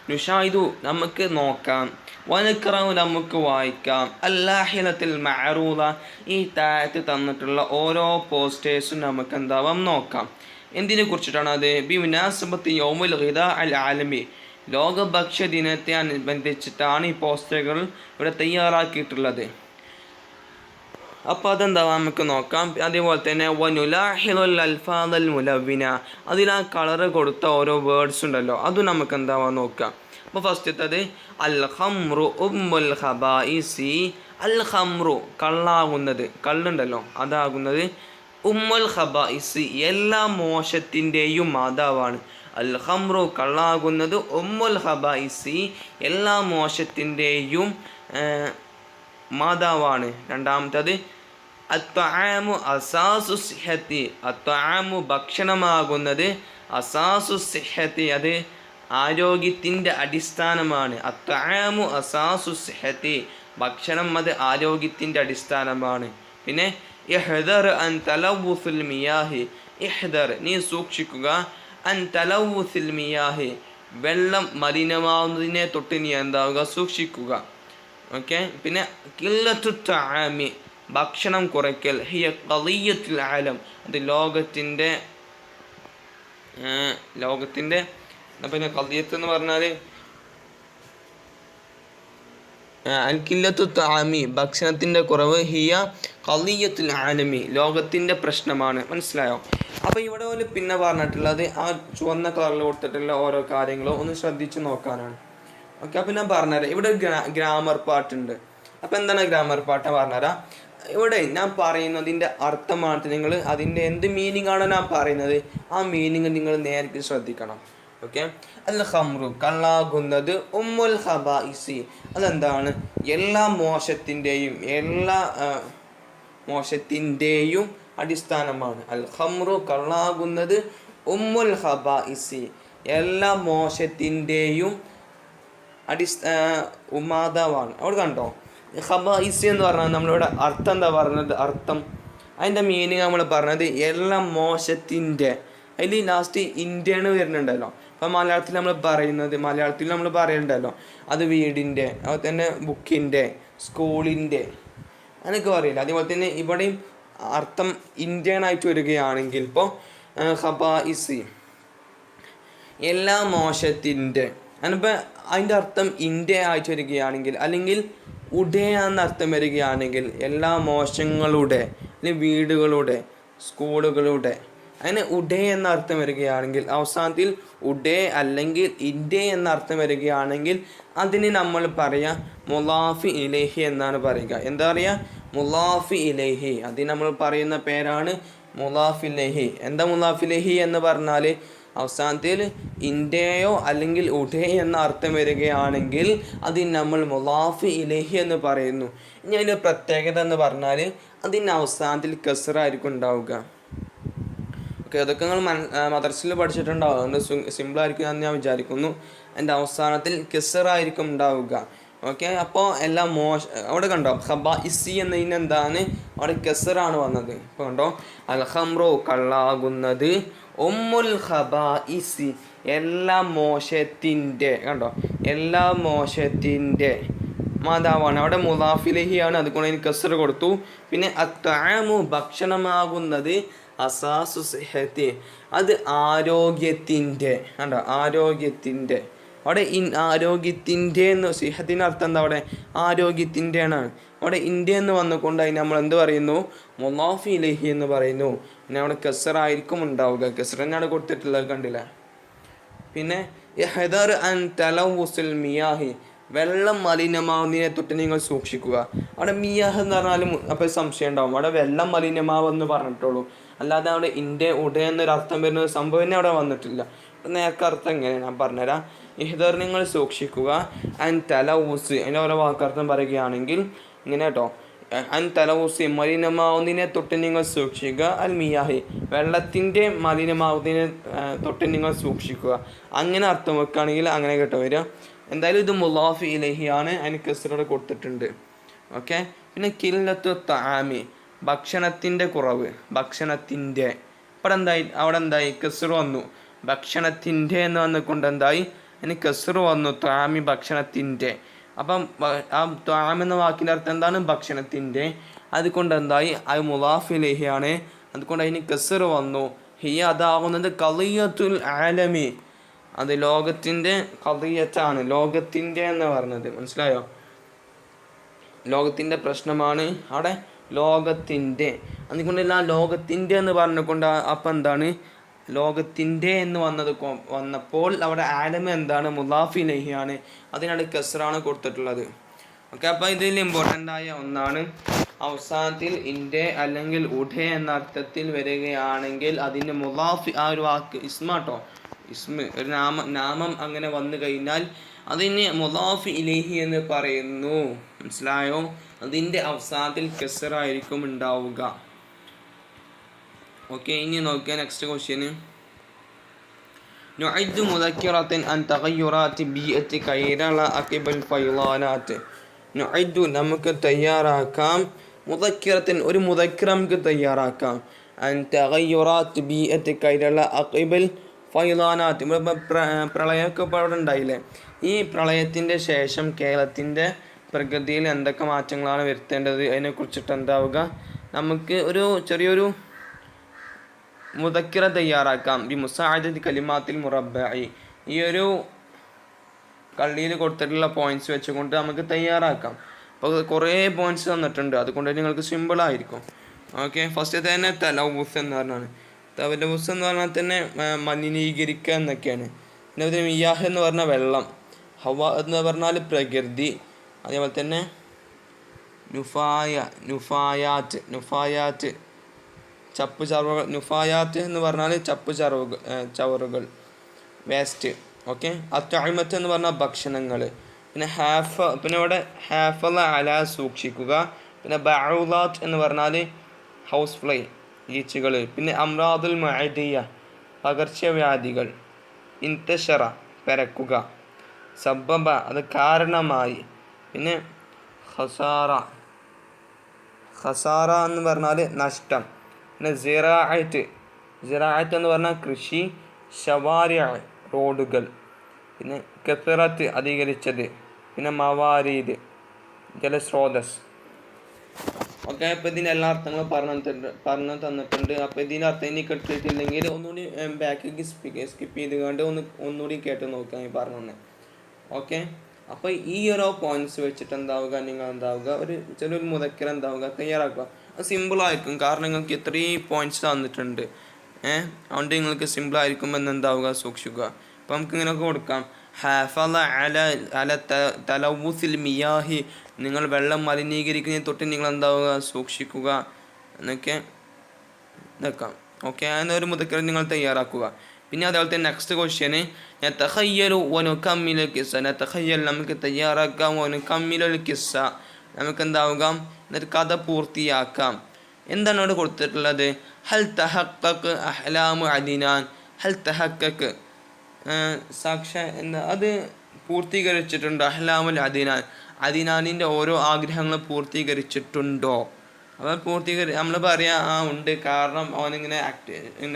നുഷാഹിദു നമുക്ക് നോക്കാം, വനക്റഉ നമുക്ക് വായിക്കാം, അല്ലാഹിലത്തിൽ മഅറൂദ ഈ താഴത്ത് തന്നിട്ടുള്ള ഓരോ പോസ്റ്റേഴ്സും നമുക്ക് എന്താവാം നോക്കാം. എന്തിനെ കുറിച്ചിട്ടാണ് അത്? ബി മുനാസബത്ത് യൗമുൽ ഗിദാ അൽ ആലമി, ലോക ഭക്ഷ്യ ദിനത്തെ അനുബന്ധിച്ചിട്ടാണ് ഈ പോസ്റ്ററുകൾ ഇവിടെ തയ്യാറാക്കിയിട്ടുള്ളത്. അപ്പോൾ അതെന്താവാം നമുക്ക് നോക്കാം. അതേപോലെ തന്നെ വനുലാഹിലുൽ അൽഫാദൽ മുലവിന, അതിൽ ആ കളറ് കൊടുത്ത ഓരോ വേർഡ്സ് ഉണ്ടല്ലോ, അതും നമുക്ക് എന്താവാം നോക്കാം. അപ്പോൾ ഫസ്റ്റത്തത് അൽ ഖംറു ഉമ്മുൽ ഖബായിസി. അൽ ഖംറു കള്ളാകുന്നത്, കള്ളുണ്ടല്ലോ അതാകുന്നത്, ഉമ്മുൽ ഖബായിസി എല്ലാ മോശത്തിൻ്റെയും മാതാവാണ്. അൽ ഖംറു കള്ളാകുന്നത്, ഉമ്മുൽ ഖബായിസി എല്ലാ മോശത്തിൻ്റെയും മാതാവാണ്. രണ്ടാമത്തത് അത്വആമു അസാസു സിഹത്തി, അത്വആമു ഭക്ഷണമാകുന്നത്, അസാസു സിഹത്തി അത് ആരോഗ്യത്തിൻ്റെ അടിസ്ഥാനമാണ്. അത്വആമു അസാസു സിഹത്തി ഭക്ഷണം അത് ആരോഗ്യത്തിൻ്റെ അടിസ്ഥാനമാണ്. പിന്നെ ഇഹ്ദർ അൻ തലവുസുൽ മിയാഹി, ഇഹ്ദർ നീ സൂക്ഷിക്കുക, അൻ തലവുസുൽ മിയാഹി വെള്ളം മലിനമാവുന്നതിനെ തൊട്ട് നീ എന്താവുക, സൂക്ഷിക്കുക. ഓക്കെ. പിന്നെ ഖില്ലത്തു തആമി ഭക്ഷണം കുറയ്ക്കൽ, ഹിയ ഖളിയ്യത്തുൽ ആലം അത് ലോകത്തിൻ്റെ പിന്നെ ഖളിയ്യത്ത് എന്ന് പറഞ്ഞാൽ അൽ ഖില്ലത്തു തആമി ഭക്ഷണത്തിൻ്റെ കുറവ്, ഹിയ ഖളിയ്യത്തുൽ ആലമി ലോകത്തിൻ്റെ പ്രശ്നമാണ്. മനസ്സിലായോ? അപ്പോൾ ഇവിടെ ഒരു പിന്നെ പറഞ്ഞിട്ടുള്ളത് ആ ചുവന്ന കളറിൽ കൊടുത്തിട്ടുള്ള ഓരോ കാര്യങ്ങളും ഒന്ന് ശ്രദ്ധിച്ച് നോക്കാനാണ്. ഓക്കെ. അപ്പോൾ ഞാൻ പറഞ്ഞുതരാം. ഇവിടെ ഗ്രാമർ പാട്ടുണ്ട്. അപ്പോൾ എന്താണ് ഗ്രാമർ പാട്ട് പറഞ്ഞുതരാം. ഇവിടെ ഞാൻ പറയുന്നതിൻ്റെ അർത്ഥമാണ്, നിങ്ങൾ അതിൻ്റെ എന്ത് മീനിങ് ആണോ ഞാൻ പറയുന്നത് ആ മീനിങ് നിങ്ങൾ നേരിട്ട് ശ്രദ്ധിക്കണം. ഓക്കെ. അൽ ഖംറു കള്ളാകുന്നത്, ഉമ്മുൽ ഖബായിസി അതെന്താണ്, എല്ലാ മോശത്തിൻ്റെയും അടിസ്ഥാനമാണ്. അൽ ഖംറു കള്ളാകുന്നത്, ഉമ്മുൽ ഖബായിസി എല്ലാ മോശത്തിൻ്റെയും മാതാവാണ്. അവിടെ കണ്ടോ, ഖബായിസി എന്ന് പറഞ്ഞാൽ നമ്മളിവിടെ അർത്ഥം എന്താ പറഞ്ഞത്, അർത്ഥം അതിൻ്റെ മീനിങ് നമ്മൾ പറഞ്ഞത് എല്ലാ മോശത്തിൻ്റെ, അതിൽ ലാസ്റ്റ് ഇന്ത്യയാണ് വരുന്നുണ്ടല്ലോ. അപ്പം മലയാളത്തിൽ നമ്മൾ പറയുന്നുണ്ടല്ലോ അത് വീടിൻ്റെ, അതുപോലെ തന്നെ ബുക്കിൻ്റെ, സ്കൂളിൻ്റെ അങ്ങനെയൊക്കെ പറയില്ല. അതേപോലെ തന്നെ ഇവിടെയും അർത്ഥം ഇന്ത്യനായിട്ട് വരികയാണെങ്കിൽ ഇപ്പോൾ ഖബായിസി എല്ലാ മോശത്തിൻ്റെ, അതിനിപ്പോൾ അതിൻ്റെ അർത്ഥം ഇന്ത്യ ആയിട്ട് വരികയാണെങ്കിൽ, അല്ലെങ്കിൽ ഉടയ എന്ന അർത്ഥം വരികയാണെങ്കിൽ എല്ലാ മോശങ്ങളുടെ, അല്ലെങ്കിൽ വീടുകളുടെ, സ്കൂളുകളുടെ, അങ്ങനെ ഉടയ എന്ന അർത്ഥം വരികയാണെങ്കിൽ, അവസാനത്തിൽ ഉടേ അല്ലെങ്കിൽ ഇന്ത്യ എന്ന അർത്ഥം വരികയാണെങ്കിൽ അതിന് നമ്മൾ പറയുക മുലാഫി ഇലൈഹി എന്നാണ് പറയുക. എന്താ പറയുക? മുലാഫി ഇലൈഹി. അതിന് നമ്മൾ പറയുന്ന പേരാണ് മുലാഫി ഇലൈഹി. എന്താ മുലാഫി ഇലൈഹി എന്ന് പറഞ്ഞാൽ അവസാനത്തിൽ ഇന്ത്യയോ അല്ലെങ്കിൽ ഉടേ എന്ന അർത്ഥം വരികയാണെങ്കിൽ അതിന് നമ്മൾ മുലാഫി ഇലൈഹി എന്ന് പറയുന്നു. ഇനി അതിൻ്റെ പ്രത്യേകത എന്ന് പറഞ്ഞാൽ അതിന് അവസാനത്തിൽ കസ്റായിരിക്കും ഉണ്ടാവുക. ഓക്കെ. അതൊക്കെ നിങ്ങൾ മദ്രസയിൽ പഠിച്ചിട്ടുണ്ടാവും, അതുകൊണ്ട് സിമ്പിളായിരിക്കും എന്ന് ഞാൻ വിചാരിക്കുന്നു. അതിൻ്റെ അവസാനത്തിൽ കസ്റായിരിക്കും ഉണ്ടാവുക. ഓക്കെ. അപ്പോൾ എല്ലാം അവിടെ കണ്ടോ ഖബായിസി എന്നതിന് എന്താണ് അവിടെ കസ്റാണ് വന്നത്. ഇപ്പോൾ കണ്ടോ അൽ ഖംറു കള്ളാകുന്നത്, ഉമ്മുൽ ഖബായിസി എല്ലാ മോശത്തിൻ്റെ, കണ്ടോ എല്ലാ മോശത്തിൻ്റെ മാതാവാണ്. അവിടെ മുലാഫിലഹിയാണ്, അതുകൊണ്ട് എനിക്ക് കസ്റ് കൊടുത്തു. പിന്നെ അത്അമു ഭക്ഷണമാകുന്നത്, അസാസു സിഹത്തി അത് ആരോഗ്യത്തിൻ്റെ, കണ്ടോ ആരോഗ്യത്തിൻ്റെ. അവിടെ ആരോഗ്യത്തിൻ്റെ എന്ന് സിഹത്തിൻ്റെ അർത്ഥം എന്താ, അവിടെ ആരോഗ്യത്തിൻ്റെ ആണ്. അവിടെ ഇന്ത്യ എന്ന് വന്നുകൊണ്ട് അതിന് നമ്മൾ എന്ത് പറയുന്നു, മുലാഫി ഇലൈഹി എന്ന് പറയുന്നു. പിന്നെ അവിടെ കസ്റായിരിക്കും ഉണ്ടാവുക, കസ്റ് തന്നെയാണ് കൊടുത്തിട്ടുള്ളത്, കണ്ടില്ലേ. പിന്നെ ഇഹ്ദർ അൻ തലവുസുൽ മിയാഹി വെള്ളം മലിനമാവുന്നതിനെ തൊട്ട് നിങ്ങൾ സൂക്ഷിക്കുക. അവിടെ മിയാഹ് എന്ന് പറഞ്ഞാലും അപ്പോൾ സംശയം ഉണ്ടാവും, അവിടെ വെള്ളം മലിനമാവെന്ന് പറഞ്ഞിട്ടുള്ളൂ, അല്ലാതെ അവിടെ ഇന്ത്യ ഉടയ എന്നൊരു അർത്ഥം വരുന്ന സംഭവം തന്നെ അവിടെ വന്നിട്ടില്ല. നേരത്തെ അർത്ഥം എങ്ങനെയാണ് ഞാൻ പറഞ്ഞുതരാം. ഇഹ്ദർ നിങ്ങൾ സൂക്ഷിക്കുക, അൻ തലൗസ് അതിൻ്റെ ഓരോ വാക്കർത്ഥം പറയുകയാണെങ്കിൽ ഇങ്ങനെ കേട്ടോ, അൻ തലൗസ് മലിനമാവുന്നതിനെ തൊട്ട് നിങ്ങൾ സൂക്ഷിക്കുക, അൽ മിയാഹി വെള്ളത്തിൻ്റെ മലിനമാവുന്നതിനെ തൊട്ട് നിങ്ങൾ സൂക്ഷിക്കുക. അങ്ങനെ അർത്ഥം വെക്കുകയാണെങ്കിൽ അങ്ങനെ കേട്ടോ വരിക. എന്തായാലും ഇത് മുലാഫി ഇലഹിയാണ്, അതിന് കസ്റ കൊടുത്തിട്ടുണ്ട്. ഓക്കെ. പിന്നെ കില്ലത്തു തആമി ഭക്ഷണത്തിൻ്റെ കുറവ്, ഭക്ഷണത്തിൻ്റെ അവിടെ എന്തായി കസ്റ വന്നു, ഭക്ഷണത്തിൻ്റെ എന്ന് വന്നുകൊണ്ട് എന്തായി അതിന് കസ്റ വന്നു, തആമി ഭക്ഷണത്തിൻ്റെ. അപ്പം ആ തആം എന്ന വാക്കിൻ്റെ അർത്ഥം എന്താണ്, ഭക്ഷണത്തിൻ്റെ. അതുകൊണ്ട് എന്തായി അത് മുലാഫ് ഇലൈഹിയാണ്, അതുകൊണ്ട് അതിന് കസ്റ വന്നു. ഹിയ അതാകുന്നത് ഖളിയത്തുൽ ആലമി, അത് ലോകത്തിൻ്റെ ഖളിയത്താണ്, ലോകത്തിൻ്റെ എന്ന് പറഞ്ഞത് മനസ്സിലായോ, ലോകത്തിൻ്റെ പ്രശ്നമാണ് അവിടെ, ലോകത്തിൻ്റെ. അതുകൊണ്ടല്ല ലോകത്തിൻ്റെ എന്ന് പറഞ്ഞുകൊണ്ട് അപ്പം എന്താണ് ലോകത്തിൻ്റെ എന്ന് വന്നപ്പോൾ അവിടെ ആലമ എന്താണ്, മുലാഫ് ഇലൈഹിയാണ്, അതിനാണ് കസ്റാണ് കൊടുത്തിട്ടുള്ളത്. ഓക്കെ. അപ്പോൾ ഇതിൽ ഇമ്പോർട്ടൻ്റ് ആയ ഒന്നാണ്, അവസാനത്തിൽ ഇൻ്റെ അല്ലെങ്കിൽ ഉഡെ എന്ന അർത്ഥത്തിൽ വരികയാണെങ്കിൽ അതിന് മുലാഫ് ആ ഒരു വാക്ക് ഇസ്മാട്ടോ, ഇസ്മ ഒരു നാമം അങ്ങനെ വന്നു കഴിഞ്ഞാൽ അതിന് മുലാഫ് ഇലൈഹി എന്ന് പറയുന്നു. മനസ്സിലായോ? അതിൻ്റെ അവസാനത്തിൽ കസ്റായിരിക്കും ഉണ്ടാവുക. ഓക്കെ. ഇനി നോക്കിയാൽ നെക്സ്റ്റ് ക്വസ്റ്റ്യന്, നുഇദ്ദു മുദക്കിറത്തൻ അൻ തഗയ്യുറാത്തി ബിഅത്തി കൈറള അഖിബൽ ഫൈളാനാത്ത്. നുഇദ്ദു നമുക്ക് തയ്യാറാക്കാം, മുദക്കിറത്തൻ ഒരു മുദക്കിറ നമുക്ക് തയ്യാറാക്കാം, അൻ തഗയ്യുറാത്തി ബിഅത്തി കൈറള അഖിബൽ ഫൈളാനാത്ത്. പ്രളയമൊക്കെ ഇപ്പോൾ അവിടെ ഉണ്ടായില്ലേ, ഈ പ്രളയത്തിൻ്റെ ശേഷം കേരളത്തിൻ്റെ പ്രകൃതിയിൽ എന്തൊക്കെ മാറ്റങ്ങളാണ് വരുത്തേണ്ടത് അതിനെക്കുറിച്ചിട്ട് എന്താവുക, നമുക്ക് ഒരു ചെറിയൊരു മുദക്കിറ തയ്യാറാക്കാം. ബി മുസാഅദത്തി കലിമാത്തിൽ മുറബ്ബഇ, ഈ ഒരു കള്ളിയിൽ കൊടുത്തിട്ടുള്ള പോയിന്റ്സ് വെച്ചുകൊണ്ട് നമുക്ക് തയ്യാറാക്കാം. അപ്പോൾ കുറേ പോയിന്റ്സ് തന്നിട്ടുണ്ട്, അതുകൊണ്ട് നിങ്ങൾക്ക് സിമ്പിളായിരിക്കും. ഓക്കെ. ഫസ്റ്റ് തന്നെ തലൗസ് എന്ന് പറഞ്ഞാണ്, തലൗസ് എന്ന് പറഞ്ഞാൽ തന്നെ മലിനീകരിക്കുക എന്നൊക്കെയാണ്. പിന്നെ മിയാഹ് എന്ന് പറഞ്ഞാൽ വെള്ളം, ഹവ എന്ന് പറഞ്ഞാൽ പ്രകൃതി, അതേപോലെ തന്നെ നുഫായാത്ത് ചപ്പ് ചവറുകൾ, നുഫായാത്ത് എന്ന് പറഞ്ഞാൽ ചപ്പ് ചവറുകൾ വേസ്റ്റ്. ഓക്കെ. അത്അഇമത്ത് എന്ന് പറഞ്ഞാൽ ഭക്ഷണങ്ങൾ. പിന്നെ പിന്നെ ഇവിടെ ഹാഫള അല സൂക്ഷിക്കുക. പിന്നെ ബഅഉലാത്ത് എന്ന് പറഞ്ഞാൽ ഹൗസ് ഫ്ലൈ ഈച്ചകൾ. പിന്നെ അംറാദുൽ മഅദിയ പകർച്ചവ്യാധികൾ. ഇൻതശറ പരക്കുക. സബബ അത് കാരണമായി. പിന്നെ ഖസാറ എന്ന് പറഞ്ഞാൽ നഷ്ടം. പിന്നെ സിറാഅത്ത് എന്ന് പറഞ്ഞാൽ കൃഷി. ശവാരിഅ റോഡുകൾ. പിന്നെ കസറത്ത് അധികരിച്ചത്. പിന്നെ മവാരീദ് ജലസ്രോതസ്. ഓക്കെ. അപ്പോൾ ഇതിൻ്റെ എല്ലാ അർത്ഥങ്ങളും പറഞ്ഞു തന്നിട്ടുണ്ട്. അപ്പോൾ ഇതിൻ്റെ അർത്ഥം ഇനി കിട്ടിയിട്ടില്ലെങ്കിൽ ഒന്നുകൂടി ബാക്കിലേക്ക് സ്കിപ്പ് ചെയ്തുകൊണ്ട് ഒന്നുകൂടി കേട്ട് നോക്കാം ഈ പറഞ്ഞു. ഓക്കെ. അപ്പോൾ ഈ ഓരോ പോയിന്റ്സ് വെച്ചിട്ട് എന്താവുക, നിങ്ങൾ എന്താവുക ഒരു ചെറിയൊരു മുദക്കിറ എന്താവുക തയ്യാറാക്കുക. അത് സിമ്പിളായിരിക്കും, കാരണം നിങ്ങൾക്ക് ഇത്രയും പോയിന്റ്സ് തന്നിട്ടുണ്ട്. അതുകൊണ്ട് നിങ്ങൾക്ക് സിമ്പിളായിരിക്കും എന്നെന്താവുക സൂക്ഷിക്കുക. അപ്പോൾ നമുക്ക് ഇങ്ങനെയൊക്കെ കൊടുക്കാം. ഹാഫള അല തലവുസിൽ മിയാഹി, നിങ്ങൾ വെള്ളം മലിനീകരിക്കുന്നതിന് തൊട്ട് നിങ്ങൾ എന്താവുക സൂക്ഷിക്കുക എന്നൊക്കെ നിൽക്കാം. ഓക്കെ. അതിനൊരു മുദക്കിറ നിങ്ങൾ തയ്യാറാക്കുക. പിന്നെ അതേപോലെ തന്നെ നെക്സ്റ്റ് ക്വസ്റ്റ്യന്, നതഖയ്യലു വനുകമ്മിലു ഖിസ്സ. നതഖയ്യൽ നമുക്ക് തയ്യാറാക്കാം, വനുകമ്മിലുൽ ഖിസ്സ നമുക്ക് എന്താവുക എന്നിട്ട് കഥ പൂർത്തിയാക്കാം. എന്താണ് അവിടെ കൊടുത്തിട്ടുള്ളത്? ഹൽ തഹഖഖ അഹ്ലാമു അദിനാൻ. ഹൽ തഹഖഖ എന്താ അത് പൂർത്തീകരിച്ചിട്ടുണ്ടോ? അഹ്ലാമുൽ അദിനാൻ, അദിനാനിൻ്റെ ഓരോ ആഗ്രഹങ്ങളും പൂർത്തീകരിച്ചിട്ടുണ്ടോ? അപ്പോൾ നമ്മൾ പറയാം ഉണ്ട്, കാരണം അവനിങ്ങനെ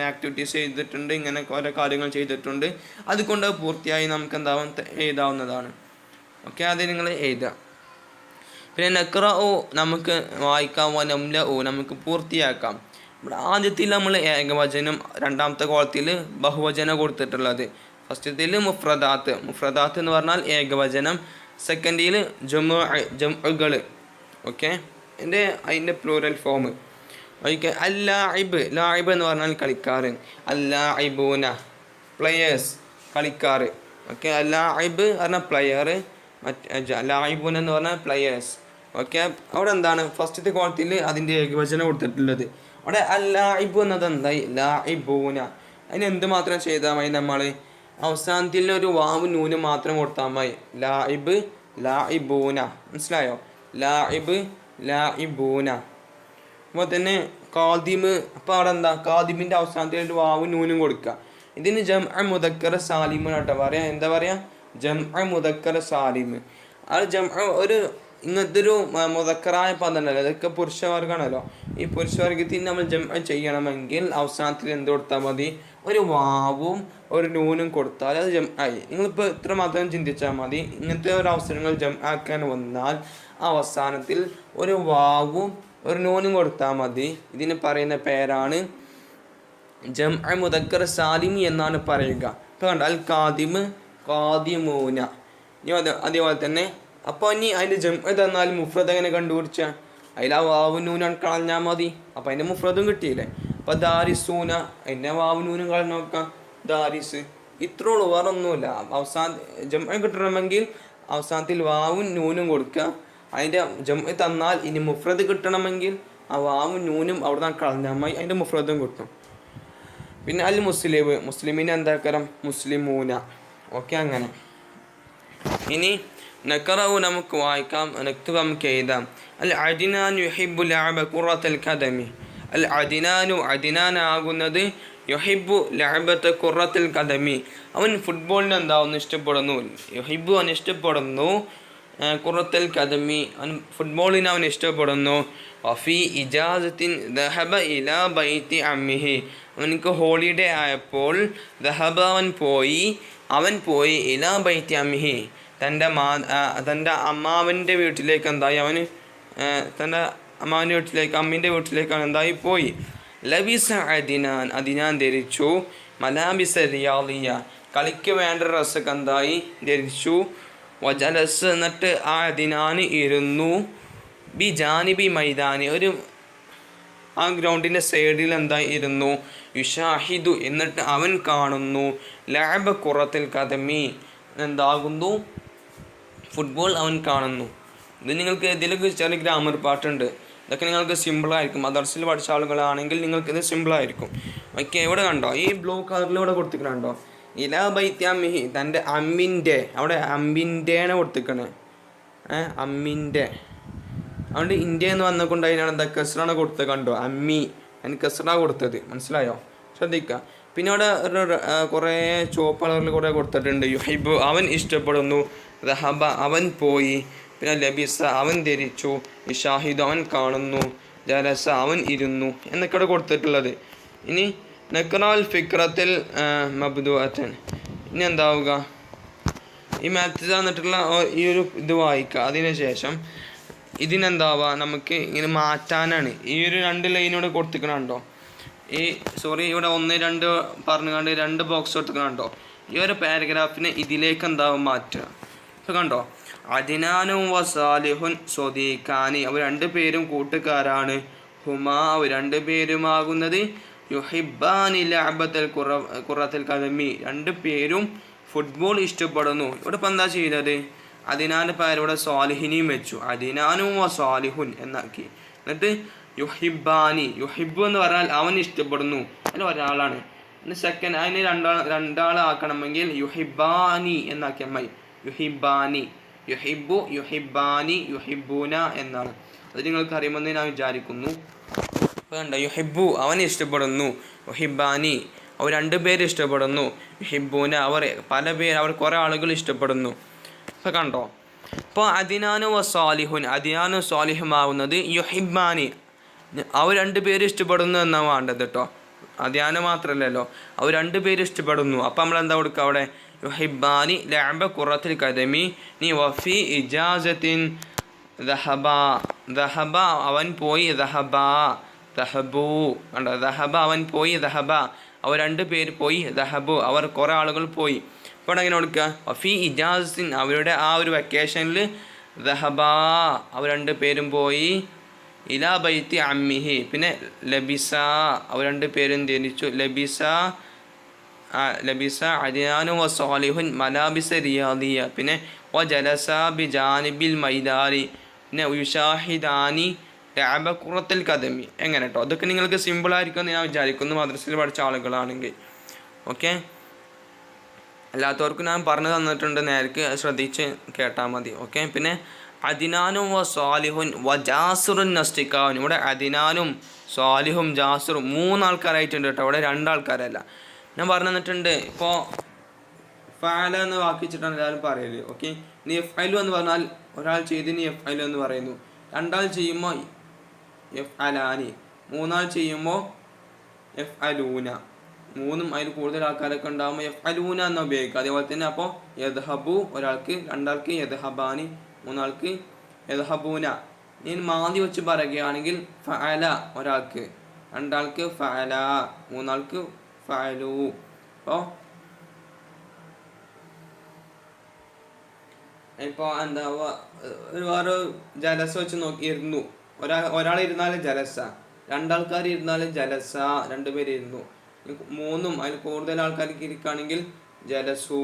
ആക്ടിവിറ്റീസ് ചെയ്തിട്ടുണ്ട്, ഇങ്ങനെ ഓരോ കാര്യങ്ങൾ ചെയ്തിട്ടുണ്ട്, അതുകൊണ്ട് പൂർത്തിയായി നമുക്ക് എന്താവും എഴുതാവുന്നതാണ്. ഓക്കെ. അത് നിങ്ങൾ എഴുതുക. പിന്നെ നഖ്റഉ നമുക്ക് വായിക്കാം, നംലഉ നമുക്ക് പൂർത്തിയാക്കാം. ഇവിടെ ആദ്യത്തിൽ നമ്മൾ ഏകവചനം, രണ്ടാമത്തെ കോളത്തിൽ ബഹുവചനം കൊടുത്തിട്ടുള്ളത്. ഫസ്റ്റത്തിൽ മുഫ്രദാത്ത് എന്ന് പറഞ്ഞാൽ ഏകവചനം, സെക്കൻഡിൽ ജംഉകൾ. ഓക്കെ. അതിൻ്റെ പ്ലൂറൽ ഫോം. ഓക്കെ. അല്ലാഇബ് എന്ന് പറഞ്ഞാൽ കളിക്കാറ്. അല്ലാഇബൂന പ്ലെയേഴ്സ് കളിക്കാറ്. ഓക്കെ. അല്ലാഇബ് പറഞ്ഞാൽ പ്ലെയർ, ലാഇബൂന എന്ന് പറഞ്ഞാൽ പ്ലെയേഴ്സ്. ഓക്കെ. അവിടെ എന്താണ് ഫസ്റ്റത്തെ കോളത്തിൽ അതിൻ്റെ ഏകവചനം കൊടുത്തിട്ടുള്ളത്. അവിടെ അല്ലാഇബു എന്നത് എന്തായി ലാഇബൂന. അതിന് എന്ത് മാത്രം ചെയ്താൽ മതി, നമ്മൾ അവസാനത്തിൽ ഒരു വാവ് നൂന് മാത്രം കൊടുത്താൽ മതി. ലാഇബ് ലാഇബൂന, മനസ്സിലായോ? ലാഇബ് ലാഇബൂന. അപ്പോൾ തന്നെ കാദിമ്, അപ്പോൾ അവിടെ എന്താ കാദിമിൻ്റെ അവസാനത്തിൽ ഒരു വാവ് നൂനും കൊടുക്കുക. ഇതിന് ജംഅ മുദക്കർ സാലിമ് കേട്ടോ പറയാം. എന്താ പറയുക? ജംഅ മുദക്കർ സാലിമ്. ആ ജംഅ ഒരു ഇങ്ങനത്തെ ഒരു മുദക്കറായ പദമല്ലോ, അതൊക്കെ പുരുഷവർഗമാണല്ലോ. ഈ പുരുഷവർഗത്തിൽ നമ്മൾ ജംഅ ചെയ്യണമെങ്കിൽ അവസാനത്തിൽ എന്ത് കൊടുത്താൽ മതി? ഒരു വാവും ഒരു നൂനും കൊടുത്താൽ അത് ജംആയി. നിങ്ങളിപ്പോൾ ഇത്ര മാത്രം ചിന്തിച്ചാൽ മതി. ഇങ്ങനത്തെ ഒരു അവസരങ്ങൾ ജംആക്കാൻ വന്നാൽ അവസാനത്തിൽ ഒരു വാവും ഒരു നൂനും കൊടുത്താൽ മതി. ഇതിന് പറയുന്ന പേരാണ് ജംഅ മുദക്കർ സാലിമി എന്നാണ് പറയുക. ഇപ്പോൾ കണ്ട അൽ കാദിമ് കാദിമൂന. അതേപോലെ തന്നെ അപ്പോൾ ഇനി അതിൻ്റെ ജംഅ തന്നാൽ മുഫ്രദ് എങ്ങനെ കണ്ടുപിടിച്ചാൽ? അതിൽ ആ വാവും നൂനാണ് കളഞ്ഞാൽ മതി. അപ്പോൾ അതിൻ്റെ മുഫ്രദും കിട്ടിയില്ലേ. അപ്പോൾ ദാരിസൂന, അതിൻ്റെ വാവും നൂനും കളഞ്ഞ് നോക്കാം. ദാരിസ്. ഇത്രേ ഉള്ളൂ, വേറെ ഒന്നുമില്ല. ജംഅ കിട്ടണമെങ്കിൽ അവസാനത്തിൽ വാവും നൂനും കൊടുക്കുക. അതിൻ്റെ ജംഅ തന്നാൽ ഇനി മുഫ്രദ് കിട്ടണമെങ്കിൽ ആ വാവും നൂനും അവിടെ നിന്ന് കളഞ്ഞാൽ മതി, അതിൻ്റെ മുഫ്രദും കിട്ടും. പിന്നെ അൽ മുസ്ലിം, മുസ്ലിമിന് എന്താക്കരം? മുസ്ലിമൂന. ഓക്കെ, അങ്ങനെ. ഇനി നഖറഉ നമുക്ക് വായിക്കാം, നക്തുബ് നമുക്ക് എഴുതാം. അൽ അദ്നാൻ യുഹിബ്ബു ലഅബ ഖുറത്തുൽ ഖദമി. അൽ അദ്നാനു, അദ്നാൻ ആകുന്നത് യുഹിബ്ബു ലഅബത ഖുറത്തുൽ ഖദമി, അവൻ ഫുട്ബോളിനെ എന്താവുന്നു? ഇഷ്ടപ്പെടുന്നു. യുഹിബ്ബു, അവൻ ഇഷ്ടപ്പെടുന്നു. ഖുറത്തുൽ ഖദമി, അവൻ ഫുട്ബോളിനെ അവൻ ഇഷ്ടപ്പെടുന്നു. വഫി ഇജാസത്തിൻ ദഹബ ഇലാ ബൈത്തി അമ്മിഹി, അവനക്ക് ഹോളിഡേ ആയപ്പോൾ ദഹബ, അവൻ പോയി ഇലാ ബൈത്തി അമ്മിഹി, തൻ്റെ അമ്മാവൻ്റെ വീട്ടിലേക്ക് എന്തായി? അവന് തൻ്റെ അമ്മാവൻ്റെ വീട്ടിലേക്ക്, അമ്മീൻ്റെ വീട്ടിലേക്കാണ് എന്തായി പോയി. ലബിസ അദിനാൻ, അദിനാൻ ധരിച്ചു. മലാബിസ റിയാദിയ, കളിക്ക് വേണ്ട ഡ്രസ്സൊക്കെ എന്തായി? ധരിച്ചു. വജലസ്, എന്നിട്ട് ആ അദിനാൻ ഇരുന്നു. ബി ജാനിബി മൈതാനി, ഒരു ആ ഗ്രൗണ്ടിൻ്റെ സൈഡിൽ എന്തായി ഇരുന്നു. യുഷാഹിദു, എന്നിട്ട് അവൻ കാണുന്നു. ലഅബ ഖുറത്തുൽ ഖദമി, എന്താകുന്നു? ഫുട്ബോൾ അവൻ കാണുന്നു. ഇത് നിങ്ങൾക്ക് ഇതിലൊക്കെ ചെറിയ ഗ്രാമർ പാട്ടുണ്ട്. ഇതൊക്കെ നിങ്ങൾക്ക് സിമ്പിളായിരിക്കും. മദർസിൽ പഠിച്ച ആളുകളാണെങ്കിൽ നിങ്ങൾക്കിത് സിമ്പിളായിരിക്കും. ഓക്കെ, ഇവിടെ കണ്ടോ? ഈ ബ്ലൂ കളറിലൂടെ കൊടുത്തിട്ടുണ്ടോ? ഇലാ ബൈത്തി അമ്മിഹി, തൻ്റെ അമ്മിൻ്റെ, അവിടെ അമ്മിൻ്റെയാണ് കൊടുത്തിക്കണേ. അമ്മിൻ്റെ, അതുകൊണ്ട് ഇന്ത്യ എന്ന് വന്നുകൊണ്ട് അതിനാണ് എന്താ കസ്റാണ് കൊടുത്തത്. കണ്ടോ? അമ്മി, അതിന് കസ്റ കൊടുത്തത്. മനസ്സിലായോ? ശ്രദ്ധിക്കുക. പിന്നെ അവിടെ കുറേ ചുവപ്പ് കളറിൽ കുറേ കൊടുത്തിട്ടുണ്ട്. യുഹിബ്, അവൻ ഇഷ്ടപ്പെടുന്നു. ദഹബ, അവൻ പോയി. പിന്നെ ലബിസ, അവൻ ധരിച്ചു. ഷാഹിദ്, അവൻ കാണുന്നു. ജലസ, അവൻ ഇരുന്നു എന്നൊക്കെ അവിടെ കൊടുത്തിട്ടുള്ളത്. ഇനി നഖ്റാൽ ഫിക്രത്തിൽ മബ്ദുഅത്തൻ, ഇനി എന്താവുക? ഈ മാത്സ് തന്നിട്ടുള്ള ഈ ഒരു ഇത് വായിക്കുക. അതിന് ശേഷം ഇതിനെന്താവുക? നമുക്ക് ഇങ്ങനെ മാറ്റാനാണ്. ഈ ഒരു 2 ലൈനോടെ കൊടുത്തിക്കണുണ്ടോ? ഇവിടെ 1, 2 പറഞ്ഞുകൊണ്ട് 2 ബോക്സ് കൊടുത്തിക്കണുണ്ടോ? ഈ ഒരു പാരഗ്രാഫിനെ ഇതിലേക്ക് എന്താവും? മാറ്റുക. ഇപ്പോൾ കണ്ടോ? അദ്നാനും വസാലിഹുൻ സ്വദീഖാനി, അവർ 2 പേരും കൂട്ടുകാരാണ്. ഹുമാ, അവർ 2 പേരുമാകുന്നത് യുഹിബ്ബാനി ലഅബത്തൽ ഖുറത്തുൽ ഖദമി, 2 പേരും ഫുട്ബോൾ ഇഷ്ടപ്പെടുന്നു. ഇവിടെ ഇപ്പം എന്താ ചെയ്തത്? അദ്നാൻ്റെ പേര് ഇവിടെ സ്വാലിഹിനെയും വെച്ചു. അദ്നാനും വസാലിഹുൻ എന്നാക്കി. എന്നിട്ട് യുഹിബ്ബാനി, യുഹിബ്ബു എന്ന് പറഞ്ഞാൽ അവൻ ഇഷ്ടപ്പെടുന്നു, അതിൽ ഒരാളാണ്. സെക്കൻഡ് അതിന് രണ്ടാൾ ആക്കണമെങ്കിൽ യുഹിബ്ബാനി എന്നാക്കിയാൽ മതി. യുഹിബ്ബാനി, യുഹിബ്ബു, യുഹിബ്ബാനി, യുഹിബ്ബൂന എന്നാണ്. അത് നിങ്ങൾക്ക് അറിയുമെന്ന് ഞാൻ വിചാരിക്കുന്നു. അപ്പോൾ കണ്ടോ? യുഹിബ്ബു, അവൻ ഇഷ്ടപ്പെടുന്നു. യുഹിബ്ബാനി, അവർ 2 പേര് ഇഷ്ടപ്പെടുന്നു. യുഹിബ്ബൂന, അവർ കുറേ ആളുകൾ ഇഷ്ടപ്പെടുന്നു. അപ്പോൾ കണ്ടോ? അപ്പോൾ അദ്നാനു വസാലിഹുൻ, അദ്നാനു സ്വാലിഹുമാവുന്നത് യുഹിബ്ബാനി, അവർ 2 പേര് ഇഷ്ടപ്പെടുന്നു എന്നാണ് വേണ്ടത് കേട്ടോ. അദ്നാന് മാത്രമല്ലല്ലോ, അവർ 2 പേര് ഇഷ്ടപ്പെടുന്നു. അപ്പം നമ്മൾ എന്താ കൊടുക്കുക അവിടെ? യുഹിബ്ബാനി ലഅബ ഖുറത്തുൽ ഖദമി. നീ വഫി ഇജാസത്തിൻ ദഹബ, ദഹബ അവൻ പോയി. ദഹബ, ദഹബു, കണ്ടോ? ദഹബ അവൻ പോയി. ദഹബ അവർ 2 പേര് പോയി. ദഹബു അവർ കുറേ ആളുകൾ പോയി. ഇപ്പോൾ എങ്ങനെ കൊടുക്കുക? വഫി ഇജാസത്തിൻ അവരുടെ ആ ഒരു വെക്കേഷനിൽ. ദഹബ അവർ 2 പേരും പോയി. ഇലാ ബൈത്തി അമ്മിഹി, പിന്നെ ലബിസ അവർ 2 പേരും ധരിച്ചു. ലബിസ അദ്നാനു വസാലിഹുൻ മലാബിസ റിയാദിയ, പിന്നെ വജലസ ബിജാനിബിൽ മൈദാനി, പിന്നെ യുഷാഹിദാനി ലഅബ ഖുറത്തുൽ ഖദമി. എങ്ങനെ കേട്ടോ? അതൊക്കെ നിങ്ങൾക്ക് സിമ്പിളായിരിക്കുമെന്ന് ഞാൻ വിചാരിക്കുന്നു, മദ്രസയിൽ പഠിച്ച ആളുകളാണെങ്കിൽ. ഓക്കെ, അല്ലാത്തവർക്ക് ഞാൻ പറഞ്ഞു തന്നിട്ടുണ്ട്, നേർക്ക് ശ്രദ്ധിച്ച് കേട്ടാൽ മതി. ഓക്കെ. പിന്നെ അദിനാനും വ സ്വാലിഹുൻ വ ജാസുറുൻ നസ്തിക്കാവുൻ. ഇവിടെ അദിനാനും സ്വാലിഹും ജാസുറും 3 ആൾക്കാരായിട്ടുണ്ട് കേട്ടോ, ഇവിടെ 2 ആൾക്കാരല്ല. ഞാൻ പറഞ്ഞു തന്നിട്ടുണ്ട്. ഇപ്പോൾ ഫഅല എന്ന് വാക്കിച്ചിട്ടാണ് എല്ലാവരും പറയല്. ഓക്കെ. ഇനി യഫ്അലു എന്ന് പറഞ്ഞാൽ ഒരാൾ ചെയ്തതിന് യഫ്അലു എന്ന് പറയുന്നു. 2 ആൾ ചെയ്യുമ്പോൾ യഫ്അലാനി, 3 ആൾ ചെയ്യുമ്പോൾ യഫ്അലൂന. 3ഉം അതിൽ കൂടുതൽ ആൾക്കാരൊക്കെ ഉണ്ടാകുമ്പോൾ യഫ്അലൂന എന്ന് ഉപയോഗിക്കുക. അതേപോലെ തന്നെ അപ്പോൾ യദ്ഹബു ഒരാൾക്ക്, 2 ആൾക്ക് യദ്ഹബാനി, 3 ആൾക്ക് യദ്ഹബൂന. ഞാൻ മാതി വെച്ച് പറയുകയാണെങ്കിൽ ഫഅല ഒരാൾക്ക്, 2 ആൾക്ക് ഫഅല, 3 ആൾക്ക് ഫഅലു. ഇപ്പോൾ എന്താ വേറെ ജലസ വെച്ച് ഇരുന്നു. ഒരാൾ ഇരുന്നാൽ ജലസ, 2 ആൾക്കാർ ഇരുന്നാൽ ജലസ, 2 പേര് ഇരുന്നു. 3ഉം അതിൽ കൂടുതൽ ആൾക്കാർക്ക് ഇരിക്കുകയാണെങ്കിൽ ജലസു.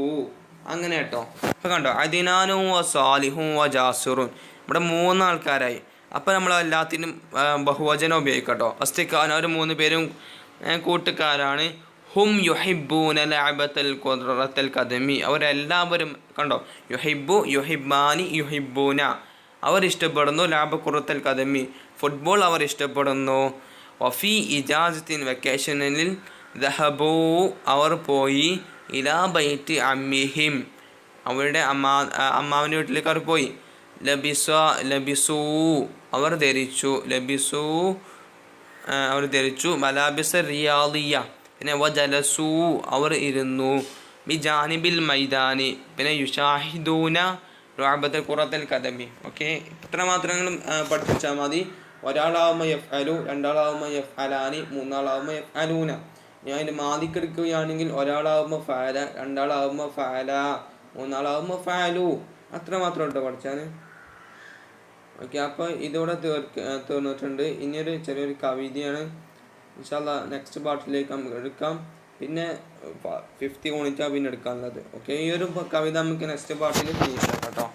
അങ്ങനെ കേട്ടോ. അപ്പോൾ കണ്ടോ, അദിനാനും സാലിഹും ജാസുറുൻ. ഇവിടെ 3 ആൾക്കാരായി. അപ്പോൾ നമ്മൾ എല്ലാത്തിനും ബഹുവചനം ഉപയോഗിക്കട്ടോ. ഫസ്റ്റ് അവർ 3 പേരും കൂട്ടുകാരാണ്. ഹും യുഹിബ്ബൂന ലഅബത്തൽ ഖുറത്തൽ ഖദമി. അവരെല്ലാവരും കണ്ടോ, യുഹിബ്ബു, യുഹിബ്ബാനി, യുഹിബ്ബൂന. അവർ ഇഷ്ടപ്പെടുന്നു. ലഅബ ഖുറത്തൽ ഖദമി, ഫുട്ബോൾ അവർ ഇഷ്ടപ്പെടുന്നു. വഫി ഇജാസത്തിൻ, വെക്കേഷനിൽ ദഹബൂ അവർ പോയി. ഇലാ ബൈത്തി അമ്മിഹിം, അവരുടെ അമ്മാവിൻ്റെ വീട്ടിലേക്ക് അവർ പോയി. ലബിസൂ അവർ ധരിച്ചു. ലബിസൂ അവർ ധരിച്ചു. മലാബിസ റിയാദിയ, പിന്നെ വജലസൂ അവർ ഇരുന്നു. ബി ജാനിബിൽ മൈദാനി, പിന്നെ യുഷാഹിദൂന ലഅബത്തൽ ഖുറത്തൽ ഖദമി. ഓക്കെ. ഇത്ര മാത്രങ്ങളും പഠിപ്പിച്ചാൽ മതി. ഒരാളാവുമ്പോൾ യഫ്അലു, 2 ആളാവുമ്പോൾ യഫ്അലാനി, 3 ആളാവുമ്പോൾ യഫ്അലൂന. ഞാൻ അതിൻ്റെ മാതിക്കെടുക്കുകയാണെങ്കിൽ ഒരാളാവുമ്പോൾ ഫഅല, 2 ആളാവുമ്പോൾ ഫഅല, 3 ആളാവുമ്പോൾ ഫഅലു. അത്ര മാത്രം കേട്ടോ പഠിച്ചാൽ. ഓക്കെ. അപ്പോൾ ഇതോടെ തീർന്നിട്ടുണ്ട്. ഇനിയൊരു ചെറിയൊരു കവിതയാണ്. ഇൻഷാ അല്ലാഹ് നെക്സ്റ്റ് പാർട്ടിലേക്ക് നമുക്ക് എടുക്കാം. പിന്നെ 50 യൂണിറ്റാണ് പിന്നെ എടുക്കാനുള്ളത്. ഓക്കെ. ഈ ഒരു കവിത നമുക്ക് നെക്സ്റ്റ് പാർട്ടിൽ ഫിനിഷ് ആക്കാം കേട്ടോ.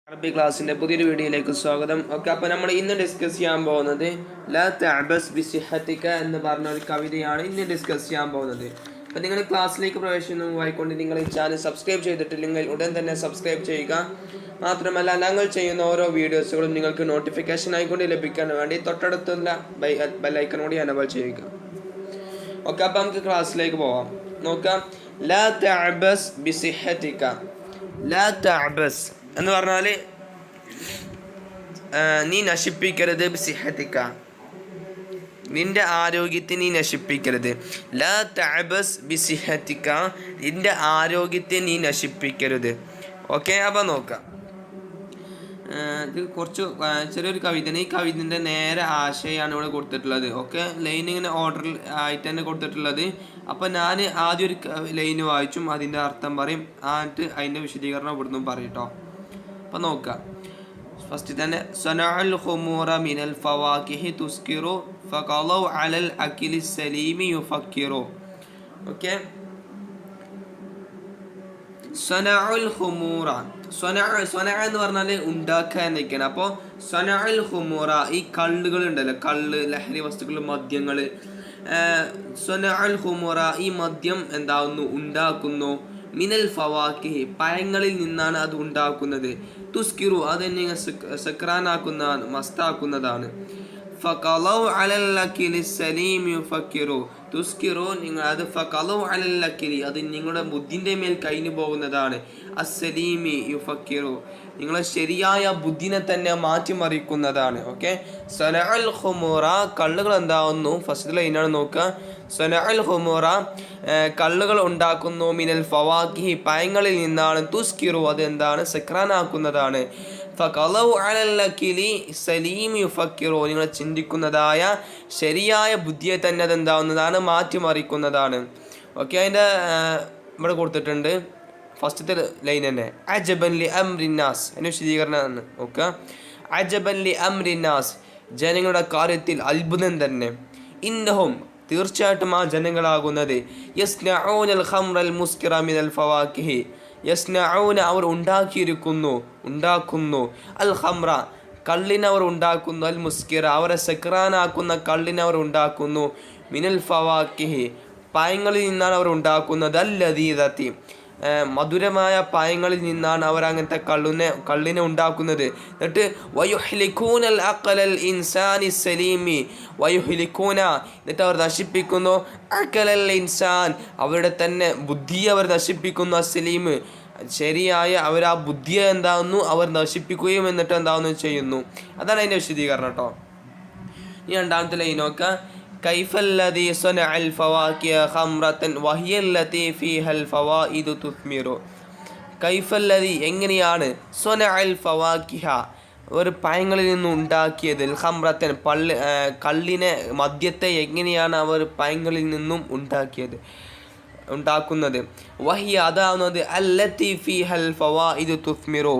അറബി ക്ലാസ്സിൻ്റെ പുതിയൊരു വീഡിയോയിലേക്ക് സ്വാഗതം. ഓക്കെ. അപ്പോൾ നമ്മൾ ഇന്ന് ഡിസ്കസ് ചെയ്യാൻ പോകുന്നത് ലാ തഅബസ് ബിസിഹതിക എന്ന് പറഞ്ഞ ഒരു കവിതയാണ് ഇന്ന് ഡിസ്കസ് ചെയ്യാൻ പോകുന്നത്. അപ്പോൾ നിങ്ങൾ ക്ലാസ്സിലേക്ക് പ്രവേശിക്കുന്നതുമായിക്കൊണ്ട് നിങ്ങൾ ഈ ചാനൽ സബ്സ്ക്രൈബ് ചെയ്തിട്ടില്ലെങ്കിൽ ഉടൻ തന്നെ സബ്സ്ക്രൈബ് ചെയ്യുക. മാത്രമല്ല ഞങ്ങൾ ചെയ്യുന്ന ഓരോ വീഡിയോസുകളും നിങ്ങൾക്ക് നോട്ടിഫിക്കേഷൻ ആയിക്കൊണ്ട് ലഭിക്കാൻ വേണ്ടി തൊട്ടടുത്തുള്ള ബെല്ലൈക്കൺ കൂടി എനേബിൾ ചെയ്യുക. ഓക്കെ. അപ്പം നമുക്ക് ക്ലാസ്സിലേക്ക് പോവാം. നോക്കാം. ലാ തഅബസ് ബിസിഹതിക. ലാ തഅബസ് എന്ന് പറഞ്ഞാൽ നീ നശിപ്പിക്കരുത്. ബിസിഹതിക, നിന്റെ ആരോഗ്യത്തെ നീ നശിപ്പിക്കരുത്. ലാ തഅബസ് ബിസിഹതിക, നിന്റെ ആരോഗ്യത്തെ നീ നശിപ്പിക്കരുത്. ഓക്കെ. അപ്പം നോക്കാം. ഇത് കുറച്ച് ചെറിയൊരു കവിതയാണ്. ഈ കവിതൻ്റെ നേരെ ആശയമാണ് ഇവിടെ കൊടുത്തിട്ടുള്ളത്. ഓക്കെ. ലൈൻ ഇങ്ങനെ ഓർഡർ ആയിട്ട് തന്നെ കൊടുത്തിട്ടുള്ളത്. അപ്പോൾ ഞാൻ ആദ്യം ഒരു ലൈന് വായിച്ചും അതിൻ്റെ അർത്ഥം പറയും, എന്നിട്ട് അതിൻ്റെ വിശദീകരണം ഇവിടുന്ന് പറയും കേട്ടോ. അപ്പോൾ നോക്കാം. ഫസ്റ്റ് തന്നെ സനഉൽ ഖുമൂറ മിനൽ ഫവാകിഹി തുസ്കിറു ഫഖലൗ അലൽ അഖിലി സലീമി യുഫക്കിറു. ഓക്കെ. സനഉൽ ഖുമൂറ, സന എന്ന് പറഞ്ഞാൽ ഉണ്ടാക്കുക എന്നൊക്കെയാണ്. അപ്പോൾ സനഉൽ ഖുമൂറ, ഈ കള്ളുകൾ ഉണ്ടല്ലോ, കള്ള്, ലഹരി വസ്തുക്കൾ, മദ്യങ്ങൾ. സനഉൽ ഖുമൂറ, ഈ മദ്യം എന്താവുന്നു, ഉണ്ടാക്കുന്നു. മിനൽ ഫവാക്കിഹി, പഴങ്ങളിൽ നിന്നാണ് അത് ഉണ്ടാക്കുന്നത്. തുസ്കിറു, അതെന്നെ സക്രാനാക്കുന്നതാണ്, മസ്താക്കുന്നതാണ്. ഫഖലൗ അലൽ അഖിലി സലീമി യുഫക്കിറു. തുസ്കിറു, നിങ്ങൾ അത് ഫഖലൗ അലൽ അഖിലി, അത് നിങ്ങളുടെ ബുദ്ധിൻ്റെ മേൽ കഴിഞ്ഞു പോകുന്നതാണ്. അസ്സലീമി യുഫക്കിറു, നിങ്ങളെ ശരിയായ ബുദ്ധിനെ തന്നെ മാറ്റിമറിക്കുന്നതാണ്. ഓക്കെ. സനഉൽ ഖുമൂറ, കള്ളുകൾ എന്താവുന്നു. ഫസ്റ്റ് ലൈനാണ് നോക്കുക. സനഉൽ ഖുമൂറ, കള്ളുകൾ ഉണ്ടാക്കുന്നു. മിനൽ ഫവാക്കിഹി, പഴങ്ങളിൽ നിന്നാണ്. തുസ്കിറു, അത് എന്താണ്, സക്രാനാക്കുന്നതാണ്. ഫഖലൗ അലൽ അഖിലി സലീമി യുഫക്കിറു, നിങ്ങൾ ചിന്തിക്കുന്നതായ ശരിയായ ബുദ്ധിയെ തന്നെ അതെന്താവുന്നതാണ്, മാറ്റിമറിക്കുന്നതാണ്. ഓക്കെ. അതിൻ്റെ ഇവിടെ കൊടുത്തിട്ടുണ്ട് ഫസ്റ്റത്തെ ലൈൻ തന്നെ. അജബൻ ലി അംറിന്നാസ്, അതിൻ്റെ വിശദീകരണമാണ് നോക്കുക. അജബൻ ലി അംറിന്നാസ്, ജനങ്ങളുടെ കാര്യത്തിൽ അത്ഭുതം തന്നെ. ഇന്നഹും, തീർച്ചയായിട്ടും ആ ജനങ്ങളാകുന്നത്, യസ്നഊനൽ ഖംറൽ മുസ്കിറ മിനൽ ഫവാക്കിഹി, യസ്നഊന അവർ ഉണ്ടാക്കുന്നു. അൽ ഖംറ, കള്ളിനവർ ഉണ്ടാക്കുന്നു. അൽ മുസ്കിറ, അവരെ സക്രാനാക്കുന്ന കള്ളിനവർ ഉണ്ടാക്കുന്നു. മിനൽ ഫവാക്കിഹി, പഴങ്ങളിൽ നിന്നാണ് അവർ ഉണ്ടാക്കുന്നത്. അൽ ലദീദത്തി, മധുരമായ പഴങ്ങളിൽ നിന്നാണ് അവർ അങ്ങനത്തെ കള്ളിനെ ഉണ്ടാക്കുന്നത്. എന്നിട്ട് വയുഹ്ലിക്കൂനൽ അഖലൽ ഇൻസാനി സലീമി വയുഹ്ലിക്കൂന, എന്നിട്ട് അവർ നശിപ്പിക്കുന്നു അഖലൽ ഇൻസാൻ, അവരുടെ തന്നെ ബുദ്ധിയെ അവർ നശിപ്പിക്കുന്നു. അസ്സലീം, ശരിയായ അവർ ആ ബുദ്ധിയെ എന്താകുന്നു അവർ നശിപ്പിക്കുകയും എന്നിട്ട് എന്താകുന്നു ചെയ്യുന്നു. അതാണ് അതിൻ്റെ വിശദീകരണം കേട്ടോ. ഈ രണ്ടാമത്തെ ലൈൻ നോക്കുക. കൈഫല്ലദീ സ്വനഅൽ ഫവാകിഹ ഖംറതൻ വഹിയല്ലതി ഫീഹൽ ഫവായിദു തുസ്മിറു. കൈഫല്ലദീ, എങ്ങനെയാണ്, സ്വനഅൽ ഫവാകിഹ, ഒരു പഴങ്ങളിൽ നിന്ന് ഉണ്ടാക്കിയത്, ഖംറത്തൻ കള്ളിനെ മദ്യത്തെ എങ്ങനെയാണ് അവർ പഴങ്ങളിൽ നിന്നും ഉണ്ടാക്കുന്നത്. വഹിയ, അതാവുന്നത് അല്ലത്തി ഫീഹൽ ഫവായിദു തുസ്മിറു.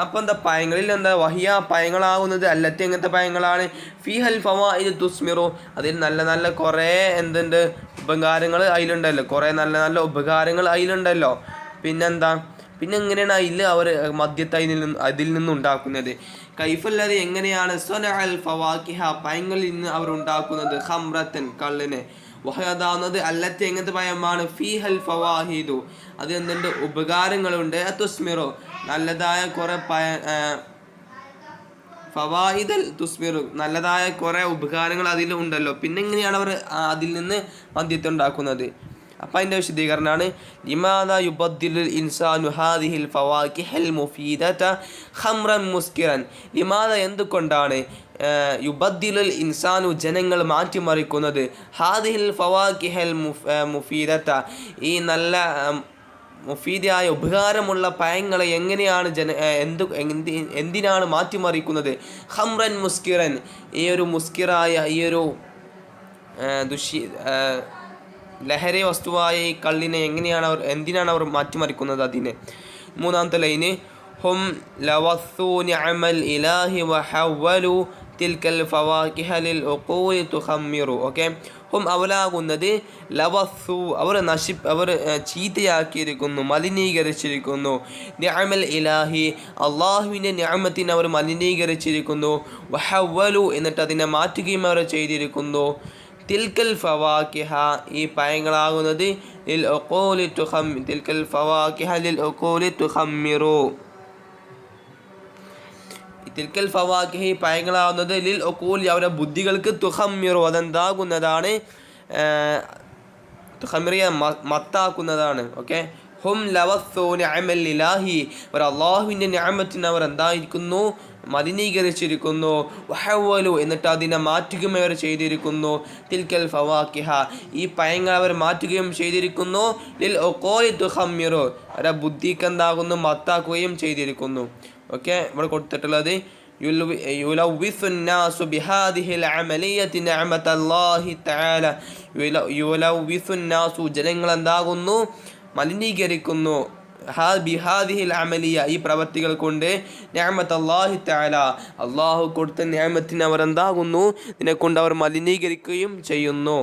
അപ്പം എന്താ പഴങ്ങളിൽ എന്താ വഹിയ പഴങ്ങളാകുന്നത്, അല്ലത്തി എങ്ങനത്തെ പഴങ്ങളാണ്, ഫീഹൽ ഫവായിദു തുസ്മിറു, അതിൽ നല്ല നല്ല കുറേ എന്തുണ്ട് ഉപകാരങ്ങൾ അതിലുണ്ടല്ലോ, കുറേ നല്ല നല്ല ഉപകാരങ്ങൾ അതിലുണ്ടല്ലോ. പിന്നെന്താ, പിന്നെ എങ്ങനെയാണ് അവർ മദ്യത്തെ അതിൽ നിന്ന് ഉണ്ടാക്കുന്നത്. കൈഫല്ലത്, എങ്ങനെയാണ്, സ്വനഅൽ ഫവാകിഹ പഴങ്ങളിൽ നിന്ന് അവർ ഉണ്ടാക്കുന്നത്, ഖംറത്തൻ കള്ളിനെ, വഹയതാവുന്നത് അല്ലത്തി എങ്ങനത്തെ പഴമാണ്, ഫീഹൽ ഫവാഹിദു അത് എന്തുണ്ട് ഉപകാരങ്ങളുണ്ട്, തുസ്മിറു നല്ലതായ കുറെ ഫവായിദൽ തുസ്മിറു നല്ലതായ കുറെ ഉപകാരങ്ങൾ അതിലുണ്ടല്ലോ. പിന്നെ എങ്ങനെയാണ് അവർ അതിൽ നിന്ന് മദ്യത്തെ ഉണ്ടാക്കുന്നത്. അപ്പം അതിൻ്റെ വിശദീകരണമാണ് ലിമാദാ യുബദ്ദിലുൽ ഇൻസാനു ഹാദിഹിൽ ഫവാകിഹൽ മുഫീദത ഖംറൻ മുസ്കിറൻ. ലിമാദാ, എന്തുകൊണ്ടാണ്, യുബദ്ദിലുൽ ഇൻസാനു ജനങ്ങൾ മാറ്റിമറിക്കുന്നത്, ഹാദിഹിൽ ഫവാകിഹൽ മുഫീദത ഈ നല്ല മുഫീദായ ഉപകാരമുള്ള പഴങ്ങളെ എങ്ങനെയാണ് എന്തിനാണ് മാറ്റിമറിക്കുന്നത്, ഖംറൻ മുസ്കിറൻ ഈ ഒരു മുസ്കിറായ ഈ ഒരു ലഹരി വസ്തുവായ ഈ കള്ളിനെ എന്തിനാണ് അവർ മാറ്റിമറിക്കുന്നത് അതിനെ. മൂന്നാമത്തെ ലൈന് ഹും ലവസ്സു നിഅമൽ ഇലാഹി വഹവ്വലു തിൽക്കൽ ഫവാകിഹ ലിൽ ഉഖൂലി തുഖമ്മിറു. ഓക്കെ, ഹും അവലാകുന്നത് ലവസ്സു അവർ ചീത്തയാക്കിയിരിക്കുന്നു, മലിനീകരിച്ചിരിക്കുന്നു, നിഅമൽ ഇലാഹി അള്ളാഹുവിൻ്റെ നിഅമത്തിനെ അവർ മലിനീകരിച്ചിരിക്കുന്നു, വഹവ്വലു എന്നിട്ട് അതിനെ മാറ്റുകയും അവർ ചെയ്തിരിക്കുന്നു. തിൽക്കൽ ഫവാകിഹ ഈ പഴങ്ങളാകുന്നത് ലിൽ ഉഖൂലി തിൽക്കൽ ഫവാകിഹ ലിൽ ഉഖൂലി തുഖമ്മിറു. തിൽക്കൽ ഫവാകിഹ ഈ പഴങ്ങളാകുന്നത് ലിൽ ഉഖൂലി അവരുടെ ബുദ്ധികൾക്ക് തുഖമ്മിറു അതെന്താകുന്നതാണ്, തുഖമ്മിറിയ മത്താക്കുന്നതാണ്. ഓക്കെ, ഹും ലവസ്സു നിഅമൽ ഇലാഹി അവർ അള്ളാഹുവിൻ്റെ നിഅമത്തിനെ അവർ എന്തായിരിക്കുന്നു മലിനീകരിച്ചിരിക്കുന്നു, വഹവ്വലു എന്നിട്ട് അതിനെ മാറ്റുകയും അവർ ചെയ്തിരിക്കുന്നു, തിൽക്കൽ ഫവാകിഹ ഈ പഴങ്ങൾ അവർ മാറ്റുകയും ചെയ്തിരിക്കുന്നു, ലിൽ ഉഖൂലി തുഖമ്മിറു അവരുടെ ബുദ്ധിക്ക് എന്താകുന്നു മത്താക്കുകയും ചെയ്തിരിക്കുന്നു. ഓക്കെ, ഇവിടെ കൊടുത്തിട്ടുള്ളത് യുലവ്വിസുന്നാസു ബിഹാദിഹിൽ അമലിയത്തി നിഅമത്തല്ലാഹി തആല. യുലവ്വിസുന്നാസു ജനങ്ങൾ എന്താകുന്നു മലിനീകരിക്കുന്നു, ബിഹാദിഹിൽ അമലിയ ഈ പ്രവർത്തികൾ കൊണ്ട് നിഅമത്തല്ലാഹി തആല അള്ളാഹു കൊടുത്ത നിഅമത്തിനെ അവർ എന്താകുന്നു ഇതിനെ കൊണ്ട് അവർ മലിനീകരിക്കുകയും ചെയ്യുന്നു.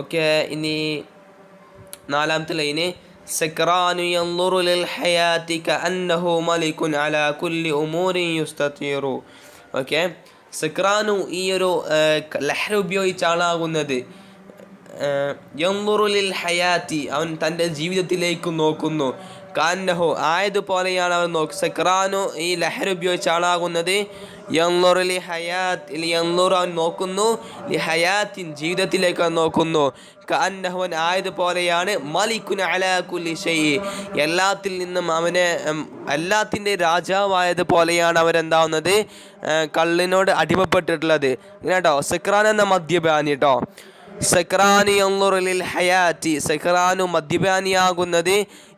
ഓക്കെ, ഇനി നാലാമത്തെ ലൈന് സക്റാനു യൻളുറു ലിൽ ഹയാതി കഅന്നഹു മലികുൻ അലാ കുല്ലി ഉമൂരിൻ യുസ്തതീറു. ഓക്കെ, സക്റാനു ഈ ഒരു ലഹരി ഉപയോഗിച്ച ആളാകുന്നത്, യൻളുറു ലിൽ ഹയാതി അവൻ തൻ്റെ ജീവിതത്തിലേക്ക് നോക്കുന്നു, കഅന്നഹു ആയതുപോലെയാണ് അവൻ സക്റാനു ഈ ലഹരി ഉപയോഗിച്ച ആളാകുന്നത്, യൻളുറു ലി ഹയാത്ത് യൻളുറു അവൻ നോക്കുന്നു, ലി ഹയാത്തിൻ ജീവിതത്തിലേക്ക് അവൻ നോക്കുന്നു, കഅന്നഹു അവൻ ആയതുപോലെയാണ് മലികുൻ അലാ കുല്ലി ഷൈഇ എല്ലാത്തിൽ നിന്നും എല്ലാത്തിൻ്റെ രാജാവായതുപോലെയാണ് അവരെന്താവുന്നത് കള്ളിനോട് അടിമപ്പെട്ടിട്ടുള്ളത്. കേട്ടോ, സക്രാൻ എന്ന മദ്യപാനി കേട്ടോ, സക്രാനു യൻളുറു ലിൽ ഹയാത്തി സക്രാനു മദ്യപാനിയാകുന്നത്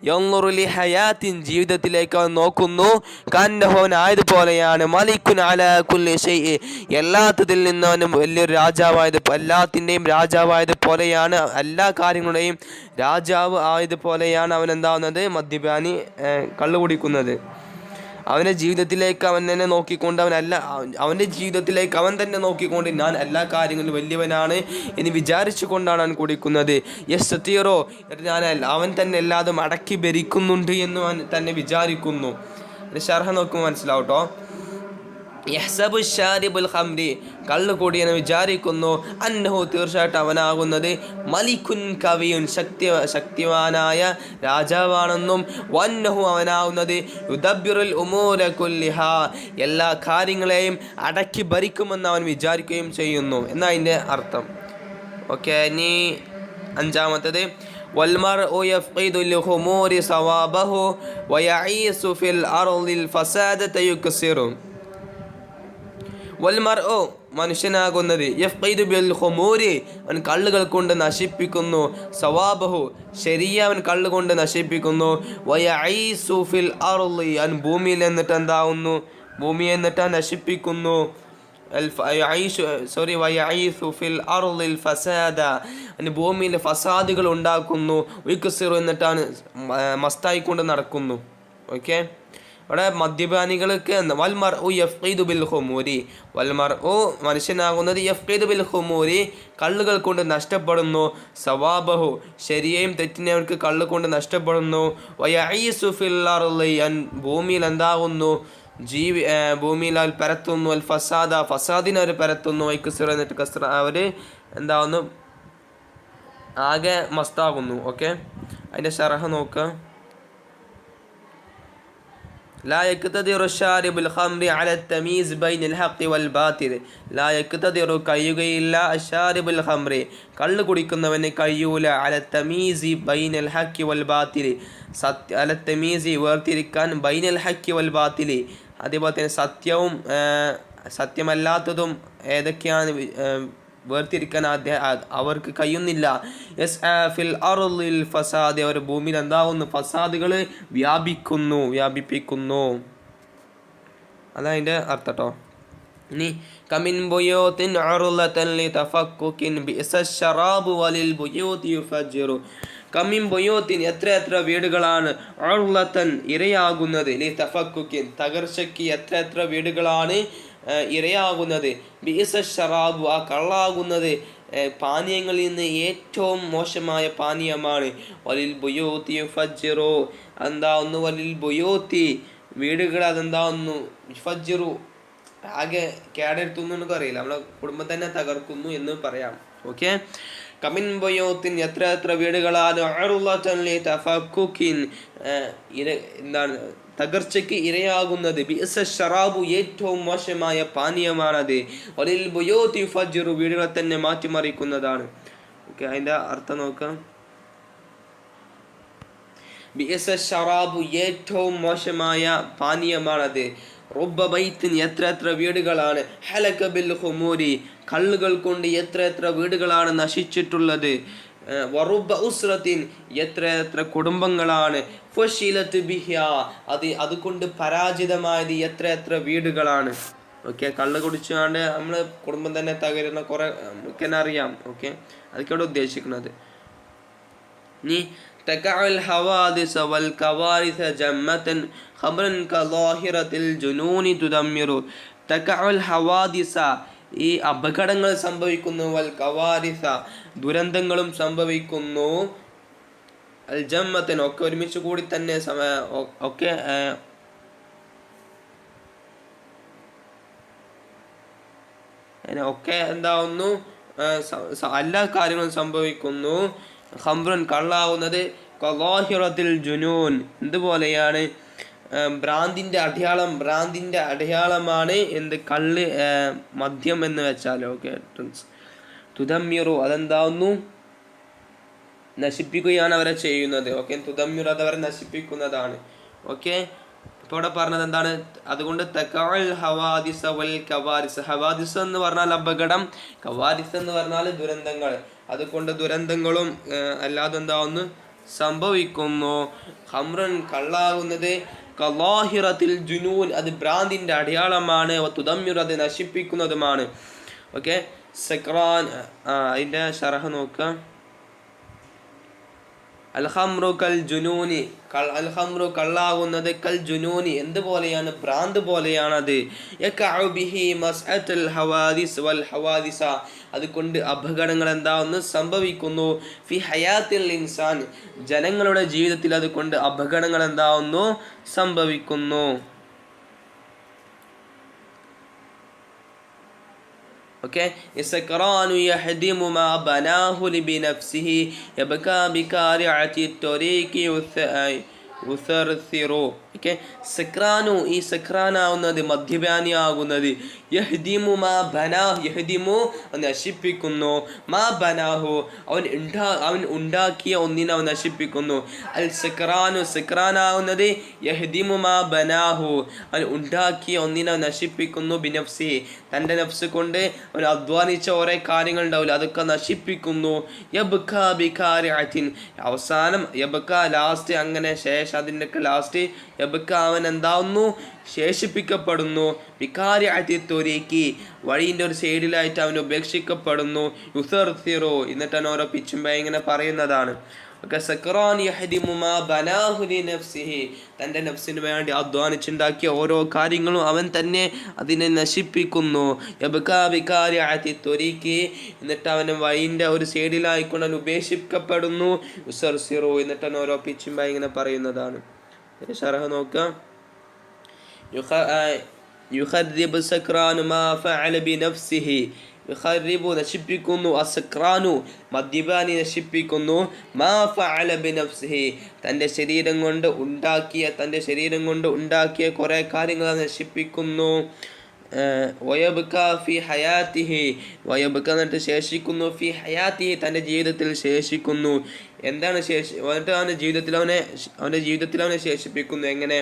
യൻളുറു ലി ഹയാത്തിൻ ജീവിതത്തിലേക്ക് അവൻ നോക്കുന്നു, കഅന്നഹു ആയതുപോലെയാണ് മലികുൻ അലാ കുല്ലി ഷൈഇ എല്ലാത്തിൽ നിന്നും അവൻ വലിയൊരു എല്ലാത്തിൻ്റെയും രാജാവായതുപോലെയാണ്, എല്ലാ കാര്യങ്ങളുടെയും രാജാവ് ആയതുപോലെയാണ് അവൻ എന്താവുന്നത് മദ്യപാനി കള്ളു കുടിക്കുന്നത്. അവൻ്റെ ജീവിതത്തിലേക്ക് അവൻ തന്നെ നോക്കിക്കൊണ്ട് അവൻ്റെ ജീവിതത്തിലേക്ക് അവൻ തന്നെ നോക്കിക്കൊണ്ട് ഞാൻ എല്ലാ കാര്യങ്ങളിലും വലിയവനാണ് എന്ന് വിചാരിച്ചു കൊണ്ടാണ് അവൻ കുടിക്കുന്നത്. യെസ് തീറോ അവൻ തന്നെ എല്ലാതും അടക്കി ഭരിക്കുന്നുണ്ട് എന്ന് അവൻ തന്നെ വിചാരിക്കുന്നു. ഷർഹ നോക്കുമ്പോൾ മനസ്സിലാവും കേട്ടോ. യഹ്സബു ഷാരിബുൽ ഖംരി കള്ളു കൂടിയെന്ന് വിചാരിക്കുന്നു അന്നഹു തീർച്ചയായിട്ടും അവനാകുന്നത് മലിക്കുൻ കവിയുൻ ശക്തിവാനായ രാജാവാണെന്നും വന്നഹു അവനാകുന്നത് യുദബ്ബിറുൽ ഉമൂര കുല്ലിഹ എല്ലാ കാര്യങ്ങളെയും അടക്കി ഭരിക്കുമെന്ന് അവൻ വിചാരിക്കുകയും ചെയ്യുന്നു എന്നാ അതിൻ്റെ അർത്ഥം. ഓക്കെ, ഇനി അഞ്ചാമത്തത് വൽമർഉ യഫ്ഖിദു ലിഖുമൂരി സവാബഹു വയഈസു ഫിൽ അർളിൽ ഫസാദത യുക്സിറു. വൽമർഉ മനുഷ്യനാകുന്നത് യഫ്ഖിദു ബിൽ ഖുമൂരി അവൻ കള്ളുകൾ കൊണ്ട് നശിപ്പിക്കുന്നു, സവാബഹു ശരിയ അവൻ കള്ളുകൊണ്ട് നശിപ്പിക്കുന്നു, വയഈസു ഫിൽ അർളി അവൻ ഭൂമിയിൽ എന്നിട്ട് എന്താവുന്നു, ഭൂമിയെ എന്നിട്ട് നശിപ്പിക്കുന്നു, വയഈസു ഫിൽ അർളിൽ ഫസാദ അവൻ ഭൂമിയിൽ ഫസാദുകൾ ഉണ്ടാക്കുന്നു, യുക്സിറു എന്നിട്ടാണ് മസ്തായിക്കൊണ്ട് നടക്കുന്നു. ഓക്കെ, അവിടെ മദ്യപാനികൾക്ക് വൽമർഉ യഫ്ഖിദു ബിൽ ഖുമൂരി വൽമർഉ മനുഷ്യനാകുന്നത് യഫ്ഖിദു ബിൽ ഖുമൂരി കള്ളുകൾ കൊണ്ട് നഷ്ടപ്പെടുന്നു, സവാബഹു ശരിയെയും തെറ്റിനെ അവർക്ക് കള്ളു കൊണ്ട് നഷ്ടപ്പെടുന്നു, വയഈസു ഫിൽ അർളി ഭൂമിയിൽ എന്താകുന്നു, ഭൂമിയിൽ അവർ പരത്തുന്നു, അൽ ഫസാദ ഫസാദിനെ അവർ പരത്തുന്നു, വൈക്കുസിറ എന്നിട്ട് കസ്റ അവർ എന്താകുന്നു ആകെ മസ്താകുന്നു. ഓക്കെ, അതിൻ്റെ ഷറഹ് നോക്കുക. لا يقتدر الشارب الخمر على التمييز بين الحق والباطل. لا يقتدر കഴിയുകയില്ല الشارب الخمر കള്ള് കുടിക്കുന്നവന് കഴിയൂല على التمييز بين الحق والباطل على التمييز വേർതിരിക്കാൻ بين الحق والباطل അതേപോലെ തന്നെ സത്യവും സത്യമല്ലാത്തതും ഏതൊക്കെയാണ് വേർതിരിക്കാൻ അവർക്ക് കഴിയുന്നില്ല. ഫിൽ അർളിൽ ഫസാദ് അവർ ഭൂമിയിൽ എന്താകുന്നു, ഫസാദുകൾ വ്യാപിപ്പിക്കുന്നു. അതതിൻ്റെ അർത്ഥം കേട്ടോ. ഇനി കമിൻ ബുയൂത്തിൻ അർളതൻ ലിതഫക്കുകിൻ ബിഅസ്ശറാബു വലിൽ ബുയൂത്തി യുഫജ്ജിറു. കമിൻ ബുയൂത്തിൻ എത്ര വീടുകളാണ്, അർളതൻ ഇരയാകുന്നത്, ലിതഫക്കുകിൻ തകർച്ചയ്ക്ക് എത്ര വീടുകളാണ് ഇരയാകുന്നത്, ബിഅസ്ശറാബു ആ കള്ളാകുന്നത് പാനീയങ്ങളിൽ നിന്ന് ഏറ്റവും മോശമായ പാനീയമാണ്, വലിൽ ബുയൂത്തി യുഫജ്ജിറു എന്താവുന്നു, വലിൽ ബുയൂത്തി വീടുകൾ അതെന്താവുന്നു, യുഫജ്ജിറു ആകെ കേടെടുത്തുന്നു എന്നൊക്കെ അറിയില്ല, നമ്മളെ കുടുംബം തന്നെ തകർക്കുന്നു എന്ന് പറയാം. ഓക്കെ, കമിൻ ബുയൂത്തിൻ എത്ര വീടുകളാണ്, അർളതൻ ലിതഫക്കുകിൻ എന്താണ് തകർച്ചയ്ക്ക് ഇരയാകുന്നത്, ബിഅസ്ശറാബു ഏറ്റവും മോശമായ പാനീയമാണത്, വലിൽ ബുയൂത്തി യുഫജ്ജിറു വീടുകളെ തന്നെ മാറ്റിമറിക്കുന്നതാണ്. ഓക്കെ, അതിൻ്റെ അർത്ഥം നോക്കാം. ബിഅസ്ശറാബു ഏറ്റവും മോശമായ പാനീയമാണത്, റുബ്ബ ബൈത്തിൻ എത്ര വീടുകളാണ്, ഹലക ബിൽ ഖുമൂരി കള്ളുകൾ കൊണ്ട് എത്ര വീടുകളാണ് നശിച്ചിട്ടുള്ളത്, വറുബ്ബ ഉസ്റത്തിൻ എത്ര കുടുംബങ്ങളാണ്, ഫശിലത്ത് ബിഹ്യ അതുകൊണ്ട് പരാജിതമായത് എത്ര വീടുകളാണ്. ഓക്കെ, കള്ള് കുടിച്ചുകൊണ്ട് നമ്മള് കുടുംബം തന്നെ തകരുന്ന കുറെ നമുക്ക് അറിയാം. ഓക്കെ, അതൊക്കെയാണ് ഉദ്ദേശിക്കുന്നത്. ഇനി തകഅൽ ഹവാദിസ വൽ കവാരിസ ജമ്മതൻ ഖബ്റൻ കളാഹിറത്തിൽ ജുനൂനി തുദമ്മിറു. തകഅൽ ഹവാദിസ ഈ അപകടങ്ങൾ സംഭവിക്കുന്നു, വൽ കവാരിസ ദുരന്തങ്ങളും സംഭവിക്കുന്നു, അൽ ജമ്മത്തൻ ഒക്കെ ഒരുമിച്ച് കൂടി തന്നെ ഒക്കെ എന്താവുന്നു, എല്ലാ കാര്യങ്ങളും സംഭവിക്കുന്നു. ഖംറുൻ കള്ളാവുന്നത്, കളാഹിറത്തിൽ ജുനൂൻ എന്തുപോലെയാണ്, ഭ്രാന്തിൻ്റെ അടയാളമാണ് എന്ത് കള്ള് മദ്യം എന്ന് വെച്ചാൽ. ഓക്കെ, തുദമ്മിറു അതെന്താവുന്നു, നശിപ്പിക്കുകയാണ് അവരെ ചെയ്യുന്നത്. ഓക്കെ, തുദമ്മിറു അത് അവരെ നശിപ്പിക്കുന്നതാണ്. ഓക്കെ, ഇപ്പോൾ ഇവിടെ പറഞ്ഞത് എന്താണ്, അതുകൊണ്ട് തകഅൽ ഹവാദിസ വൽ കവാരിസ്, ഹവാദിസ് എന്ന് പറഞ്ഞാൽ അപകടം, കവാരിസ് എന്ന് പറഞ്ഞാൽ ദുരന്തങ്ങൾ, അതുകൊണ്ട് ദുരന്തങ്ങളും അല്ലാതെ എന്താവുന്നു സംഭവിക്കുന്നു. ഖംറൻ കള്ളാകുന്നത്, കളാഹിറത്തിൽ ജുനൂൻ അത് ഭ്രാന്തിൻ്റെ അടയാളമാണ്, തുദമ്മിറു അത് നശിപ്പിക്കുന്നതുമാണ്. ഓക്കെ, സക്രാൻ അതിൻ്റെ ഷറഹ് നോക്കുക. അൽ ഖംറു കൽ ജുനൂനി അൽ ഖംറു കള്ളാകുന്നത്, കൽ ജുനൂനി എന്തുപോലെയാണ്, ഭ്രാന്ത് പോലെയാണത്. യഖഉ ബിഹി മസ്അത്തുൽ ഹവാദിസ് വൽ ഹവാദിസ അതുകൊണ്ട് അപകടങ്ങൾ എന്താവുന്നു സംഭവിക്കുന്നു. ഫി ഹയാത്തിൽ ഇൻസാൻ ജനങ്ങളുടെ ജീവിതത്തിൽ അതുകൊണ്ട് അപകടങ്ങൾ എന്താവുന്നു സംഭവിക്കുന്നു. ഓക്കെ. ഇസ്ക്റാനു യഹ്ദിമു മാ ബനാഹു ബിനഫ്സിഹി യബ്കാ ബികാരിഅതി ത്വരീഖി ഉസർസിറു. ഓക്കെ. സക്രാനു, ഈ സക്രാനാവുന്നത് മദ്യപാനിയാകുന്നത്, യഹ്ദിമു മാ ബനാഹു, യഹ്ദിമു നശിപ്പിക്കുന്നു, മാ ബനാഹു അവൻ ഉണ്ടാക്കിയ ഒന്നിനെ അവൻ നശിപ്പിക്കുന്നു. അൽ സക്രാനു, സക്രാനാവുന്നത് യഹ്ദിമു മാ ബനാഹു അവൻ ഉണ്ടാക്കിയ ഒന്നിനെ അവൻ നശിപ്പിക്കുന്നു, ബിനഫ്സി തൻ്റെ നഫ്സ് കൊണ്ട് അവൻ അധ്വാനിച്ച ഓരോ കാര്യങ്ങൾ ഉണ്ടാവില്ല അതൊക്കെ നശിപ്പിക്കുന്നു. യബ്കാ ബികാരിഅത്തിൻ, അവസാനം യബ്കാ ലാസ്റ്റ്, അങ്ങനെ ശേഷം അതിൻ്റെയൊക്കെ ലാസ്റ്റ് യബ്ക അവൻ എന്താവുന്നു, ശേഷിപ്പിക്കപ്പെടുന്നു. ബികാരിഅതി ത്വരീഖി, വഴിൻ്റെ ഒരു സൈഡിലായിട്ട് അവൻ ഉപേക്ഷിക്കപ്പെടുന്നു. യുസർസിറു, എന്നിട്ട് അവൻ ഓരോ പിച്ചുമ്പ ഇങ്ങനെ പറയുന്നതാണ്. ഓക്കെ. സക്റാൻ യഹ്ദിമു മാ ബനാഹു ലിനഫ്സിഹി, തൻ്റെ നഫ്സിന് വേണ്ടി അധ്വാനിച്ചുണ്ടാക്കിയ ഓരോ കാര്യങ്ങളും അവൻ തന്നെ അതിനെ നശിപ്പിക്കുന്നു. യബ്കാ ബികാരിഅതി ത്വരീഖി, എന്നിട്ട് അവൻ വഴിൻ്റെ ഒരു സൈഡിലായിക്കൊണ്ട് അവൻ ഉപേക്ഷിക്കപ്പെടുന്നു. യുസർസിറു, എന്നിട്ട് അവൻ ഓരോ പിച്ചുമ്പ ഇങ്ങനെ പറയുന്നതാണ്. ഷറഹ് നോക്കാം. യുഖർരിബു സക്രാനു മാ ഫഅല ബിനഫ്സിഹി, യുഖർരിബു നശിപ്പിക്കുന്നു, അസക്രാനു മദ്യപാനി നശിപ്പിക്കുന്നു, മാ ഫഅല ബിനഫ്സിഹി തൻ്റെ ശരീരം കൊണ്ട് ഉണ്ടാക്കിയ കുറേ കാര്യങ്ങൾ നശിപ്പിക്കുന്നു. വയബ്ക ഫി ഹയാത്തിഹി, വയബ്ക എന്നിട്ട് ശേഷിക്കുന്നു, ഫി ഹയാത്തിഹി തൻ്റെ ജീവിതത്തിൽ ശേഷിക്കുന്നു. എന്താണ് എന്നിട്ട് അവൻ്റെ ജീവിതത്തിൽ അവനെ ശേഷിപ്പിക്കുന്നു. എങ്ങനെ?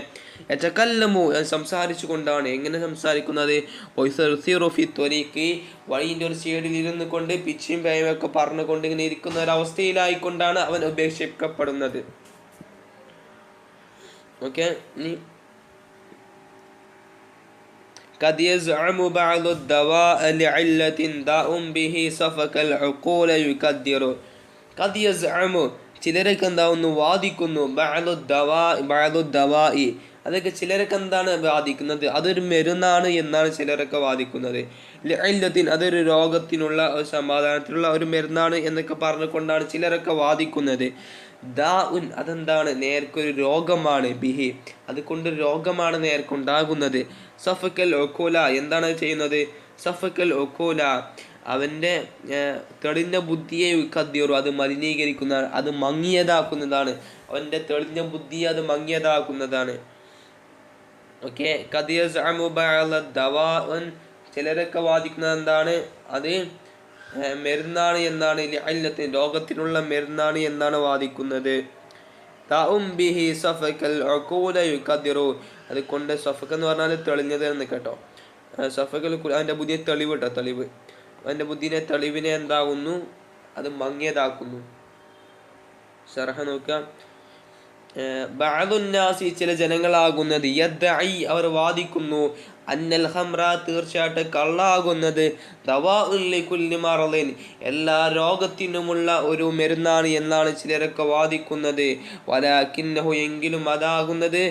യതകല്ലമു, സംസാരിച്ചു കൊണ്ടാണ്. എങ്ങനെ സംസാരിക്കുന്നത്? വയുസർസിറു ഫി ത്വരീഖി, വഴിൻ്റെ ഒരു സൈഡിൽ ഇരുന്ന് കൊണ്ട് പിച്ചിയും പേയൊക്കെ പറഞ്ഞുകൊണ്ട് ഇങ്ങനെ ഇരിക്കുന്ന ഒരവസ്ഥയിലായിക്കൊണ്ടാണ് അവൻ ഉപേക്ഷിക്കപ്പെടുന്നത്. ഓക്കെ. قد يزعم بعض الدواء لعلة داء به سفك العقول يكدر. قد يزعم, ചിലരൊക്കെ എന്താവുന്നു, വാദിക്കുന്നു, ബഅദുദ്ദവാഇ, അതൊക്കെ ചിലരൊക്കെ എന്താണ് വാദിക്കുന്നത്, അതൊരു മരുന്നാണ് എന്നാണ് ചിലരൊക്കെ വാദിക്കുന്നത്. ലിഇല്ലത്തിൻ, അതൊരു രോഗത്തിനുള്ള ഒരു സമാധാനത്തിനുള്ള ഒരു മരുന്നാണ് എന്നൊക്കെ പറഞ്ഞുകൊണ്ടാണ് ചിലരൊക്കെ വാദിക്കുന്നത്. ദാഉൻ, അതെന്താണ്, നേർക്കൊരു രോഗമാണ്, ബിഹി അതുകൊണ്ട് രോഗമാണ് നേർക്കുണ്ടാകുന്നത്. സഫക്കൽ ഒക്കോല, എന്താണ് ചെയ്യുന്നത്? സഫക്കൽ ഒക്കോല, അവൻ്റെ തെളിഞ്ഞ ബുദ്ധിയെ കദ്ദിയറു, അത് മലിനീകരിക്കുന്നതാണ്, അത് മങ്ങിയതാക്കുന്നതാണ്. അവൻ്റെ തെളിഞ്ഞ ബുദ്ധിയെ അത് മങ്ങിയതാക്കുന്നതാണ്. ഓക്കെ. ഖദിയസ്അമു ബഅദ ദവാഉൻ, ചിലരൊക്കെ വാദിക്കുന്നത് എന്താണ്, അത് മരുന്നാണ് എന്നാണ്. ലിഅല്ലത്തിൻ, രോഗത്തിനുള്ള മരുന്നാണ് എന്നാണ് വാദിക്കുന്നത്. തഉം ബിഹി സഫകൽ ഉഖൂല യുഖദിറു, അതുകൊണ്ട് സഫക എന്ന് പറഞ്ഞാൽ തെളിഞ്ഞത് എന്ന് കേട്ടോ. സഫകൽ അവൻ്റെ ബുദ്ധിയെ തെളിവ് കേട്ടോ, തെളിവ്, അവൻ്റെ തെളിവിനെ എന്താകുന്നു, അത് മങ്ങിയതാക്കുന്നു. ശർഹ നോക്കാം. ബഅദുന്നാസി, ചില ജനങ്ങളാകുന്നത്, യദ്ദഇ അവർ വാദിക്കുന്നു, അന്നൽ ഖംറ തീർച്ചയായിട്ടും കള്ളാകുന്നത്, ദവാഉൻ ലികുല്ലി മറളിൻ എല്ലാ രോഗത്തിനുമുള്ള ഒരു മരുന്നാണ് എന്നാണ് ചിലരൊക്കെ വാദിക്കുന്നത്. വലാകിന്നഹു, എങ്കിലും അതാകുന്നത്,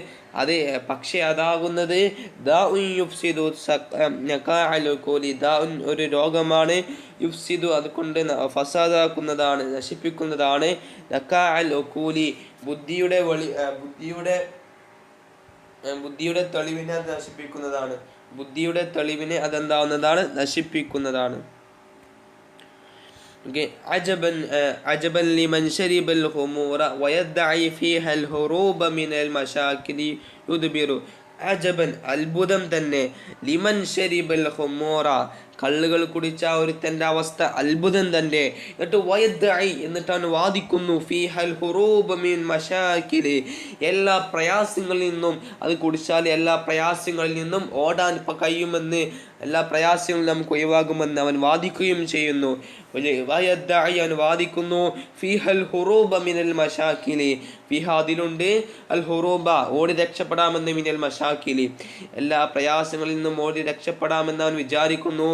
അത് പക്ഷേ അതാകുന്നത്, ദാഉൻ യുഫ്സിദു നഖാഅൽ ഉഖൂലി, ദാഉൻ ഒരു രോഗമാണ്, യുഫ്സിദു അതുകൊണ്ട് ഫസാദാക്കുന്നതാണ്, നശിപ്പിക്കുന്നതാണ്, നഖാഅൽ ഉഖൂലി ബുദ്ധിയുടെ തെളിവിനെ അത് നശിപ്പിക്കുന്നതാണ്, ബുദ്ധിയുടെ തെളിവിനെ അതെന്താവുന്നതാണ്, നശിപ്പിക്കുന്നതാണ്. അജബൻ ലിമൻ ശരിബൽ ഖുമൂറ വയദ്ദഇ ഫീഹൽ ഹുറൂബ മിനൽ മശാകിലി യുദ്ബിറു. അജബൻ, അത്ഭുതം തന്നെ, ലിമൻ ശരിബൽ ഖുമൂറ കള്ളുകൾ കുടിച്ച ഒരുത്തൻ്റെ അവസ്ഥ അത്ഭുതം തന്നെ. എന്നിട്ട് വയദ്ദഇ, എന്നിട്ടാണ് വാദിക്കുന്നു, ഫീഹൽ ഹുറൂബ മിൻ മശാകിലി എല്ലാ പ്രയാസങ്ങളിൽ നിന്നും, അത് കുടിച്ചാൽ എല്ലാ പ്രയാസങ്ങളിൽ നിന്നും ഓടാൻ കഴിയുമെന്ന്, എല്ലാ പ്രയാസങ്ങളും നമുക്ക് ഒഴിവാകുമെന്ന് അവൻ വാദിക്കുകയും ചെയ്യുന്നു. വയദ്ദഇ, അവൻ വാദിക്കുന്നു, ഫീഹൽ ഹുറൂബ മിനൽ മശാകിലി, ഫിഹ അതിലുണ്ട്, അൽ ഹുറൂബ ഓടി രക്ഷപ്പെടാമെന്ന്, മിനൽ മശാകിലി എല്ലാ പ്രയാസങ്ങളിൽ നിന്നും ഓടി രക്ഷപ്പെടാമെന്ന് അവൻ വിചാരിക്കുന്നു.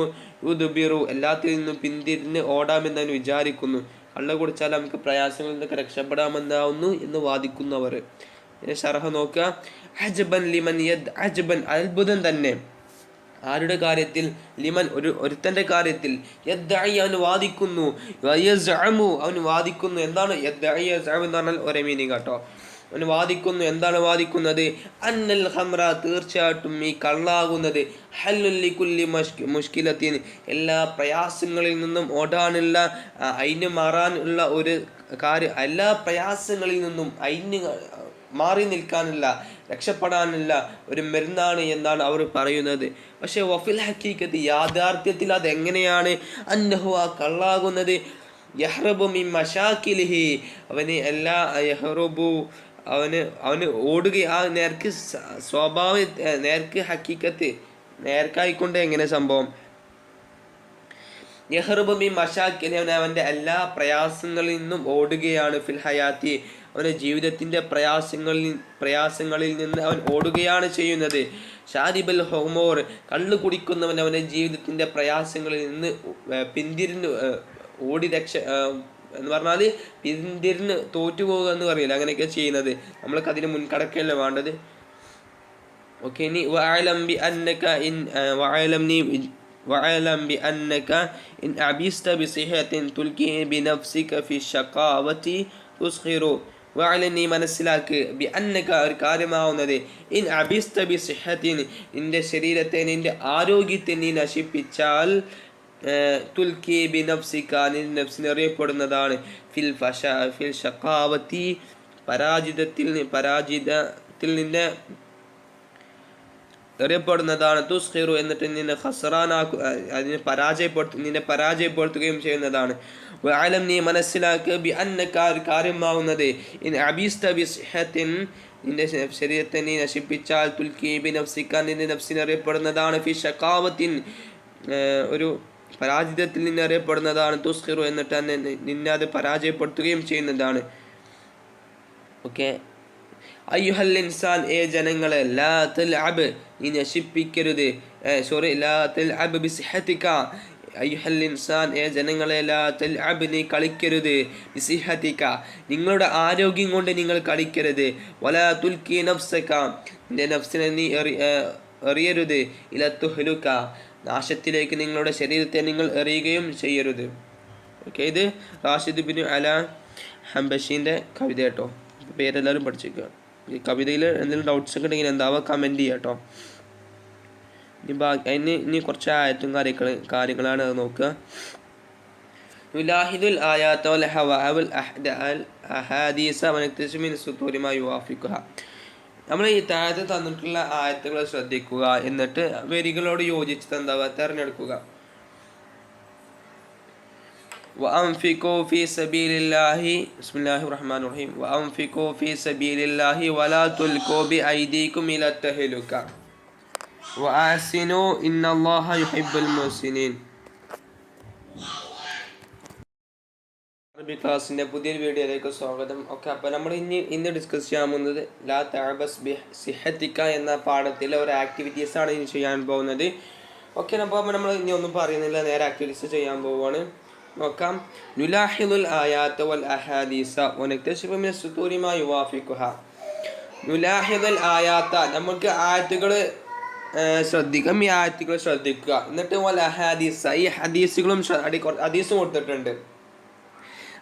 യുദ്ബിറു എല്ലാത്തിൽ നിന്നും പിന്തിരിഞ്ഞ് ഓടാമെന്ന് അവൻ വിചാരിക്കുന്നു. കള്ള് കുടിച്ചാൽ നമുക്ക് പ്രയാസങ്ങളിൽ നിന്നൊക്കെ രക്ഷപ്പെടാമെന്നാവുന്നു എന്ന് വാദിക്കുന്നവർ. ശർഹ നോക്കുക. അജബൻ ലിമൻ അജബൻ, അത്ഭുതം തന്നെ, ആരുടെ കാര്യത്തിൽ? ലിമൻ ഒരുത്തൻ്റെ കാര്യത്തിൽ. യദ്ദഇ, അവൻ വാദിക്കുന്നു, യസ്അമു അവൻ വാദിക്കുന്നു. എന്താണ് യദ്ദഇ യസ്അമു എന്ന് പറഞ്ഞാൽ ഒരേ മീനിങ് കേട്ടോ. അവൻ വാദിക്കുന്നു. എന്താണ് വാദിക്കുന്നത്? അന്നൽ ഖംറ, തീർച്ചയായിട്ടും ഈ കള്ളാകുന്നത്, ഹല്ലുല്ലി കുല്ലി മുഷ്കിലത്തിൻ, എല്ലാ പ്രയാസങ്ങളിൽ നിന്നും ഓടാനുള്ള, അതിന് മാറാനുള്ള ഒരു കാര്യം, എല്ലാ പ്രയാസങ്ങളിൽ നിന്നും അതിന് മാറി നിൽക്കാനുള്ള, രക്ഷപ്പെടാനുള്ള ഒരു മരുന്നാണ് എന്നാണ് അവർ പറയുന്നത്. പക്ഷെ വഫിൽ ഹക്കീക്കത്ത്, യാഥാർത്ഥ്യത്തിൽ അതെങ്ങനെയാണ്? അന്നഹു, ആ കള്ളാകുന്നത്, യഹ്റബു മിൻ മശാക്കിലിഹി, അവന് എല്ലാ യഹ്റബു, അവന് ഓടുക, ആ നേർക്ക് നേർക്ക് ഹക്കീക്കത്ത് നേർക്കായിക്കൊണ്ട് എങ്ങനെ സംഭവം? യഹ്റബു മിൻ മശാക്കിലി, അവൻ്റെ എല്ലാ പ്രയാസങ്ങളിൽ നിന്നും ഓടുകയാണ്. ഫിൽ ഹയാത്തി, അവൻ്റെ ജീവിതത്തിൻ്റെ പ്രയാസങ്ങളിൽ നിന്ന് അവൻ ഓടുകയാണ് ചെയ്യുന്നത്. ഷാരിബൽ ഹുമൂർ, കള്ളു കുടിക്കുന്നവൻ അവൻ്റെ ജീവിതത്തിൻ്റെ പ്രയാസങ്ങളിൽ നിന്ന് പിന്തിരിഞ്ഞ് ഓടി എന്ന് പറഞ്ഞാൽ പിന്തിരിഞ്ഞ് തോറ്റുപോകുക എന്ന് പറയില്ല, അങ്ങനെയൊക്കെ ചെയ്യുന്നത്. നമ്മൾക്ക് അതിന് മുൻകടക്കല്ലേ വേണ്ടത്. ഓക്കെ, ഇനി വഅലം ബി അന്നക ഇൻ വഅലം ബി അന്നക ഇൻ അബിസ്ത ബിസിഹത്തിൻ തുൽകി ബിനഫ്സിക ഫി ശഖാവതി തുസ്ഖിറു. വഅലം, നീ മനസ്സിലാക്ക്, ബി അന്നക, ഒരു കാര്യമാവുന്നത്, ഇൻ അബിസ്ത ബിസിഹത്തിൻ, നിന്റെ ശരീരത്തെ, നിന്റെ ആരോഗ്യത്തെ നീ നശിപ്പിച്ചാൽ, തുൽക്കി ബി നഫ്സിക, നിന്റെ നഫ്സിനെ അറിയപ്പെടുന്നതാണ്, ഫിൽ ശഖാവതി, പരാജിതത്തിൽ നിന്നെ അറിയപ്പെടുന്നതാണ്, തുസ്ഖിറു, എന്നിട്ട് നിന്നെ ഖസ്റാനാക്കു, നിന്നെ പരാജയപ്പെടുത്തുകയും ചെയ്യുന്നതാണ്. വഅലം, നീ മനസ്സിലാക്കുക, ബി അന്നക, ഒരു കാര്യമാവുന്നത്, ഇൻ അബിസ്ത ബിസിഹത്തിൻ, നിന്റെ ശരീരത്തെ നീ നശിപ്പിച്ചാൽ, തുൽക്കി ബി നഫ്സിക, നിന്റെ നഫ്സിനെ അറിയപ്പെടുന്നതാണ്, ഫി ശഖാവത്തിൻ, ഒരു പരാജിതത്തിൽ നിന്ന് അറിയപ്പെടുന്നതാണ്, തുസ്ഖിറു, എന്നിട്ട് നിന്നെ അത് പരാജയപ്പെടുത്തുകയും ചെയ്യുന്നതാണ്. ഓക്കെ, അയ്യുഹൽ ഇൻസാൻ, ജനങ്ങളെ, ലാ തൽഅബ്, നീ നശിപ്പിക്കരുത്, ലാ തൽഅബ് ബിസിഹതിക, അയ്യുഹൽ ഇൻസാൻ, ജനങ്ങളെ, ലാ തൽഅബ്, നീ കളിക്കരുത്, ബിസിഹതിക, നിങ്ങളുടെ ആരോഗ്യം കൊണ്ട് നിങ്ങൾ കളിക്കരുത്, വലാ തുൽക്കി നഫ്സക, നിന്റെ നഫ്സിനെ നീ എറിയരുത്, ഇല തുഹ്ലുക, നാശത്തിലേക്ക് നിങ്ങളുടെ ശരീരത്തെ നിങ്ങൾ എറിയുകയും ചെയ്യരുത്. ഓക്കെ, ഇത് റാഷിദ് ബിൻ അല ഹംബഷീൻ്റെ കവിത കേട്ടോ. പേരെല്ലാവരും പഠിച്ചേക്കുക. ഈ കവിതയിൽ എന്തെങ്കിലും ഡൗട്ട്സ് ഒക്കെ ഉണ്ടെങ്കിൽ എന്താവുക കമൻറ്റ് ചെയ്യുക കേട്ടോ. ഇനി കുറച്ച് ആയത്തും കാര്യങ്ങളാണ് അത് നോക്കുക. യുലാഹിദുൽ ആയാത വൽ ഹവാഅൽ അഹാദീസ വനക്തസു മിൻ സുതൂരി മാ യുവാഫിഖുഹ. നമ്മൾ ഈ താഴത്ത് തന്നിട്ടുള്ള ആയത്തുകൾ ശ്രദ്ധിക്കുക, എന്നിട്ട് വരികളോട് യോജിച്ചത് എന്താവുക തിരഞ്ഞെടുക്കുക. وأنفقوا في سبيل الله بسم الله الرحمن الرحيم وأنفقوا في سبيل الله ولا تلقوا بأيديكم إلى التهلكة وأحسنوا إن الله يحب المحسنين. അറബി ക്ലാസിൻ്റെ പുതിയൊരു വീഡിയോയിലേക്ക് സ്വാഗതം. ഓക്കെ, അപ്പോൾ നമ്മൾ ഇന്ന് ഡിസ്കസ് ചെയ്യാൻ പോകുന്നത് ലാ തഅബസ് ബി സിഹത്തിക എന്ന പാഠത്തിലെ ഒരു ആക്ടിവിറ്റീസാണ് ഇനി ചെയ്യാൻ പോകുന്നത്. ഓക്കെ, അപ്പോൾ നമ്മൾ ഇനി ഒന്നും പറയുന്നില്ല, നേരെ ആക്ടിവിറ്റീസ് ചെയ്യാൻ പോവുകയാണ്. നോക്കാം. നുലാഹിദുൽ ആയാത വൽ അഹാദീസ വനക്തശിഫു മിന സുതൂരി മാ യുവാഫിഖുഹ. നുലാഹിദുൽ ആയാത, നമുക്ക് ആയത്തുകൾ ശ്രദ്ധിക്കാം, ഈ ആയത്തുകൾ ശ്രദ്ധിക്കുക. എന്നിട്ട് വൽ അഹാദീസ, ഈ ഹദീസുകളും ഹദീസും കൊടുത്തിട്ടുണ്ട്,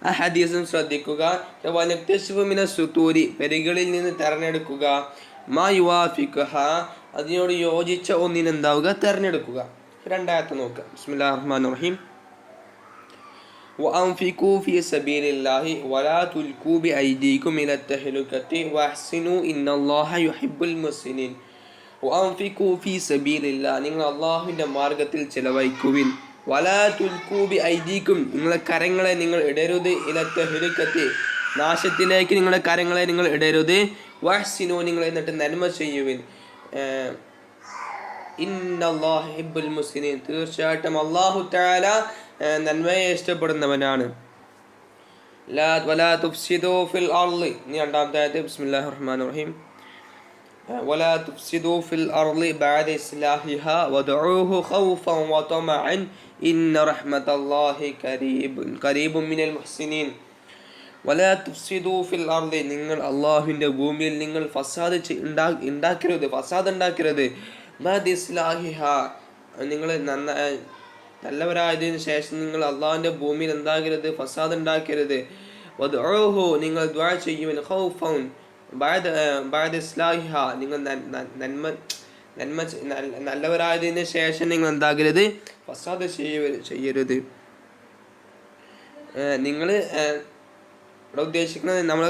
ആ ഹദീസും ശ്രദ്ധിക്കുക. വനക്തശിഫു മിന സുതൂരി, വരികളിൽ നിന്ന് തിരഞ്ഞെടുക്കുക, മാ യുവാഫിഖുഹ, അതിനോട് യോജിച്ച ഒന്നിനെന്താവുക തിരഞ്ഞെടുക്കുക. രണ്ടായത്ത് നോക്കുക. ബിസ്മില്ലാഹിർ റഹ്മാനിർ റഹീം. وأنفقوا في سبيل الله ولا تلقوا بأيديكم إلى التهلكة وأحسنوا إن الله يحب المحسنين. وأنفقوا في سبيل الله, നിങ്ങൾ അല്ലാഹുവിൻ്റെ മാർഗ്ഗത്തിൽ ചെലവഴിക്കുവിൻ. വലാ തുൽഖൂ ബിഐദീകും, നിങ്ങളുടെ കരങ്ങളെ നിങ്ങൾ ഇടരുത്, ഇല തഹ്ലുകത്തി, നാശത്തിലേക്ക് നിങ്ങളുടെ കരങ്ങളെ നിങ്ങൾ ഇടരുത്. വഅഹ്സിനൂ, നിങ്ങൾ എന്നിട്ട് നന്മ ചെയ്യുവിൻ. ഇന്നല്ലാഹ യുഹിബ്ബുൽ മുഹ്സിനീൻ, തീർച്ചയായിട്ടും അല്ലാഹു തആല നന്മയെ ഇഷ്ടപ്പെടുന്നവനാണ്. വലാ തുഫ്സിദൂ ഫിൽ അർളി, രണ്ടാമത്തെ ആയത്ത്. ബിസ്മില്ലാഹിർ റഹ്മാനിർ റഹീം. വലാ തുഫ്സിദൂ ഫിൽ അർളി ബഅദ ഇസ്ലാഹിഹാ വദഊഹു ഖൗഫൻ വതമഅൻ ഇന്ന റഹ്മത്തല്ലാഹി ഖരീബുൻ മിനൽ മുഹ്സിനീൻ. വലാ തുഫ്സിദൂ ഫിൽ അർളി, നിങ്ങൾ അല്ലാഹുവിൻ്റെ ഭൂമിയിൽ നിങ്ങൾ ഫസാദ് ഉണ്ടാക്കരുത്, ഫസാദ് ഉണ്ടാക്കരുത്. ബഅദ ഇസ്ലാഹിഹാ, നിങ്ങൾ നല്ലവരായതിനു ശേഷം നിങ്ങൾ അള്ളാഹുവിൻ്റെ ഭൂമിയിൽ എന്താകരുത്, ഫസാദ് ഉണ്ടാക്കരുത്. വദ്ഉഹു, നിങ്ങൾ ദുആ ചെയ്യുവിൻ, ഖൗഫൻ, ബഅദ ഇസ്ലാഹിഹ, നിങ്ങൾ നല്ലവരായതിന് ശേഷം നിങ്ങൾ എന്താകരുത്, ഫസാദ് ചെയ്യരുത്. നിങ്ങൾ ഇവിടെ ഉദ്ദേശിക്കുന്നത് നമ്മൾ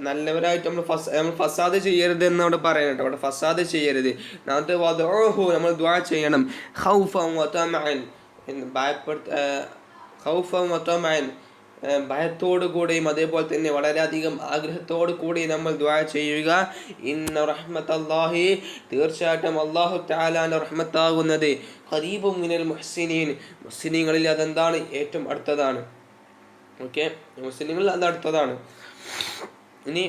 നല്ലവരായിട്ട് നമ്മൾ ഫസാദ് ചെയ്യരുത് എന്ന് അവിടെ പറയുന്നുണ്ട്. അവിടെ ഫസാദ് ചെയ്യരുത്. നമ്മൾ ദുആ ചെയ്യണം. ഖൗഫൻ വതമഅൻ, ഖൗഫൻ വതമഅൻ, ഭയത്തോടു കൂടിയും അതേപോലെ തന്നെ വളരെയധികം ആഗ്രഹത്തോടു കൂടി നമ്മൾ ദുആ ചെയ്യുക. ഇന്ന റഹ്മത്തല്ലാഹി, തീർച്ചയായിട്ടും അല്ലാഹു തആലാന്റെ റഹ്മത്താകുന്നത് ഖരീബും മിനൽ മുഹ്സിനീൻ, മുഹ്സിനീങ്ങളിൽ അതെന്താണ്, ഏറ്റവും അടുത്തതാണ്. ഓക്കെ, മുസ്ലിങ്ങളിൽ അത് അടുത്തതാണ്. ഇനി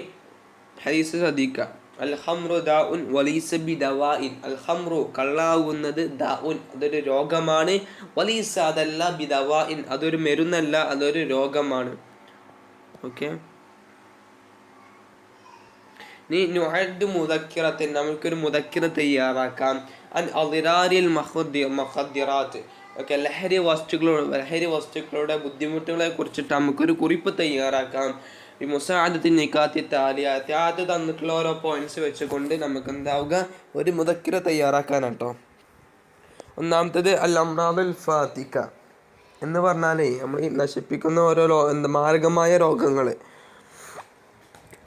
ഹദീസ് ശ്രദ്ധിക്കുക. അൽ ഖംറു ദാഉൻ വലൈസ ബിദവാഇൻ, അൽ ഖംറു കള്ളാകുന്നത് ദാഉൻ അതൊരു രോഗമാണ്, വലൈസ അതല്ല ബിദവാഇൻ അതൊരു മരുന്നല്ല, അതൊരു രോഗമാണ്. ഓക്കെ, ഇനി നുഅദ്ദു മുദക്കിറത്തിൻ, നമുക്കൊരു മുദക്കിറ തയ്യാറാക്കാം. അൻ അളിറാരിൽ മഖദ്ദിറാത്ത്, ഓക്കെ, ലഹരി വസ്തുക്കളുടെ ബുദ്ധിമുട്ടുകളെ കുറിച്ചിട്ട് നമുക്കൊരു കുറിപ്പ് തയ്യാറാക്കാം. ഈ മുസാഅദത്തിൻ നികാത്തി താലിയ, ത്യാദ് തന്നിട്ടുള്ള ഓരോ പോയിന്റ്സ് വെച്ചുകൊണ്ട് നമുക്ക് എന്താവുക, ഒരു മുദക്കിറ തയ്യാറാക്കാനാണ് കേട്ടോ. ഒന്നാമത്തത് അൽ അംറാദുൽ ഫാത്തിക എന്ന് പറഞ്ഞാലേ നമ്മൾ ഈ നശിപ്പിക്കുന്ന ഓരോ മാരകമായ രോഗങ്ങൾ.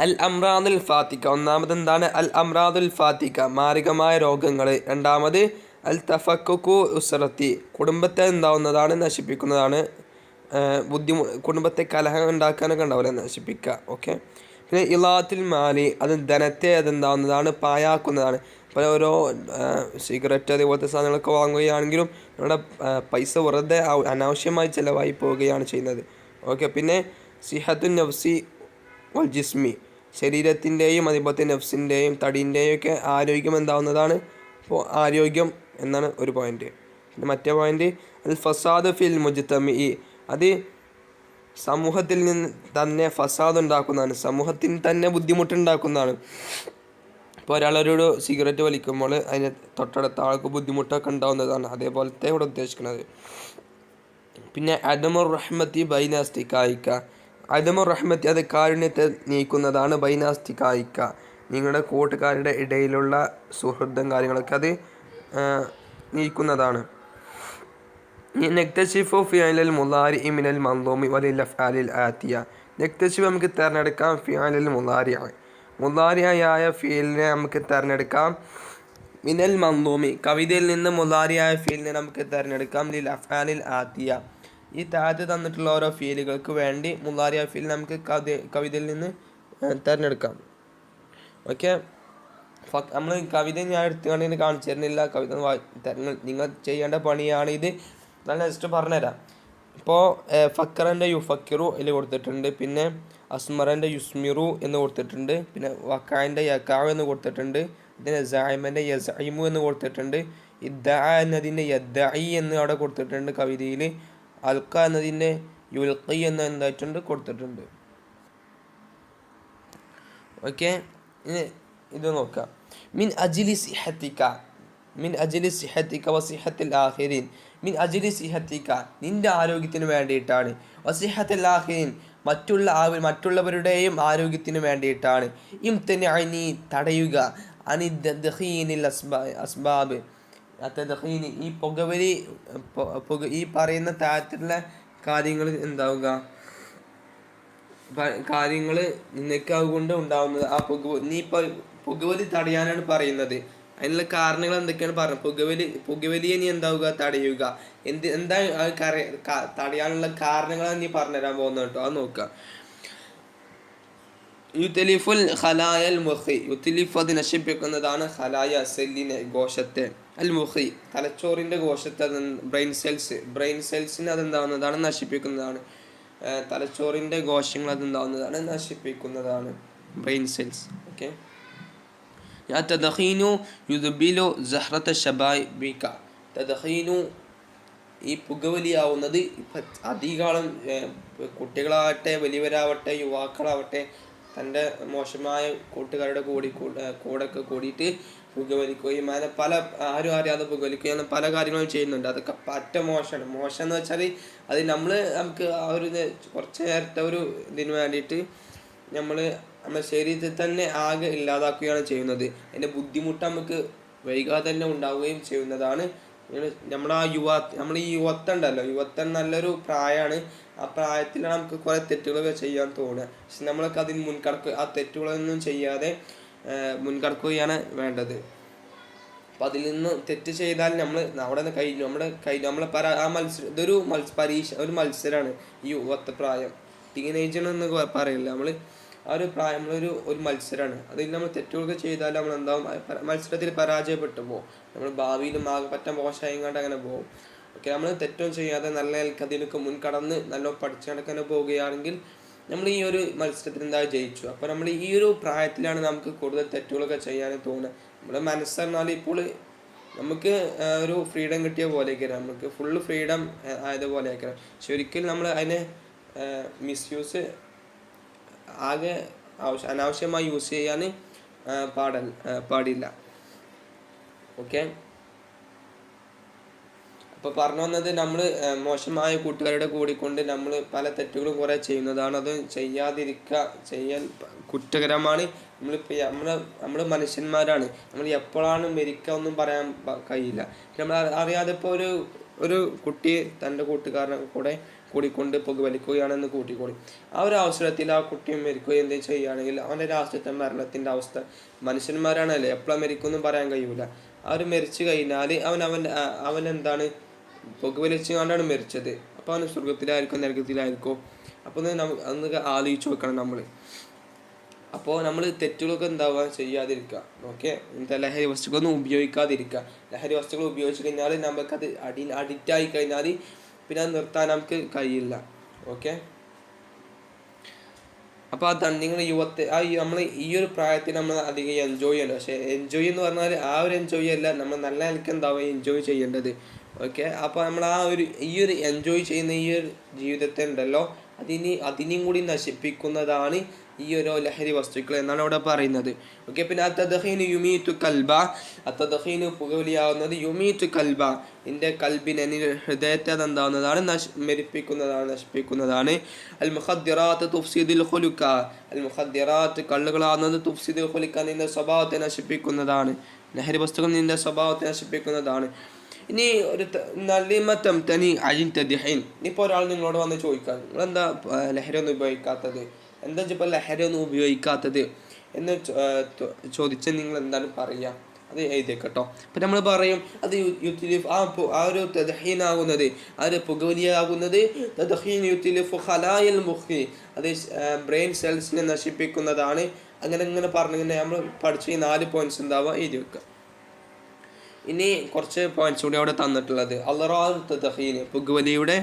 അൽ അംറാദുൽ ഫാത്തിക, ഒന്നാമത് എന്താണ്, അൽ അംറാദുൽ ഫാത്തിക മാരകമായ രോഗങ്ങൾ. രണ്ടാമത് അൽ തഫക്കുക്കു ഉസ്റത്തി, കുടുംബത്തെ എന്താവുന്നതാണ്, നശിപ്പിക്കുന്നതാണ്. കുടുംബത്തെ കലഹം ഉണ്ടാക്കാനൊക്കെ ഉണ്ടാവില്ല, നശിപ്പിക്കുക. ഓക്കെ, പിന്നെ ഇലാത്തുൽ മാലി, അത് ധനത്തെ അതെന്താവുന്നതാണ്, പായാക്കുന്നതാണ്. ഇപ്പോൾ ഓരോ സിഗരറ്റ് അതേപോലത്തെ സാധനങ്ങളൊക്കെ വാങ്ങുകയാണെങ്കിലും നമ്മുടെ പൈസ വെറുതെ അനാവശ്യമായി ചിലവായി പോവുകയാണ് ചെയ്യുന്നത്. ഓക്കെ, പിന്നെ സിഹത്തുൻ നഫ്സി വൽ ജിസ്മി, ശരീരത്തിൻ്റെയും അതേപോലെ തന്നെ നഫ്സിൻ്റെയും തടീൻ്റെയും ഒക്കെ ആരോഗ്യം എന്താവുന്നതാണ്, അപ്പോൾ ആരോഗ്യം എന്നാണ് ഒരു പോയിന്റ്. പിന്നെ മറ്റേ പോയിന്റ് അൽ ഫസാദ് ഫിൽ മുജ്തമി, അത് സമൂഹത്തിൽ നിന്ന് തന്നെ ഫസാദ് ഉണ്ടാക്കുന്നതാണ്, സമൂഹത്തിന് തന്നെ ബുദ്ധിമുട്ടുണ്ടാക്കുന്നതാണ്. ഇപ്പോൾ ഒരാളൊരു സിഗരറ്റ് വലിക്കുമ്പോൾ അതിന് തൊട്ടടുത്ത ആൾക്ക് ബുദ്ധിമുട്ടൊക്കെ ഉണ്ടാവുന്നതാണ്, അതേപോലത്തെ ഇവിടെ ഉദ്ദേശിക്കുന്നത്. പിന്നെ അദമുർ റഹ്മത്തി ബൈനാസ്തികായിക്ക, അദമുർ റഹ്മത്തി അത് കാരുണ്യത്തെ നീക്കുന്നതാണ്. ബൈനാസ്തികായിക്ക, നിങ്ങളുടെ കൂട്ടുകാരുടെ ഇടയിലുള്ള സുഹൃത്തും കാര്യങ്ങളൊക്കെ അത് നീക്കുന്നതാണ്. നെക്തശിഫു ഫിഅലിൽ മുളാരി മിനൽ മൻദൂമി വലിൽ അഫ്ആലിൽ ആതിയ, നെക്തശിഫ് നമുക്ക് തിരഞ്ഞെടുക്കാം ഫിഅലിൽ മുളാരിയായ ഫീലിനെ നമുക്ക് തിരഞ്ഞെടുക്കാം. മിനൽ മൻദൂമി, കവിതയിൽ നിന്ന് മുളാരിയായ ഫീലിനെ നമുക്ക് തിരഞ്ഞെടുക്കാം. ലിൽ അഫ്ആലിൽ ആതിയ, ഈ താഴത്ത് തന്നിട്ടുള്ള ഓരോ ഫീലുകൾക്ക് വേണ്ടി മുളാരിയായ ഫീൽ നമുക്ക് കവിതയിൽ നിന്ന് തിരഞ്ഞെടുക്കാം. ഓക്കെ, നമ്മൾ കവിത ഞാൻ എടുത്തുകൊണ്ട് കാണിച്ചു തരുന്നില്ല, കവിത നിങ്ങൾ ചെയ്യേണ്ട പണിയാണിത്. ഞാൻ ജസ്റ്റ് പറഞ്ഞുതരാം. ഇപ്പോൾ ഫക്കറിൻ്റെ യുഫക്കിറു ഇതിൽ കൊടുത്തിട്ടുണ്ട്, പിന്നെ അസ്മറിൻ്റെ യുസ്മിറു എന്ന് കൊടുത്തിട്ടുണ്ട്, പിന്നെ വക്കാൻ്റെ യക്കാവ് എന്ന് കൊടുത്തിട്ടുണ്ട്, ഇതിന് സായിമൻ്റെ യസൈമു എന്ന് കൊടുത്തിട്ടുണ്ട്, ഇദ്ദഅ എന്നതിൻ്റെ യദ്ദഇ എന്ന് അവിടെ കൊടുത്തിട്ടുണ്ട് കവിതയിൽ, അൽക്ക എന്നതിൻ്റെ യുൽഖി എന്ന് എന്തായിട്ടുണ്ട് കൊടുത്തിട്ടുണ്ട്. ഓക്കെ, ഇത് നോക്കാം. മിൻ അജിലി സിഹത്തിക, മിൻ അജിലി സിഹത്തിക വസിഹത്തിൽ ആഖിരീൻ, മിൻ അജിലി സിഹത്തിക നിൻ്റെ ആരോഗ്യത്തിന് വേണ്ടിയിട്ടാണ്, വസിഹത്തിൽ ആഖിരീൻ മറ്റുള്ളവരുടെയും ആരോഗ്യത്തിന് വേണ്ടിയിട്ടാണ്. ഇംതനഇനി തടയുക, അനി ദഖീനിൽ അസ്ബാബ് അത്തദഖീനി ഈ പുകവലി ഈ പറയുന്ന തരത്തിലുള്ള കാര്യങ്ങൾ എന്താവുക, കാര്യങ്ങൾ നിനക്ക് അതുകൊണ്ട് ഉണ്ടാവുന്നത്. ആ നീ ഇപ്പോൾ പുകവലി തടയാനാണ് പറയുന്നത്, അതിനുള്ള കാരണങ്ങൾ എന്തൊക്കെയാണ് പറഞ്ഞത്. പുകവലിയെ നീ എന്താവുക, തടയുക. എന്താ തടയാനുള്ള കാരണങ്ങളാണ് നീ പറഞ്ഞുതരാൻ പോകുന്നത് കേട്ടോ, അത് നോക്കുക. യുത്തലിഫുൽ ഖലായൽ മുഖി, യുത്തലിഫ് അത് നശിപ്പിക്കുന്നതാണ് ഖലായ സെല്ലിനെ, കോശത്തെ. അൽ മുഖി തലച്ചോറിൻ്റെ കോശത്തെ, ബ്രെയിൻ സെൽസിനെ അതെന്താവുന്നതാണ്, നശിപ്പിക്കുന്നതാണ്. തലച്ചോറിൻ്റെ കോശങ്ങൾ അതെന്താവുന്നതാണ്, നശിപ്പിക്കുന്നതാണ് ബ്രെയിൻ സെൽസ്. ഓക്കെ, തദ്ഖീനു യുദ്ബിലു സഹ്റത ശബാബിക, തദ്ഖീനു ഈ പുകവലിയാവുന്നത് അധികാലം കുട്ടികളാവട്ടെ വലിയവരാവട്ടെ യുവാക്കളാവട്ടെ തൻ്റെ മോശമായ കൂട്ടുകാരുടെ കൂടെയൊക്കെ കൂടിയിട്ട് പുകവലിക്കുകയും അങ്ങനെ ആരും അറിയാതെ പുകവലിക്കുകയും അങ്ങനെ പല കാര്യങ്ങളും ചെയ്യുന്നുണ്ട്. അതൊക്കെ പറ്റ മോശമാണ്. മോശം എന്ന് വെച്ചാൽ അത് നമുക്ക് ആ ഒരു കുറച്ച് നേരത്തെ ഒരു ഇതിന് വേണ്ടിയിട്ട് നമ്മൾ നമ്മുടെ ശരീരത്തിൽ തന്നെ ആകെ ഇല്ലാതാക്കുകയാണ് ചെയ്യുന്നത്. അതിൻ്റെ ബുദ്ധിമുട്ട് നമുക്ക് വൈകാതെ തന്നെ ഉണ്ടാവുകയും ചെയ്യുന്നതാണ്. നമ്മുടെ നമ്മൾ ഈ യുവത്വം ഉണ്ടല്ലോ, യുവത്വം നല്ലൊരു പ്രായമാണ്. ആ പ്രായത്തിലാണ് നമുക്ക് കുറേ തെറ്റുകളൊക്കെ ചെയ്യാൻ തോന്നുക. പക്ഷെ നമ്മളൊക്കെ അതിന് ആ തെറ്റുകളൊന്നും ചെയ്യാതെ മുൻകടക്കുകയാണ് വേണ്ടത്. അപ്പം അതിൽ നിന്ന് തെറ്റ് ചെയ്താൽ നമ്മൾ അവിടെ നിന്ന് കഴിഞ്ഞു, നമ്മളെ ഇതൊരു പരീക്ഷ, ഒരു മത്സരമാണ് ഈ യുവത്വപ്രായം. ടീനേജെന്ന് പറയില്ല, നമ്മൾ ആ ഒരു പ്രായം ഒരു മത്സരമാണ്. അതിൽ നമ്മൾ തെറ്റുകളൊക്കെ ചെയ്താൽ നമ്മൾ എന്താവും, മത്സരത്തിൽ പരാജയപ്പെട്ടു പോകും. നമ്മൾ ഭാവിയിലും ആകെ പറ്റാൻ മോശമായിങ്ങാണ്ട് അങ്ങനെ പോകും. ഓക്കെ, നമ്മൾ തെറ്റൊന്നും ചെയ്യാതെ നല്ല അതിനൊക്കെ മുൻകടന്ന് നല്ല പഠിച്ചു നടക്കാൻ പോവുകയാണെങ്കിൽ നമ്മൾ ഈ ഒരു മത്സരത്തിൽ എന്താ ജയിച്ചു. അപ്പോൾ നമ്മൾ ഈ ഒരു പ്രായത്തിലാണ് നമുക്ക് കൂടുതൽ തെറ്റുകളൊക്കെ ചെയ്യാൻ തോന്നുക. നമ്മുടെ മനസ്സെന്നാൽ ഇപ്പോൾ നമുക്ക് ഒരു ഫ്രീഡം കിട്ടിയ പോലെയൊക്കെ, നമുക്ക് ഫുള്ള് ഫ്രീഡം ആയതുപോലെയൊക്കെ. ശരിക്കും നമ്മൾ അതിനെ മിസ്യൂസ് ആകെ അനാവശ്യമായി യൂസ് ചെയ്യാൻ പാടില്ല. ഓക്കെ, അപ്പോൾ പറഞ്ഞു വന്നത്, നമ്മൾ മോശമായ കൂട്ടുകാരുടെ കൂടിക്കൊണ്ട് നമ്മൾ പല തെറ്റുകളും കുറേ ചെയ്യുന്നതാണ്. അത് ചെയ്യാൻ കുറ്റകരമാണ്. നമ്മൾ മനുഷ്യന്മാരാണ്. നമ്മൾ എപ്പോഴാണ് മരിക്കുക ഒന്നും പറയാൻ കഴിയില്ല. നമ്മൾ അറിയാതെ ഇപ്പോൾ ഒരു കുട്ടി തൻ്റെ കൂട്ടുകാരനെ കൂടിക്കൊണ്ട് പുകവലിക്കുകയാണെന്ന് കൂട്ടിക്കൂടി. ആ ഒരു അവസരത്തിൽ ആ കുട്ടിയും മരിക്കുകയും എന്തെങ്കിലും ചെയ്യുകയാണെങ്കിൽ അവൻ്റെ രാഷ്ട്രീയത്തെ മരണത്തിൻ്റെ അവസ്ഥ, മനുഷ്യന്മാരാണല്ലേ, എപ്പോഴാണ് മരിക്കുമെന്നും പറയാൻ കഴിയൂല. അവർ മരിച്ചു കഴിഞ്ഞാൽ അവൻ എന്താണ്, പുകവലിച്ചു കൊണ്ടാണ് മരിച്ചത്. അപ്പോൾ അവന് സ്വർഗത്തിലായിരിക്കും നരകത്തിലായിരിക്കും. അപ്പോൾ അതൊക്കെ ആലോചിച്ച് വെക്കണം നമ്മൾ. അപ്പോൾ നമ്മൾ തെറ്റുകളൊക്കെ എന്താവുക, ചെയ്യാതിരിക്കുക. ഓക്കെ, ഇങ്ങനത്തെ ലഹരി വസ്തുക്കളൊന്നും ഉപയോഗിക്കാതിരിക്കുക. ലഹരി വസ്തുക്കൾ ഉപയോഗിച്ച് കഴിഞ്ഞാൽ നമുക്കത് അഡിക്റ്റ് ആയി കഴിഞ്ഞാൽ പിന്നെ അത് നിർത്താൻ നമുക്ക് കഴിയില്ല. ഓക്കെ, അപ്പോൾ അതാണ് നിങ്ങൾ നമ്മൾ ഈ ഒരു പ്രായത്തിൽ നമ്മൾ അധികം എൻജോയ് ചെയ്യണം. പക്ഷേ എൻജോയ് എന്ന് പറഞ്ഞാൽ ആ ഒരു എൻജോയ് അല്ല, നമ്മൾ നല്ല നിലയ്ക്ക് എന്താവുക എൻജോയ് ചെയ്യേണ്ടത്. ഓക്കെ, അപ്പോൾ നമ്മൾ ഈ ഒരു എൻജോയ് ചെയ്യുന്ന ഈ ഒരു ജീവിതത്തെ ഉണ്ടല്ലോ, അതിനെയും കൂടി നശിപ്പിക്കുന്നതാണ് ഈ ഒരു ലഹരി വസ്തുക്കൾ എന്നാണ് അവിടെ പറയുന്നത്. ഓക്കെ, പിന്നെ അത്തദഖീനു യുമീതു കൽബ, അത്തദഖീനു പുകവലിയാവുന്നത് യുമീതു കൽബ, നിന്റെ കൽബിനെ, ഹൃദയത്തെ അതെന്താവുന്നതാണ്, നശിപ്പിക്കുന്നതാണ്. അൽ മുഖദ്ദിറാത്ത് തുഫ്സിദുൽ ഖുലുക, അൽ മുഖദ്ദിറാത്ത് കള്ളുകളാവുന്നത് തുഫ്സിദുൽ ഖുലുക, നിന്റെ സ്വഭാവത്തെ നശിപ്പിക്കുന്നതാണ്. ലഹരി വസ്തുക്കൾ നിന്റെ സ്വഭാവത്തെ നശിപ്പിക്കുന്നതാണ്. ഇനി ഒരു ഇപ്പോൾ ഒരാൾ നിങ്ങളോട് വന്ന് ചോദിക്കാം, നിങ്ങളെന്താ ലഹരി ഒന്നും ഉപയോഗിക്കാത്തത്, എന്താ ഇപ്പോൾ ലഹരി ഒന്നും ഉപയോഗിക്കാത്തത് എന്ന് ചോദിച്ചാൽ നിങ്ങൾ എന്താണ് പറയുക? അത് എഴുതിയേക്കട്ടോ. അപ്പം നമ്മൾ പറയും അത് ആ ഒരു തദ്ഹീനാകുന്നത്, ആ ഒരു പുകവലിയാകുന്നത് തദ്ഹീൻ യുത്ലിഫു ഖലായൽ മുഖി, അത് ബ്രെയിൻ സെൽസിനെ നശിപ്പിക്കുന്നതാണ്. അങ്ങനെ പറഞ്ഞിങ്ങനെ നമ്മൾ പഠിച്ച ഈ 4 പോയിന്റ്സ് എന്താവുക എഴുതി വെക്കുക. ഇനി കുറച്ച് പോയിന്റ്സ് കൂടി അവിടെ തന്നിട്ടുള്ളത്. അളറാറു തദ്ഹീൻ, പുകവലിയുടെ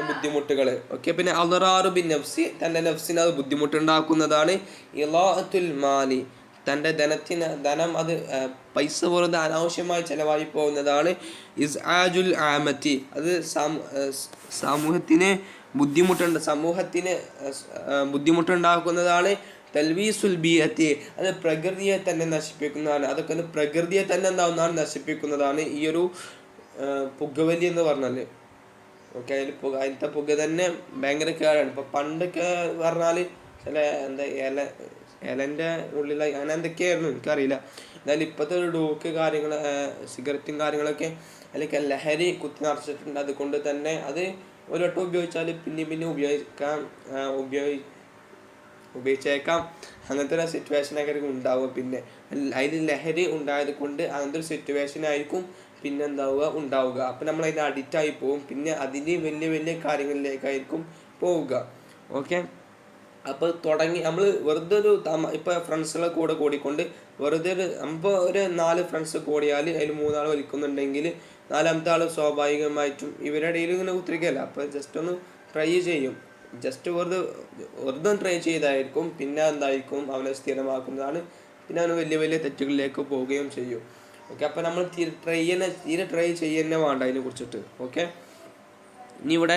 ബുദ്ധിമുട്ടുകൾ. ഓക്കെ, പിന്നെ അളറാറു ബിൻ നഫ്സി, തൻ്റെ നഫ്സിന് അത് ബുദ്ധിമുട്ടുണ്ടാക്കുന്നതാണ്. ഇളാഅത്തുൽ മാലി, തൻ്റെ ധനം അത് പൈസ വെറുതെ അനാവശ്യമായി ചിലവായി പോകുന്നതാണ്. ഇസ്ആജുൽ ആമത്തി, അത് സമൂഹത്തിന് ബുദ്ധിമുട്ടുണ്ടാക്കുന്നതാണ്. തൽവീസുൽ ബിയത്തി, അത് പ്രകൃതിയെ തന്നെ നശിപ്പിക്കുന്നതാണ്. അതൊക്കെ പ്രകൃതിയെ തന്നെ എന്താവുന്നതാണ്, നശിപ്പിക്കുന്നതാണ് ഈ ഒരു പുകവലി എന്ന് പറഞ്ഞാൽ. ഓക്കെ, അതിലത്തെ പുക തന്നെ ഭയങ്കര കേടാണ്. ഇപ്പോൾ പണ്ടൊക്കെ പറഞ്ഞാൽ ചില ഇലൻ്റെ ഉള്ളിൽ അങ്ങനെ എന്തൊക്കെയായിരുന്നു എനിക്കറിയില്ല. എന്നാലും ഇപ്പോഴത്തെ ഒരു ഡോക്ക് കാര്യങ്ങൾ, സിഗരറ്റും കാര്യങ്ങളൊക്കെ അല്ലെങ്കിൽ ലഹരി കുത്തി നിറച്ചിട്ടുണ്ട്. അതുകൊണ്ട് തന്നെ അത് ഒരു വട്ടം ഉപയോഗിച്ചാൽ പിന്നെ ഉപയോഗിച്ചേക്കാം. അങ്ങനത്തെ ഒരു സിറ്റുവേഷനൊക്കെ ഉണ്ടാവുക. പിന്നെ അതിൽ ലഹരി ഉണ്ടായത് കൊണ്ട് അങ്ങനത്തെ ഒരു സിറ്റുവേഷൻ ആയിരിക്കും പിന്നെ ഉണ്ടാവുക. അപ്പം നമ്മൾ അതിന് അഡിക്റ്റായി പോകും. പിന്നെ അതിന് വലിയ കാര്യങ്ങളിലേക്കായിരിക്കും പോവുക. ഓക്കെ, അപ്പോൾ നമ്മൾ വെറുതെ ഇപ്പോൾ ഫ്രണ്ട്സുകളെ കൂടിക്കൊണ്ട് വെറുതെ ഒരു 4 ഫ്രണ്ട്സ് കൂടിയാൽ അതിൽ 3 ആൾ വലിക്കുന്നുണ്ടെങ്കിൽ 4ാമത്തെ ആൾ സ്വാഭാവികമായിട്ടും ഇവരുടെ ഇടയിൽ ഇങ്ങനെ കുത്തിരിക്കുകയല്ല. അപ്പോൾ ജസ്റ്റ് ഒന്ന് ട്രൈ ചെയ്യും. ജസ്റ്റ് വെറുതെ ട്രൈ ചെയ്തായിരിക്കും പിന്നെ എന്തായിരിക്കും അവനെ സ്ഥിരമാക്കുന്നതാണ്. പിന്നെ അവന് വലിയ തെറ്റുകളിലേക്ക് പോവുകയും ചെയ്യും. ഓക്കെ, അപ്പോൾ നമ്മൾ തീരെ ട്രൈ ചെയ്യുന്നേ വേണ്ട അതിനെ കുറിച്ചിട്ട്. ഓക്കെ, ഇനി ഇവിടെ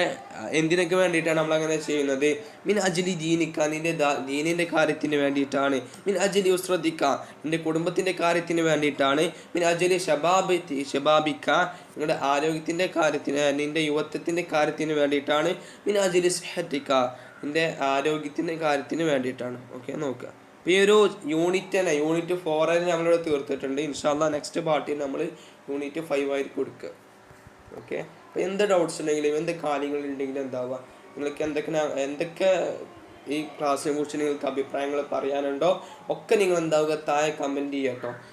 എന്തിനൊക്കെ വേണ്ടിയിട്ടാണ് നമ്മളങ്ങനെ ചെയ്യുന്നത്? മിൻ അജ്ലി ദീനിക്ക, നിന്റെ ദീനിൻ്റെ കാര്യത്തിന് വേണ്ടിയിട്ടാണ്. മിൻ അജ്ലി ഉസ്രതിക്ക, നിന്റെ കുടുംബത്തിൻ്റെ കാര്യത്തിന് വേണ്ടിയിട്ടാണ്. മിൻ അജ്ലി ഷബാബിക്ക, നിങ്ങളുടെ ആരോഗ്യത്തിൻ്റെ കാര്യത്തിന്, നിന്റെ യുവത്വത്തിൻ്റെ കാര്യത്തിന് വേണ്ടിയിട്ടാണ്. മിൻ അജ്ലി സിഹത്തിക്ക, ഇതിൻ്റെ ആരോഗ്യത്തിൻ്റെ കാര്യത്തിന് വേണ്ടിയിട്ടാണ്. ഓക്കെ, നോക്കുക. അപ്പോൾ ഈ ഒരു യൂണിറ്റ് 4 നമ്മളിവിടെ തീർത്തിട്ടുണ്ട്. ഇൻഷാല്ലാ നെക്സ്റ്റ് പാർട്ടിയിൽ നമ്മൾ യൂണിറ്റ് 5 ആയിരിക്കും കൊടുക്കുക. ഓക്കെ, അപ്പോൾ എന്ത് ഡൗട്ട്സ് ഉണ്ടെങ്കിലും എന്ത് കാര്യങ്ങളുണ്ടെങ്കിലും എന്താവുക, നിങ്ങൾക്ക് എന്തൊക്കെ ഈ ക്ലാസ്സിനെ കുറിച്ച് നിങ്ങൾക്ക് അഭിപ്രായങ്ങൾ പറയാനുണ്ടോ ഒക്കെ നിങ്ങൾ എന്താവുക താഴെ കമൻറ്റ് ചെയ്യുക കേട്ടോ.